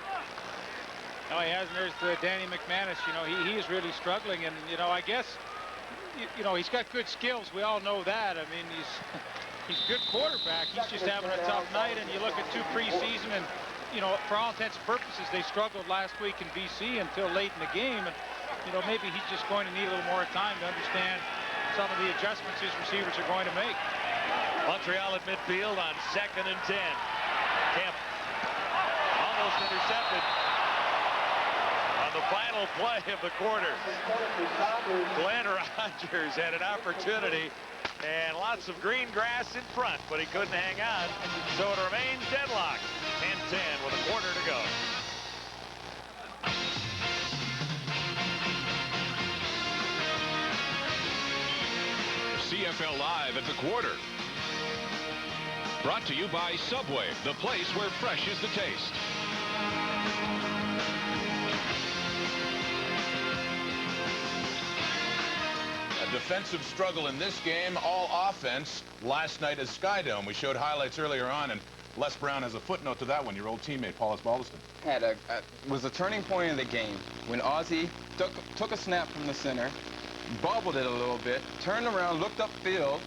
No, he hasn't. There's Danny McManus. You know, he is really struggling. And, you know, I guess you know, he's got good skills. We all know that. I mean, he's a good quarterback. He's just having a tough night. And you look at 2 preseason, and you know, for all intents and purposes, they struggled last week in BC until late in the game. And you know, maybe he's just going to need a little more time to understand some of the adjustments his receivers are going to make. Montreal at midfield on 2nd and 10. Kemp almost intercepted on the final play of the quarter. Glenn Rogers had an opportunity and lots of green grass in front, but he couldn't hang on, so it remains deadlocked. 10-10 with a quarter to go. CFL Live at the quarter. Brought to you by Subway, the place where fresh is the taste. A defensive struggle in this game, all offense last night at Skydome. We showed highlights earlier on, and Les Brown has a footnote to that one. Your old teammate, Paul Osbaldiston. Was a turning point in the game when Ozzie took a snap from the center, bobbled it a little bit, turned around, looked upfield.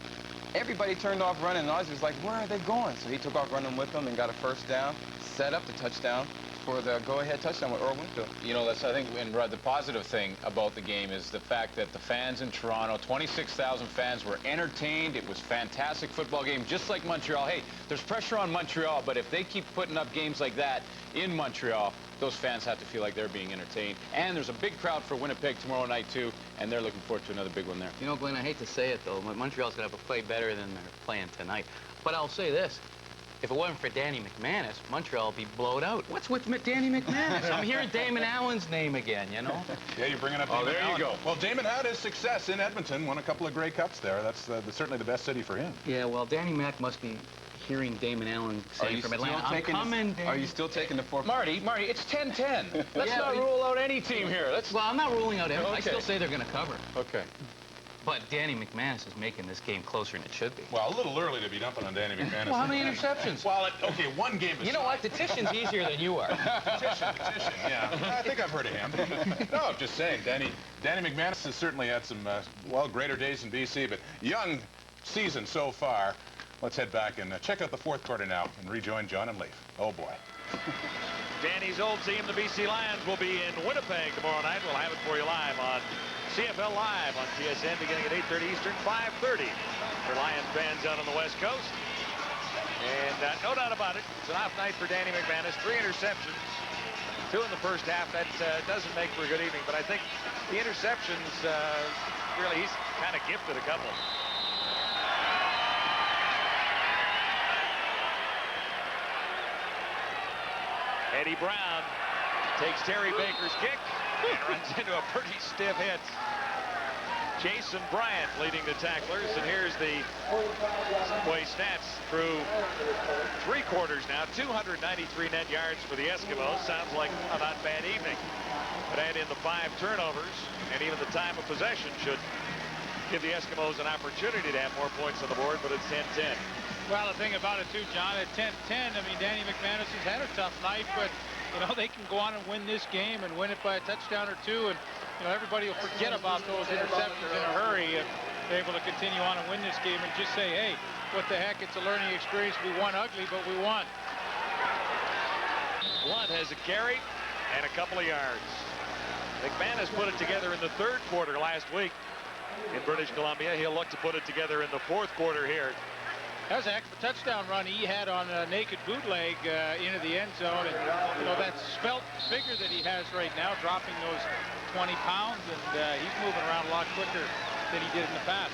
Everybody turned off running, and Ozzie was like, where are they going? So he took off running with them and got a first down, set up the touchdown for the go-ahead touchdown with Earl Winfield. You know, that's, I think, and the positive thing about the game is the fact that the fans in Toronto, 26,000 fans, were entertained. It was a fantastic football game, just like Montreal. Hey, there's pressure on Montreal, but if they keep putting up games like that in Montreal, those fans have to feel like they're being entertained. And there's a big crowd for Winnipeg tomorrow night, too, and they're looking forward to another big one there. You know, Glenn, I hate to say it, though, but Montreal's going to have a play better than they're playing tonight. But I'll say this. If it wasn't for Danny McManus, Montreal would be blowed out. What's with Danny McManus? I'm hearing Damon Allen's name again, you know? Yeah, you're bringing up Damon Allen. There you go. Well, Damon had his success in Edmonton, won a couple of Grey Cups there. That's certainly the best city for him. Yeah, well, Danny Mac must be hearing Damon Allen saying from Atlanta, I'm coming, Are you still taking the 4? Marty, it's 10-10. Let's not rule out any team here. Well, I'm not ruling out any. Okay. I still say they're going to cover. Okay. But Danny McManus is making this game closer than it should be. Well, a little early to be dumping on Danny McManus. Well, how many interceptions? Well, okay, one game is... You know what? The Titian's easier than you are. Petition, yeah. I think I've heard of him. No, I'm just saying, Danny McManus has certainly had some, well, greater days in BC, but young season so far. Let's head back and check out the 4th quarter now and rejoin John and Leif. Oh, boy. Danny's old team, the BC Lions, will be in Winnipeg tomorrow night. We'll have it for you live on CFL Live on TSN beginning at 8:30 Eastern, 5:30 for Lions fans out on the West Coast. And no doubt about it, it's an off night for Danny McManus. 3 interceptions, 2 in the first half. That doesn't make for a good evening, but I think the interceptions, really, he's kind of gifted a couple. Eddie Brown takes Terry Baker's kick and runs into a pretty stiff hit. Jason Bryant leading the tacklers, and here's the Subway stats through 3 quarters now. 293 net yards for the Eskimos. Sounds like a not bad evening. But add in the 5 turnovers, and even the time of possession should give the Eskimos an opportunity to have more points on the board, but it's 10-10. Well, the thing about it, too, John, at 10-10, I mean, Danny McManus has had a tough night, but, you know, they can go on and win this game and win it by a touchdown or 2, and, you know, everybody will forget about those interceptions in a hurry if they're able to continue on and win this game and just say, hey, what the heck, it's a learning experience. We won ugly, but we won. Blunt has a carry and a couple of yards. McManus put it together in the 3rd quarter last week in British Columbia. He'll look to put it together in the 4th quarter here. That was an extra touchdown run he had on a naked bootleg into the end zone. And, you know, that svelte figure that he has right now, dropping those 20 pounds, and he's moving around a lot quicker than he did in the past.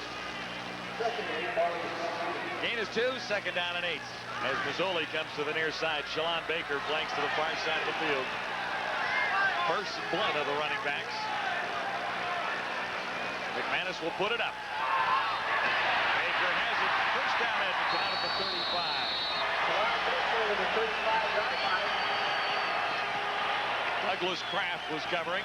Gain is 2, 2nd down and 8. As Mazzoli comes to the near side, Shalon Baker flanks to the far side of the field. First and Blunt of the running backs. McManus will put it up. Baker has it. First down, Edmonton out at the 35. Douglas Kraft was covering.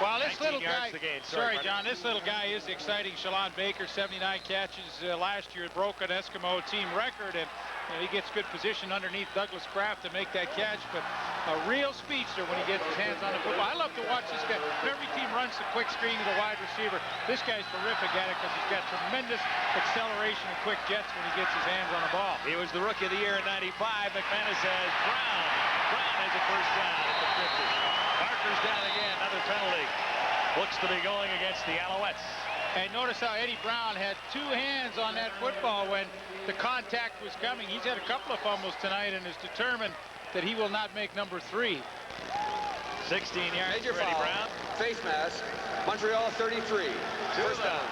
Well, this little guy, Sorry, John, this little guy is exciting. Shalon Baker, 79 catches last year, broke an Eskimo team record, and You know, he gets good position underneath Douglas Kraft to make that catch, but a real speedster when he gets his hands on the football. I love to watch this guy. Every team runs the quick screen to the wide receiver. This guy's terrific at it because he's got tremendous acceleration and quick jets when he gets his hands on the ball. He was the Rookie of the Year in '95. McManus says Brown. Brown has a first down at the 50. Parker's down again. Another penalty. Looks to be going against the Alouettes. And notice how Eddie Brown had 2 hands on that football when the contact was coming. He's had a couple of fumbles tonight and is determined that he will not make number 3. 16 yards Major for Eddie foul. Brown. Face mask. Montreal 33. First down.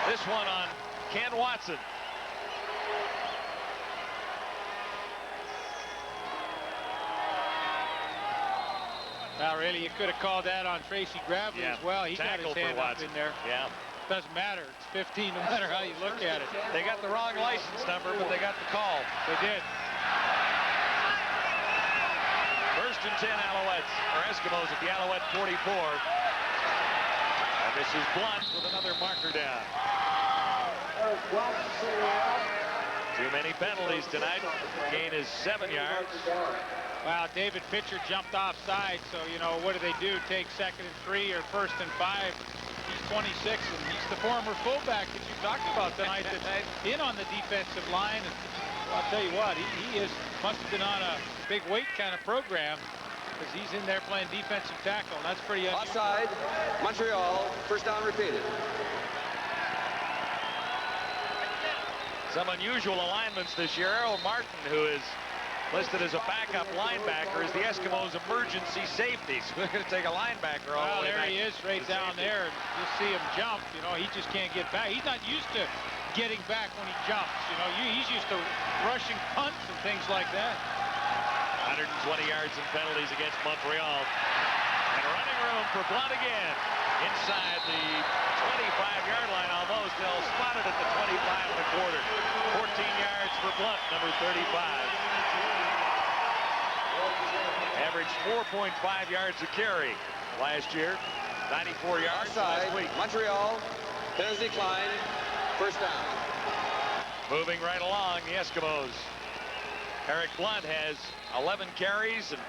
This one on Ken Watson. Now, really, you could have called that on Tracy Gravely as well. He got his hand up in there. Yeah. Doesn't matter. It's 15 no matter how you look at it. They got the wrong license number, but they got the call. They did. First and 10 Alouettes, or Eskimos at the Alouette 44. And this is Blunt with another marker down. Too many penalties tonight. Gain is 7 yards. Wow, David Pitcher jumped offside, so, you know, what do? Take 2nd and 3 or 1st and 5. He's 26, and he's the former fullback that you talked about tonight that's in on the defensive line. And well, I'll tell you what, he must have been on a big weight kind of program because he's in there playing defensive tackle, and that's pretty unusual. Offside, Montreal, first down repeated. Some unusual alignments this year. Errol Martin, who is listed as a backup linebacker, is the Eskimos' emergency safety. So we're going to take a linebacker all the way there back. he is right down there. And you see him jump. You know, he just can't get back. He's not used to getting back when he jumps. You know, he's used to rushing punts and things like that. 120 yards and penalties against Montreal. And running room for Blunt again. Inside the 25-yard line almost. They'll spot it at the 25 1/4. 14 yards for Blunt, number 35. Averaged 4.5 yards a carry last year. 94 yards Offside, last week. Montreal, penalty decline, first down. Moving right along, the Eskimos. Eric Blunt has 11 carries and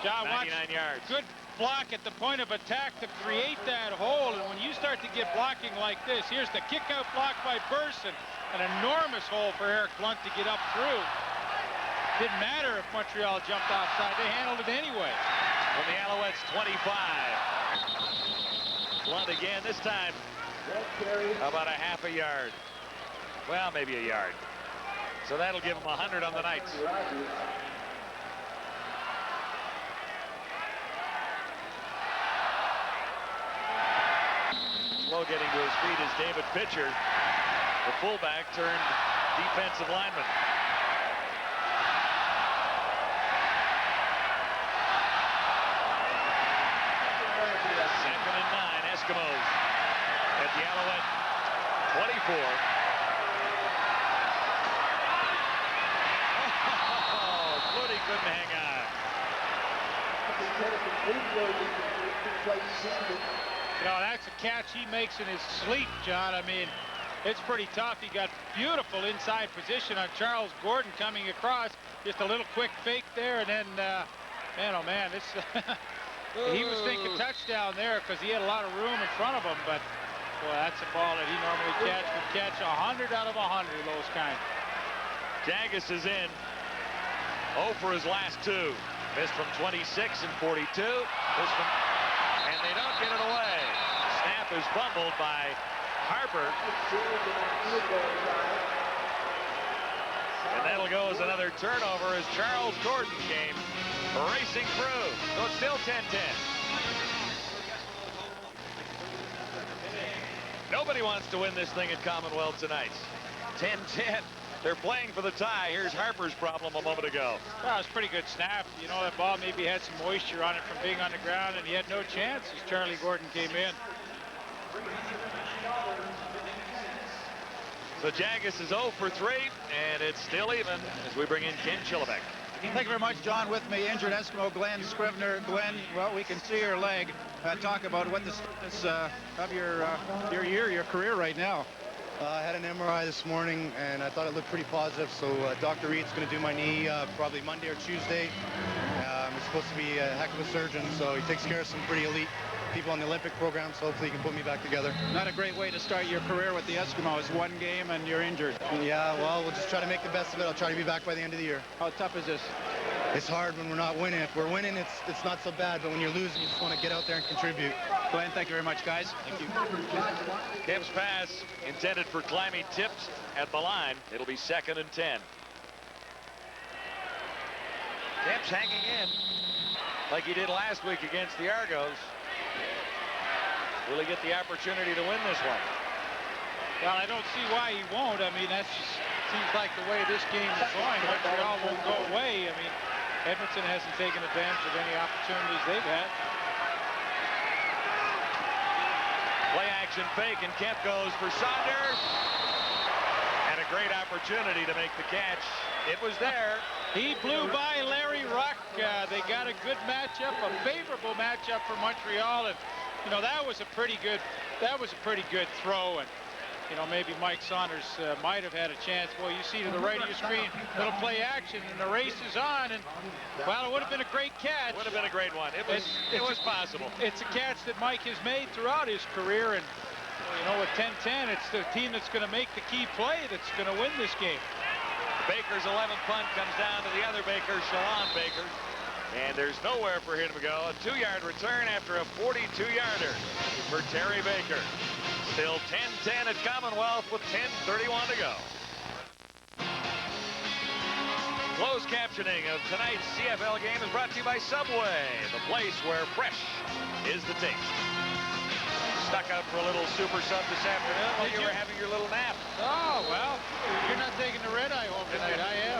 John, 99 yards. Good block at the point of attack to create that hole. And when you start to get blocking like this, here's the kick-out block by Burson. An enormous hole for Eric Blunt to get up through. Didn't matter if Montreal jumped offside. They handled it anyway. From the Alouettes 25. Blunt again, this time about a half a yard. Well, maybe a yard. So that'll give him 100 on the Knights. Slow getting to his feet is David Pitcher, the fullback turned defensive lineman. Second and 9, Eskimos at the Alouette 24. Oh, Flutie couldn't hang on. You know, that's a catch he makes in his sleep, John. I mean, it's pretty tough. He got beautiful inside position on Charles Gordon coming across. Just a little quick fake there, and then, man, oh man, this. He was thinking touchdown there because he had a lot of room in front of him, but boy, that's a ball that he normally would catch 100 out of 100, those kind. Jagus is in. 0 for his last 2. Missed from 26 and 42. And they don't get it away. Snap is fumbled by Harper. And that'll go as another turnover as Charles Gordon came racing through. So it's still 10-10. Nobody wants to win this thing at Commonwealth tonight. 10-10. They're playing for the tie. Here's Harper's problem a moment ago. Well, it was a pretty good snap. You know, that ball maybe had some moisture on it from being on the ground, and he had no chance as Charlie Gordon came in. So Jagus is 0 for 3, and it's still even as we bring in Ken Chillibeck. Thank you very much, John. With me, injured Eskimo Glenn Scrivener. Glenn, well, we can see your leg. Talk about what the status of your career right now. I had an MRI this morning, and I thought it looked pretty positive, so Dr. Reed's going to do my knee probably Monday or Tuesday. He's supposed to be a heck of a surgeon, so he takes care of some pretty elite people on the Olympic program, so hopefully he can put me back together. Not a great way to start your career with the Eskimos. One game and you're injured. Yeah, well, we'll just try to make the best of it. I'll try to be back by the end of the year. How tough is this? It's hard when we're not winning. If we're winning, it's not so bad, but when you're losing, you just want to get out there and contribute. Glenn, thank you very much, guys. Thank you. Kemp's pass intended for Climby, tipped at the line. It'll be 2nd and 10. Kemp's hanging in like he did last week against the Argos. Will he get the opportunity to win this one? Well, I don't see why he won't. I mean, that seems like the way this game is going. Montreal won't go away. I mean, Edmonton hasn't taken advantage of any opportunities they've had. Play action fake, and Kemp goes for Saunders. And a great opportunity to make the catch. It was there. He blew by Larry Ruck. They got a good matchup, a favorable matchup for Montreal, and you know that was a pretty good throw, and you know maybe Mike Saunders might have had a chance. Well, you see to the right of your screen, little play action, and the race is on, and well, it would have been a great catch. Would have been a great one. It was possible. It's a catch that Mike has made throughout his career, and you know with 10-10, it's the team that's going to make the key play that's going to win this game. Baker's 11th punt comes down to the other Baker, Shalon Baker. And there's nowhere for him to go. A 2-yard return after a 42-yarder for Terry Baker. Still 10-10 at Commonwealth with 10:31 to go. Closed captioning of tonight's CFL game is brought to you by Subway, the place where fresh is the taste. Stuck out for a little super sub this afternoon while you were having your little nap. Oh, well, you're not taking the red eye home tonight. I am.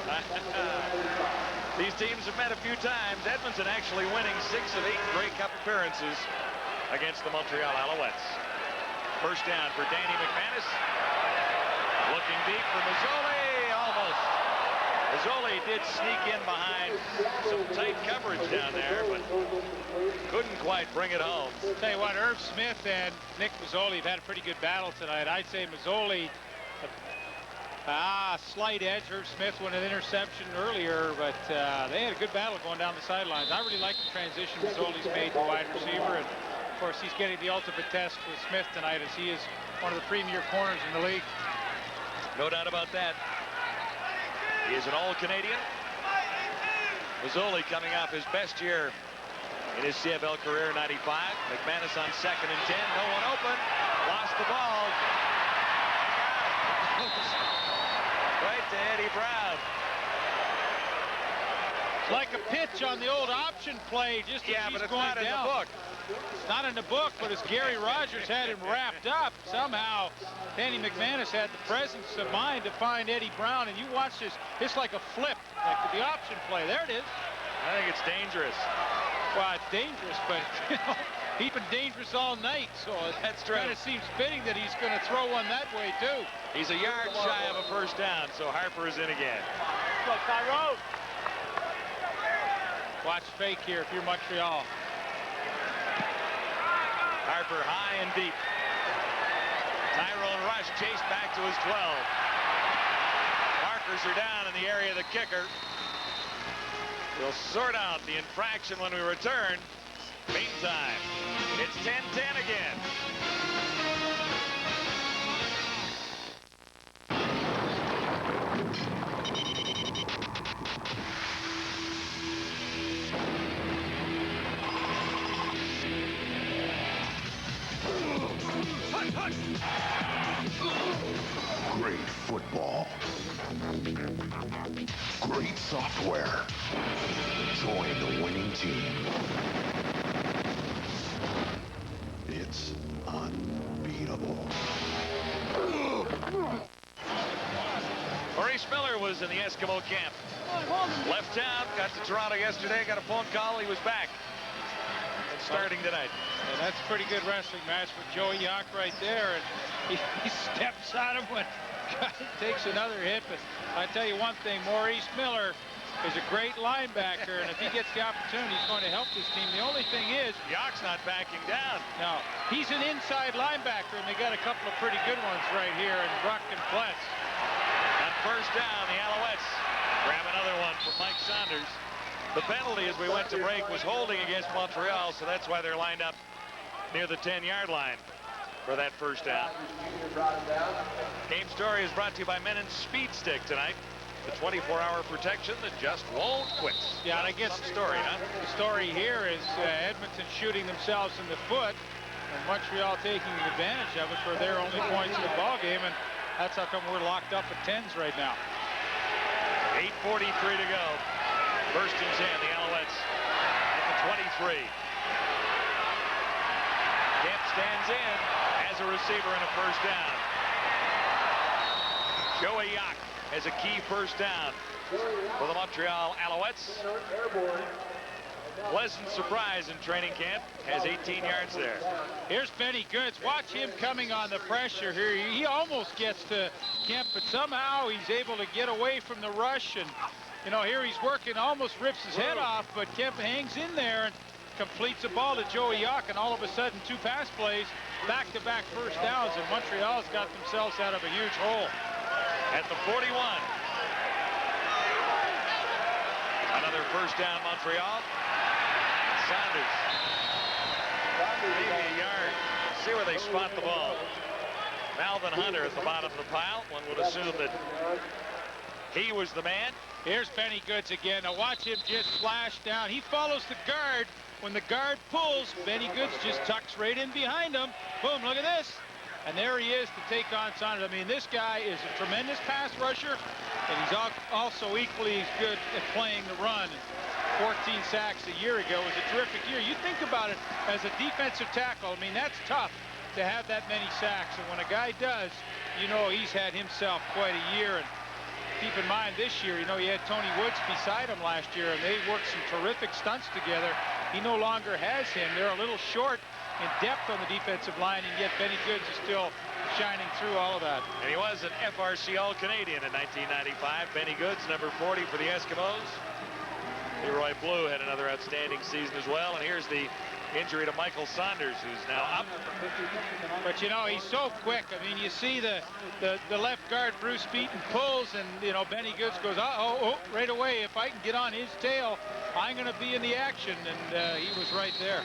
These teams have met a few times. Edmonton actually winning 6 of 8 Grey Cup appearances against the Montreal Alouettes. First down for Danny McManus. Looking deep for Mazzoli. Almost. Mazzoli did sneak in behind some tight coverage down there, but couldn't quite bring it home. Tell you what, Irv Smith and Nick Mazzoli have had a pretty good battle tonight. I'd say Mazzoli, slight edge. Irv Smith won an interception earlier, but they had a good battle going down the sidelines. I really like the transition Mazzoli's made to wide receiver, and of course he's getting the ultimate test with Smith tonight, as he is one of the premier corners in the league. No doubt about that. He is an All-Canadian. Mazzoli coming off his best year in his CFL career, 95. McManus on 2nd and 10. No one open. Lost the ball. Right to Eddie Brown. It's like a pitch on the old option play, just as yeah, he's but it's going not down. in the book. It's not in the book, but as Gary Rogers had him wrapped up, somehow Danny McManus had the presence of mind to find Eddie Brown, and you watch this, it's like a flip, like the option play. There it is. I think it's dangerous. Well, it's dangerous, but you know, he's been dangerous all night, so that's true. It kind of seems fitting that he's going to throw one that way, too. He's a yard shy of a first down, so Harper is in again. Go, Tyrone. Watch fake here if you're Montreal. Harper high and deep. Tyrone Rush chased back to his 12. Markers are down in the area of the kicker. We'll sort out the infraction when we return. Meantime, it's 10-10 again. Great football. Great software. Join the winning team. It's unbeatable. Maurice Miller was in the Eskimo camp. Left town, got to Toronto yesterday, got a phone call, he was back. And starting tonight. And that's a pretty good wrestling match with Joey Yock right there. And he steps on him when guy takes another hit. But I tell you one thing, Maurice Miller is a great linebacker, and if he gets the opportunity, he's going to help this team. The only thing is, Yock's not backing down. no, he's an inside linebacker, and they got a couple of pretty good ones right here in Ruck and Pletz. On first down, the Alouettes grab another one from Mike Saunders. The penalty as we went to break was holding against Montreal, so that's why they're lined up near the 10-yard line for that first down. Game Story is brought to you by Menon's Speed Stick tonight. The 24-hour protection that just won't quit. Yeah, and I guess the story, huh? The story here is Edmonton shooting themselves in the foot, and Montreal taking advantage of it for their only points in the ball game, and that's how come we're locked up at 10s right now. 8:43 to go. First and 10, the Alouettes at the 23. Kemp stands in as a receiver in a first down. Joey Yock has a key first down for the Montreal Alouettes. Pleasant surprise in training camp. Has 18 yards there. Here's Benny Goods. Watch him coming on the pressure here. He almost gets to Kemp, but somehow he's able to get away from the rush. And, you know, here he's working, almost rips his head off, but Kemp hangs in there and completes a ball to Joey Yock, and all of a sudden 2 pass plays, back-to-back first downs, and Montreal's got themselves out of a huge hole. At the 41. Another first down, Montreal. Saunders. Maybe a yard. See where they spot the ball. Malvin Hunter at the bottom of the pile. One would assume that he was the man. Here's Benny Goods again. Now watch him just flash down. He follows the guard. When the guard pulls, Benny Goods just tucks right in behind him. Boom, look at this. And there he is to take on Saunders. I mean, this guy is a tremendous pass rusher, and he's also equally as good at playing the run. 14 sacks a year ago was a terrific year. You think about it as a defensive tackle. I mean, that's tough to have that many sacks. And when a guy does, you know he's had himself quite a year. And keep in mind this year, you know, he had Tony Woods beside him last year, and they worked some terrific stunts together. He no longer has him. They're a little short in depth on the defensive line, and yet Benny Goods is still shining through all of that. And he was an FRC All-Canadian in 1995. Benny Goods, number 40 for the Eskimos. Leroy Blue had another outstanding season as well. And here's the injury to Michael Saunders, who's now up. But, you know, he's so quick. I mean, you see the left guard, Bruce Beaton, pulls, and, you know, Benny Goods goes, right away. If I can get on his tail, I'm going to be in the action. And he was right there.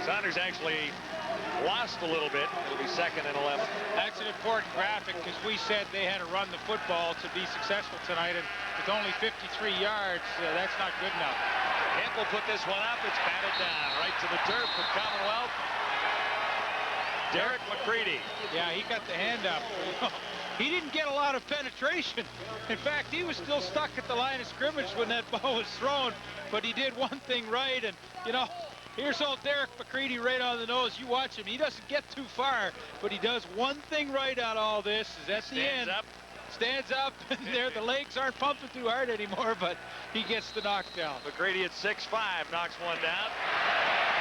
Saunders actually lost a little bit. It'll be 2nd and 11. That's an important graphic because we said they had to run the football to be successful tonight, and with only 53 yards, that's not good enough. Kemp will put this one up. It's batted down right to the turf for Commonwealth. Derek McCready. Yeah, he got the hand up. He didn't get a lot of penetration. In fact, he was still stuck at the line of scrimmage when that ball was thrown, but he did one thing right, and, you know, here's old Derek McCready right on the nose. You watch him. He doesn't get too far, but he does one thing right out of all this. Is at the end. Stands up. And there, the legs aren't pumping too hard anymore, but he gets the knockdown. McCready at 6'5", knocks one down.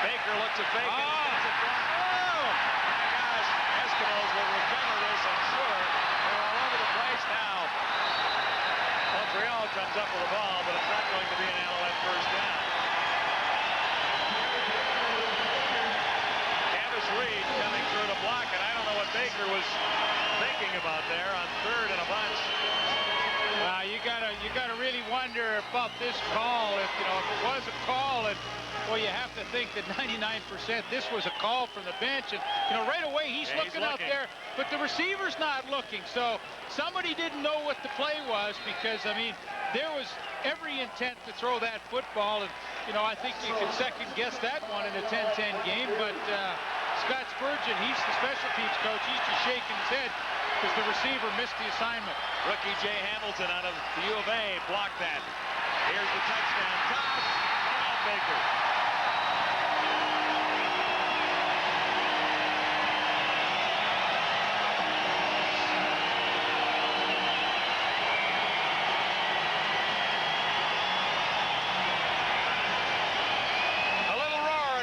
Baker looks at Baker. Oh! Gets it down. Oh! My gosh, Eskimos will recover this, I'm sure. They're all over the place now. Montreal comes up with the ball, but it's not going to be an Alouette first down. Reed coming through the block, and I don't know what Baker was thinking about there on 3rd and a bunch. You gotta really wonder about this call. If you know, if it was a call, and well, you have to think that 99% this was a call from the bench, and you know, right away he's looking out there, but the receiver's not looking. So somebody didn't know what the play was, because I mean, there was every intent to throw that football, and you know, I think you can second guess that one in a 10-10 game, but. Scott Spurgeon, he's the special teams coach. He's just shaking his head because the receiver missed the assignment. Rookie Jay Hamilton out of the U of A blocked that. Here's the touchdown toss. Ron Baker.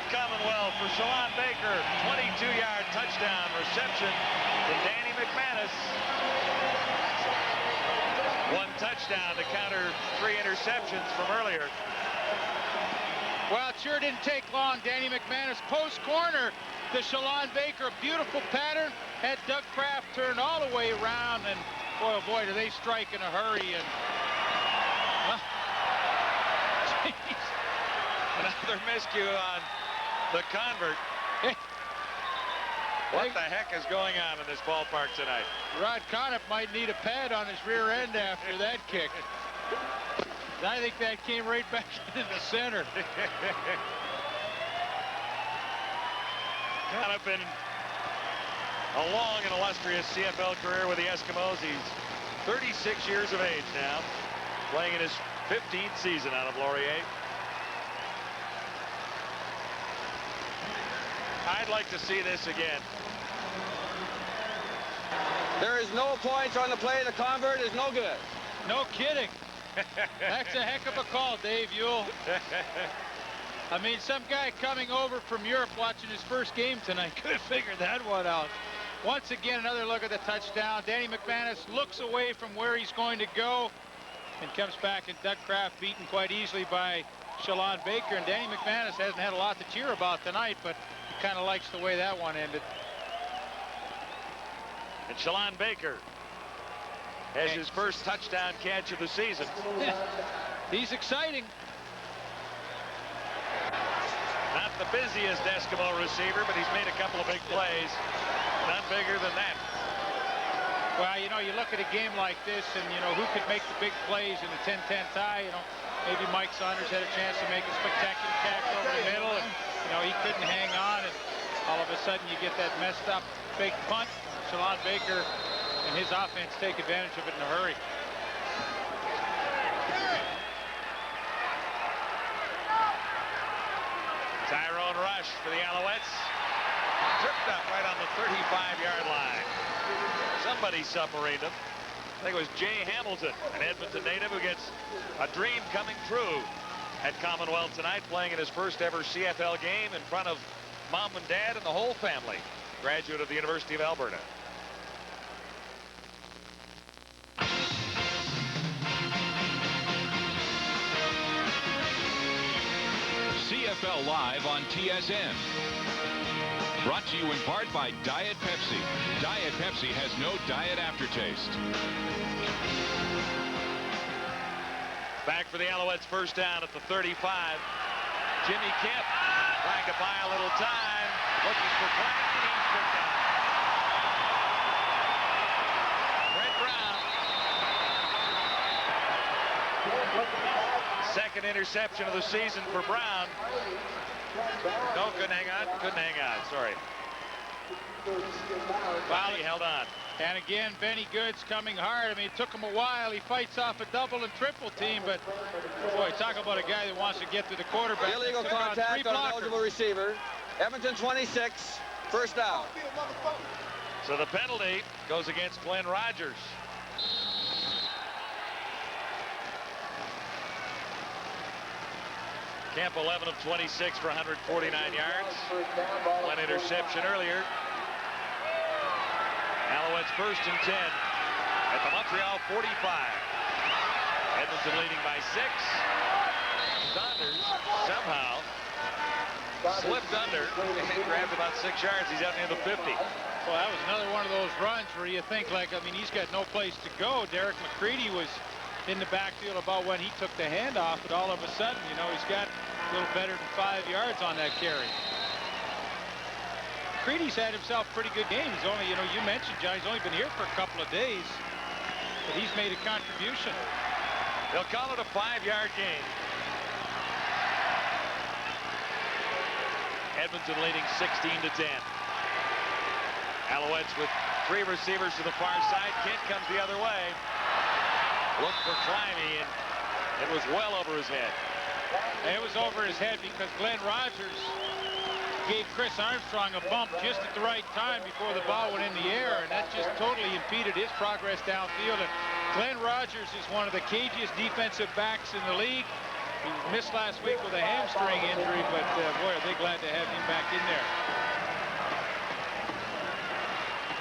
Commonwealth for Shalon Baker, 22-yard touchdown reception to Danny McManus. One touchdown to counter 3 interceptions from earlier. Well, it sure didn't take long. Danny McManus post corner to Shalon Baker. A beautiful pattern. Had Doug Kraft turn all the way around, and boy, oh boy, do they strike in a hurry. And another miscue on the convert. What the heck is going on in this ballpark tonight? Rod Conniff might need a pad on his rear end after that kick. I think that came right back in the center. Conniff been a long and illustrious CFL career with the Eskimos. He's 36 years of age now, playing in his 15th season out of Laurier. I'd like to see this again. There is no points on the play. The convert is no good. No kidding. That's a heck of a call, Dave Ewell. I mean, some guy coming over from Europe watching his first game tonight could have figured that one out. Once again, another look at the touchdown. Danny McManus looks away from where he's going to go and comes back, and Doug Kraft beaten quite easily by Shalon Baker. And Danny McManus hasn't had a lot to cheer about tonight, but he kind of likes the way that one ended. And Shalon Baker has his first touchdown catch of the season. He's exciting. Not the busiest Eskimo receiver, but he's made a couple of big plays. None bigger than that. Well, you know, you look at a game like this, and, you know, who could make the big plays in a 10-10 tie? You know, maybe Mike Saunders had a chance to make a spectacular tackle over the middle, and, you know, he couldn't hang on, and all of a sudden you get that messed up fake punt. Shalon Baker and his offense take advantage of it in a hurry. Tyrone Rush for the Alouettes. Tripped up right on the 35-yard line. Somebody submarine him. I think it was Jay Hamilton, an Edmonton native who gets a dream coming true at Commonwealth tonight, playing in his first ever CFL game in front of mom and dad and the whole family. Graduate of the University of Alberta. CFL Live on TSN. Brought to you in part by Diet Pepsi. Diet Pepsi has no diet aftertaste. Back for the Alouettes, first down at the 35. Jimmy Kemp trying to buy a little time, looking for Klein. He's picked down. Brett Brown. Second interception of the season for Brown. No, couldn't hang on. Couldn't hang on. Sorry. Finally held on. And again, Benny Goods coming hard. I mean, it took him a while. He fights off a double and triple team, but boy, talk about a guy that wants to get to the quarterback. Illegal contact on an eligible receiver. Edmonton 26, first down. So the penalty goes against Glenn Rogers. Kemp 11 of 26 for 149 yards. One interception earlier. Alouettes first and 10 at the Montreal 45. Edmonton leading by 6. Saunders somehow slipped under and grabbed about 6 yards. He's out near the 50. Well, that was another one of those runs where you think, like, I mean, he's got no place to go. Derek McCready was in the backfield about when he took the handoff, but all of a sudden, you know, he's got a little better than 5 yards on that carry. McCready's had himself a pretty good game. He's only, you know, you mentioned, John, he's only been here for a couple of days, but he's made a contribution. They'll call it a 5-yard gain. Edmonton leading 16-10. Alouettes with 3 receivers to the far side. Kent comes the other way. Look for Climbey, and it was well over his head. And it was over his head because Glenn Rogers gave Chris Armstrong a bump just at the right time before the ball went in the air, and that just totally impeded his progress downfield. And Glenn Rogers is one of the cagiest defensive backs in the league. He missed last week with a hamstring injury, but boy, are they glad to have him back in there.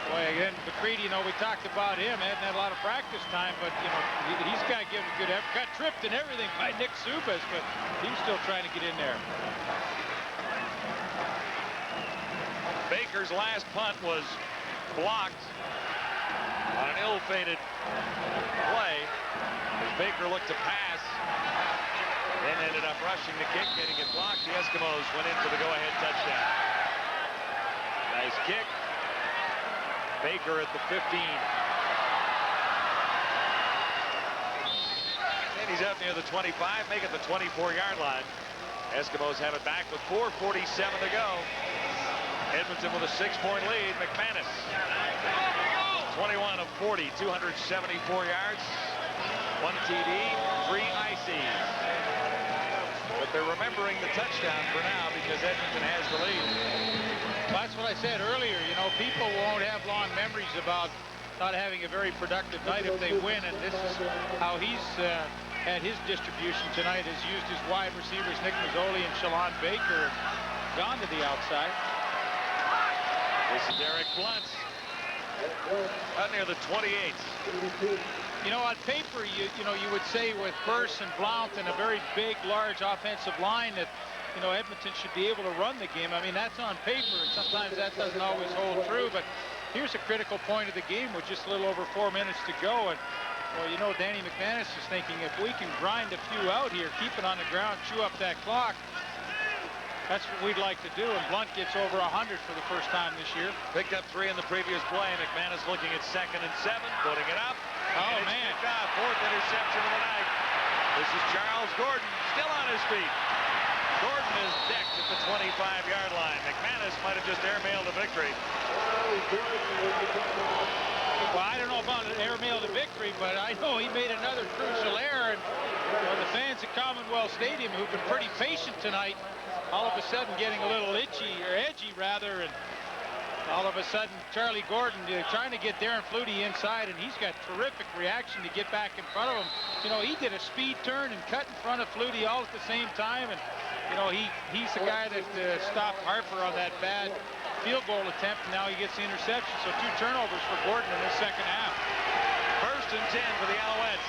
Boy, again, McCready, you know, we talked about him. Hadn't had a lot of practice time, but, you know, he's got to give a good effort. Got tripped and everything by Nick Subas, but he's still trying to get in there. Baker's last punt was blocked on an ill-fated play as Baker looked to pass, then ended up rushing the kick, getting it blocked. The Eskimos went in for the go-ahead touchdown. Nice kick. Baker at the 15. And he's out near the 25, make it the 24-yard line. Eskimos have it back with 4:47 to go. Edmonton with a 6-point lead. McManus, 21 of 40, 274 yards, 1 TD, 3 ICs. But they're remembering the touchdown for now because Edmonton has the lead. Well, that's what I said earlier. You know, people won't have long memories about not having a very productive night if they win, and this is how he's had his distribution tonight. Has used his wide receivers, Nick Mazzoli and Shalon Baker, gone to the outside. This is Derek Blunt, out near the 28. You know, on paper, you know, you would say with Burse and Blount and a very big, large offensive line that, you know, Edmonton should be able to run the game. I mean, that's on paper, and sometimes that doesn't always hold true. But here's a critical point of the game with just a little over 4 minutes to go. And, well, you know, Danny McManus is thinking if we can grind a few out here, keep it on the ground, chew up that clock, that's what we'd like to do. And Blunt gets over 100 for the first time this year. Picked up 3 in the previous play. McManus looking at 2nd and 7, putting it up. Oh, and man. It's 4th interception of the night. This is Charles Gordon, still on his feet. Gordon is decked at the 25-yard line. McManus might have just airmailed a victory. Well, I don't know about an airmail to victory, but I know he made another crucial error. And, you know, the fans at Commonwealth Stadium, who've been pretty patient tonight, all of a sudden getting a little edgy, and all of a sudden Charlie Gordon trying to get Darren Flutie inside, and he's got terrific reaction to get back in front of him. You know, he did a speed turn and cut in front of Flutie all at the same time, and you know, he's the guy that stopped Harper on that bad field goal attempt, and now he gets the interception. So 2 turnovers for Gordon in the second half. 1st and 10 for the Alouettes.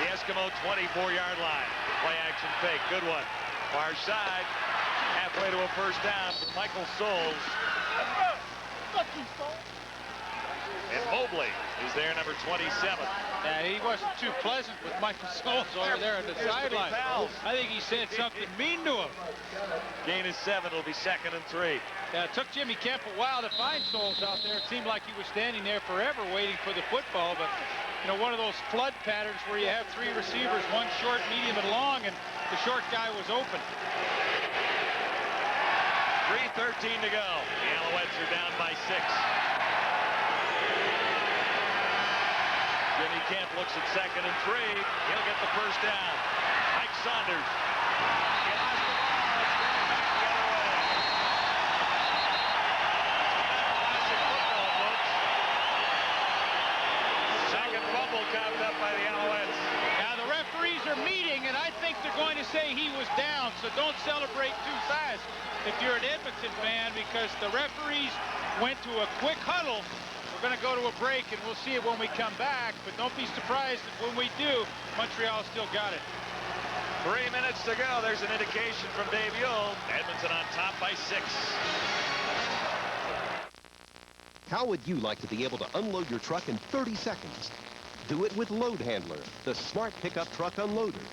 The Eskimo 24-yard line. Play action fake, good one. Far side, halfway to a first down for Michael Souls. And Mobley is there, number 27. Yeah, he wasn't too pleasant with Michael Souls over there on the sideline. I think he said something mean to him. Gain is 7. It'll be 2nd and 3. Yeah, it took Jimmy Kemp a while to find Souls out there. It seemed like he was standing there forever waiting for the football, but you know, one of those flood patterns where you have 3 receivers, 1 short, medium, and long, and the short guy was open. 3:13 to go. The Alouettes are down by 6. Jimmy Kemp looks at 2nd and 3. He'll get the first down. Mike Saunders. He lost the ball. It's going back the other way. Classic football, folks. Second fumble counted up by the Alouettes. Now the referees are meeting, and I think they're going to say he was down, so don't celebrate too fast if you're an Edmonton fan, because the referees went to a quick huddle. We're going to go to a break, and we'll see it when we come back, but don't be surprised if when we do, Montreal still got it. 3 minutes to go. There's an indication from Dave Yule. Edmonton on top by 6. How would you like to be able to unload your truck in 30 seconds? Do it with Load Handler, the smart pickup truck unloader.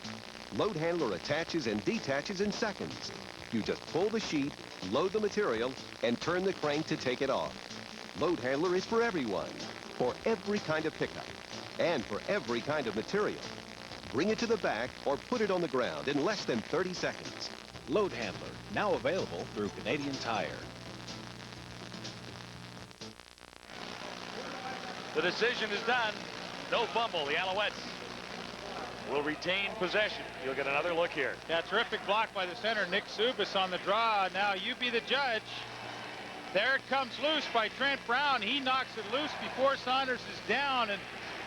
Load Handler attaches and detaches in seconds. You just pull the sheet, load the material, and turn the crank to take it off. Load Handler is for everyone, for every kind of pickup, and for every kind of material. Bring it to the back or put it on the ground in less than 30 seconds. Load Handler, now available through Canadian Tire. The decision is done. No fumble. The Alouettes will retain possession. You'll get another look here. Yeah, terrific block by the center, Nick Subas on the draw. Now you be the judge. There it comes loose by Trent Brown. He knocks it loose before Saunders is down, and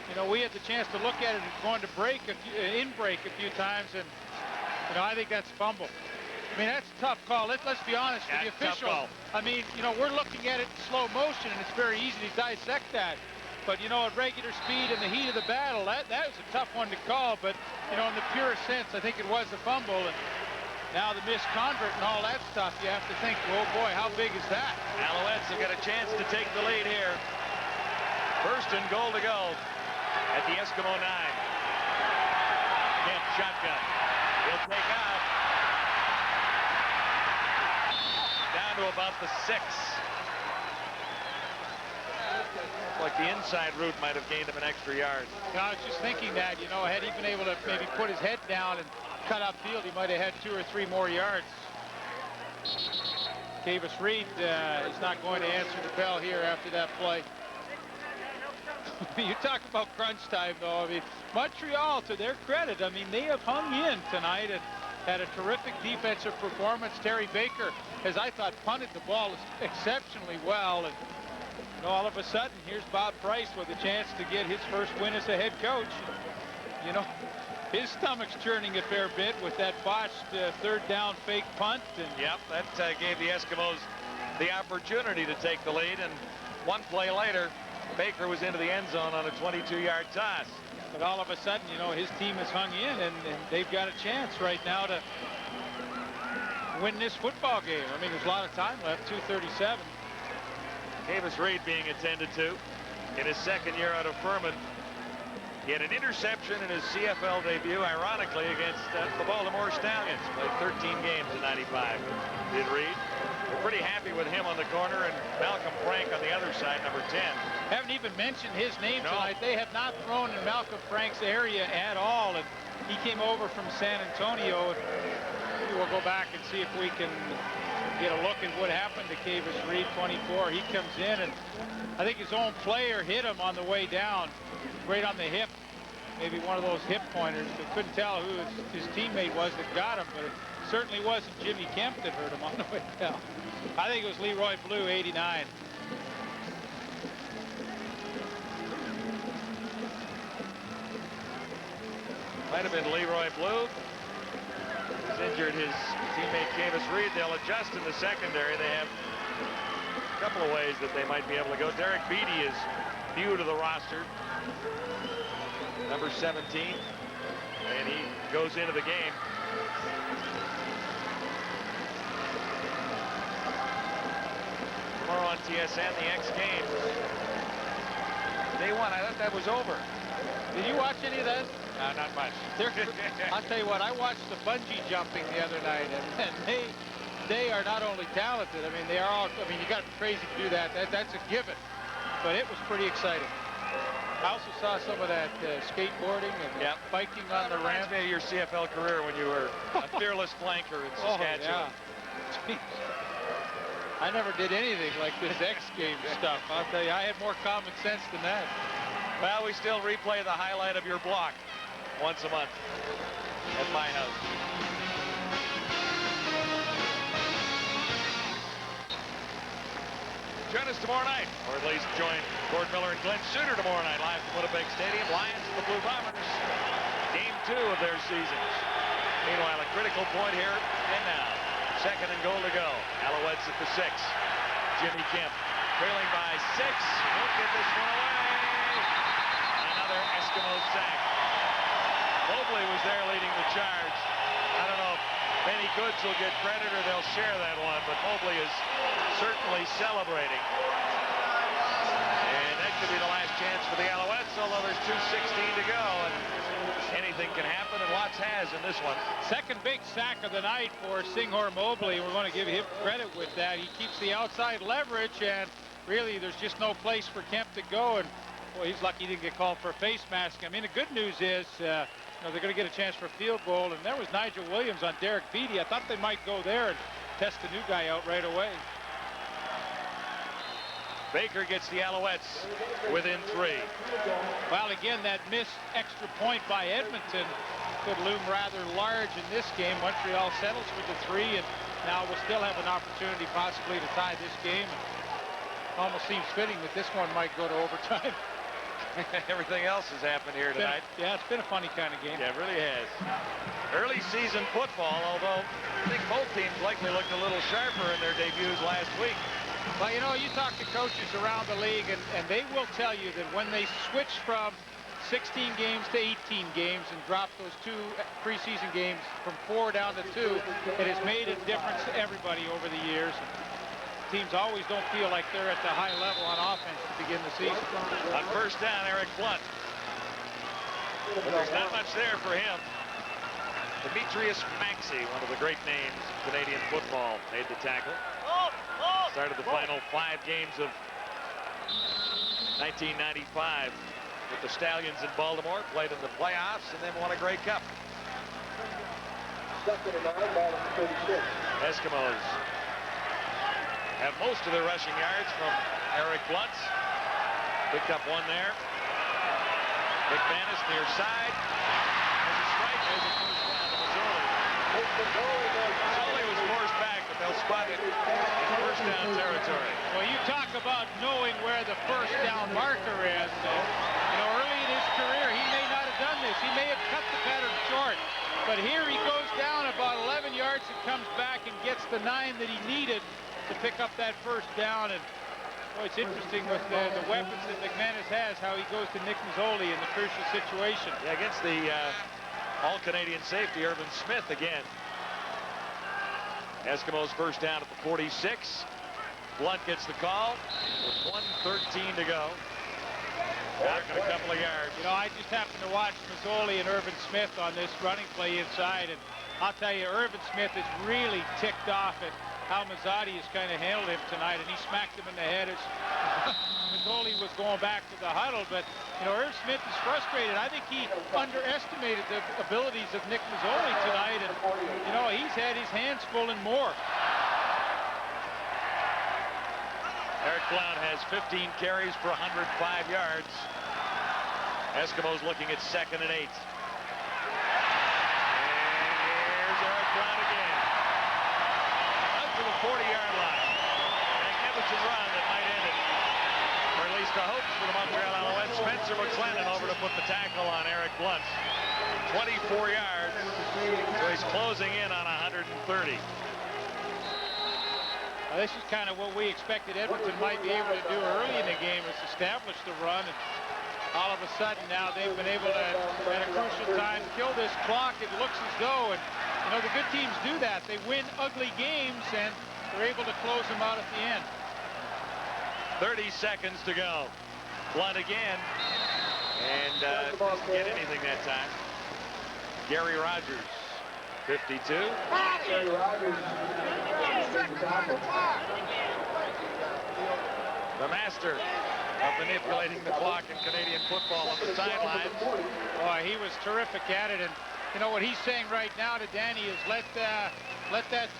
you know, we had the chance to look at it going to break in break a few times, and you know, I think that's fumble. I mean, that's a tough call. Let's be honest. Yeah, The official, I mean, you know, we're looking at it in slow motion, and it's very easy to dissect that. But, you know, at regular speed in the heat of the battle, that was a tough one to call. But, you know, in the purest sense, I think it was a fumble. And now the missed convert and all that stuff, you have to think, oh, boy, how big is that? Alouettes have got a chance to take the lead here. First and goal to go at the Eskimo 9. Kemp shotgun. He'll take off. Down to about the 6. Like the inside route might have gained him an extra yard. I was just thinking that, you know, had he been able to maybe put his head down and cut upfield, he might have had 2 or 3 more yards. Kavis Reed is not going to answer the bell here after that play. You talk about crunch time, though. I mean, Montreal, to their credit, I mean, they have hung in tonight and had a terrific defensive performance. Terry Baker, as I thought, punted the ball exceptionally well. And you know, all of a sudden, here's Bob Price with a chance to get his first win as a head coach. You know, his stomach's churning a fair bit with that botched 3rd down fake punt. And yep, that gave the Eskimos the opportunity to take the lead. And one play later, Baker was into the end zone on a 22-yard toss. But all of a sudden, you know, his team has hung in, and they've got a chance right now to win this football game. I mean, there's a lot of time left, 2:37. Kavis Reed being attended to in his 2nd year out of Furman. He had an interception in his CFL debut, ironically, against the Baltimore Stallions. Played 13 games in '95. Did Reed. We're pretty happy with him on the corner, and Malcolm Frank on the other side, number 10. Haven't even mentioned his name tonight. They have not thrown in Malcolm Frank's area at all, and he came over from San Antonio. Maybe we'll go back and see if we can get a look at what happened to Kavis Reed, 24. He comes in, and I think his own player hit him on the way down, right on the hip. Maybe one of those hip pointers. But couldn't tell who his teammate was that got him, but it certainly wasn't Jimmy Kemp that hurt him on the way down. I think it was Leroy Blue, 89. Might have been Leroy Blue. He's injured his teammate Kavis Reed. They'll adjust in the secondary. They have a couple of ways that they might be able to go. Derek Beatty is new to the roster, number 17, and he goes into the game. Tomorrow on TSN, the X Games. Day 1, I thought that was over. Did you watch any of that? No, not much. I'll tell you what, I watched the bungee jumping the other night, and they are not only talented, I mean, they are all, I mean, you got to be crazy to do that. That's a given. But it was pretty exciting. I also saw some of that skateboarding and biking on the ramp. Reminds me of your CFL career when you were a fearless flanker in Saskatchewan. Oh, yeah. I never did anything like this X Games stuff. I'll tell you, I had more common sense than that. Well, we still replay the highlight of your block once a month at my house. Join us tomorrow night, or at least join Gord Miller and Glenn Suter tomorrow night, live from Winnipeg Stadium. Lions and the Blue Bombers, game 2 of their seasons. Meanwhile, a critical point here and now. 2nd and goal to go. Alouettes at the 6. Jimmy Kemp trailing by 6. Won't get this one away. Another Eskimo sack. Mobley was there leading the charge. I don't know if Benny Goods will get credit or they'll share that one, but Mobley is certainly celebrating. And that could be the last chance for the Alouettes, although there's 2:16 to go, and anything can happen, and lots has in this one. Second big sack of the night for Singhor Mobley. We're going to give him credit with that. He keeps the outside leverage, and really there's just no place for Kemp to go. And boy, he's lucky he didn't get called for a face mask. I mean, the good news is you know, they're going to get a chance for a field goal, and there was Nigel Williams on Derek Beatty. I thought they might go there and test the new guy out right away. Baker gets the Alouettes within 3. Well, again, that missed extra point by Edmonton could loom rather large in this game. Montreal settles for the 3, and now we'll still have an opportunity possibly to tie this game. Almost seems fitting that this one might go to overtime. Everything else has happened here tonight. Yeah, it's been a funny kind of game. Yeah, it really has. Early season football, although I think both teams likely looked a little sharper in their debuts last week. Well, you know, you talk to coaches around the league, and they will tell you that when they switch from 16 games to 18 games and drop those 2 preseason games from 4 down to 2, it has made a difference to everybody over the years. Teams always don't feel like they're at the high level on offense to begin the season. On first down, Eric Blunt. But there's not much there for him. Demetrius Maxey, one of the great names in Canadian football, made the tackle. Started the final 5 games of 1995 with the Stallions in Baltimore, played in the playoffs, and then won a Grey Cup. Eskimos have most of their rushing yards from Eric Blunt. Picked up one there. McManus near side. There's a strike. There's a first down to Mazzoli. Mazzoli was forced back, but they'll spot it in first down territory. Well, you talk about knowing where the first down marker is. You know, early in his career, he may not have done this. He may have cut the pattern short. But here he goes down about 11 yards and comes back and gets the 9 that he needed to pick up that first down. And boy, it's interesting with the weapons that McManus has, how he goes to Nick Mazzoli in the crucial situation. Yeah, against the all-Canadian safety, Irvin Smith again. Eskimos first down at the 46. Blunt gets the call with 1:13 to go. Back in a couple of yards. You know, I just happened to watch Mazzoli and Irvin Smith on this running play inside, and I'll tell you, Irvin Smith is really ticked off at how Mazzotti has kind of handled him tonight, and he smacked him in the head as Mazzoli was going back to the huddle. But, you know, Irv Smith is frustrated. I think he underestimated the abilities of Nick Mazzoli tonight, and, you know, he's had his hands full and more. Eric Blount has 15 carries for 105 yards. Eskimos looking at 2nd and 8. And here's Eric Blount again. Out to the 40-yard line. Magnificent run that might end it. Or at least the hopes for the Montreal Alouettes. Spencer McClellan over to put the tackle on Eric Blount. 24 yards. So he's closing in on 130. This is kind of what we expected Edmonton might be able to do early in the game, is establish the run. And all of a sudden now they've been able to, at a crucial time, kill this clock. It looks as though, and you know, the good teams do that. They win ugly games and they're able to close them out at the end. 30 seconds to go. Blunt again. And doesn't get anything that time. Gary Rogers, 52. Gary Rogers. The master of manipulating the clock in Canadian football on the sidelines. Boy, he was terrific at it. And you know what he's saying right now to Danny is let that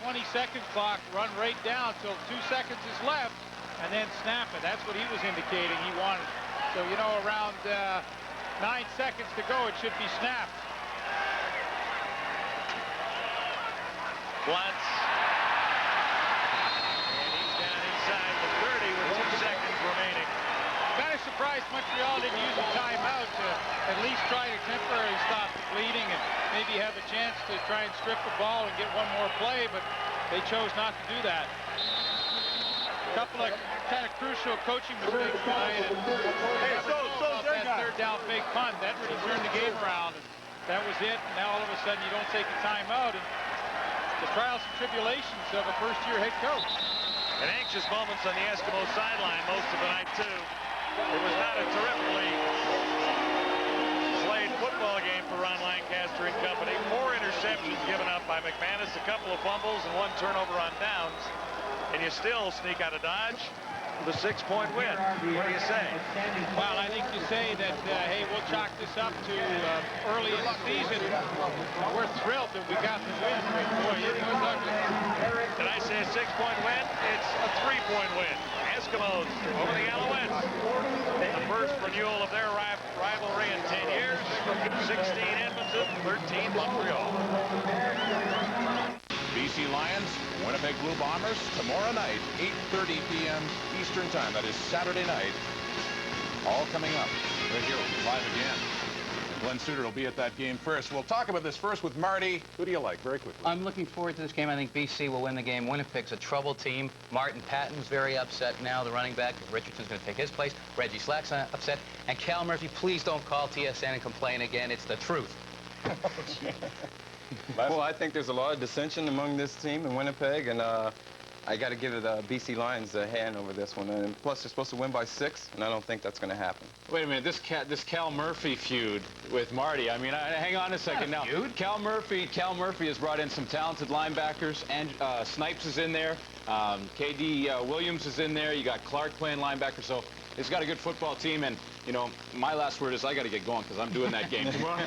20-second clock run right down till 2 seconds is left, and then snap it. That's what he was indicating he wanted. So, you know, around 9 seconds to go, it should be snapped. Blunt. And he's down inside the 30 with 2 seconds remaining. Kind of surprised Montreal didn't use a timeout to at least try to temporarily stop the bleeding and maybe have a chance to try and strip the ball and get one more play, but they chose not to do that. A couple of kind of crucial coaching mistakes tonight. And that third down fake punt, that really turned the game around. And that was it. And now all of a sudden you don't take a timeout. And the trials and tribulations of a first-year head coach. And anxious moments on the Eskimo sideline most of the night, too. It was not a terrifically slayed football game for Ron Lancaster and company. 4 interceptions given up by McManus, a couple of fumbles, and 1 turnover on downs. And you still sneak out of Dodge with a 6-point win. What do you say? Well, I think you say that, hey, we'll chalk this up to early in the season. We're thrilled that we got the win. Boy, it was ugly. Did I say a 6-point win? It's a 3-point win. Eskimos over the Alouettes. The first renewal of their rivalry in 10 years. 16 Edmonton, 13 Montreal. BC Lions, Winnipeg Blue Bombers, tomorrow night, 8:30 p.m. Eastern Time. That is Saturday night. All all coming up right here live again. Glenn Suter will be at that game first. We'll talk about this first with Marty. Who do you like, very quickly? I'm looking forward to this game. I think BC will win the game. Winnipeg's a troubled team. Martin Patton's very upset now, the running back. Richardson's going to take his place. Reggie Slack's upset. And Cal Murphy, please don't call TSN and complain again. It's the truth. Well, I think there's a lot of dissension among this team in Winnipeg, and I got to give it BC Lions a hand over this one. And plus, they're supposed to win by 6, and I don't think that's going to happen. Wait a minute, this Cal Murphy feud with Marty. I mean, hang on a second now. Cal Murphy has brought in some talented linebackers, and Snipes is in there. KD Williams is in there. You got Clark playing linebacker, so it's got a good football team. And you know, my last word is I got to get going because I'm doing that game tomorrow.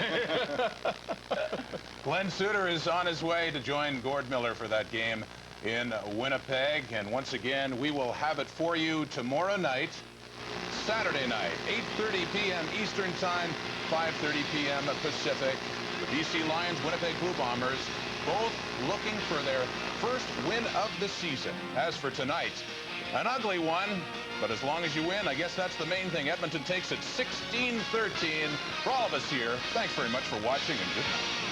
Glenn Suter is on his way to join Gord Miller for that game in Winnipeg. And once again, we will have it for you tomorrow night, Saturday night, 8:30 p.m. Eastern Time, 5:30 p.m. Pacific. The BC Lions, Winnipeg Blue Bombers, both looking for their first win of the season. As for tonight, an ugly one, but as long as you win, I guess that's the main thing. Edmonton takes it 16-13. For all of us here, thanks very much for watching, and good night.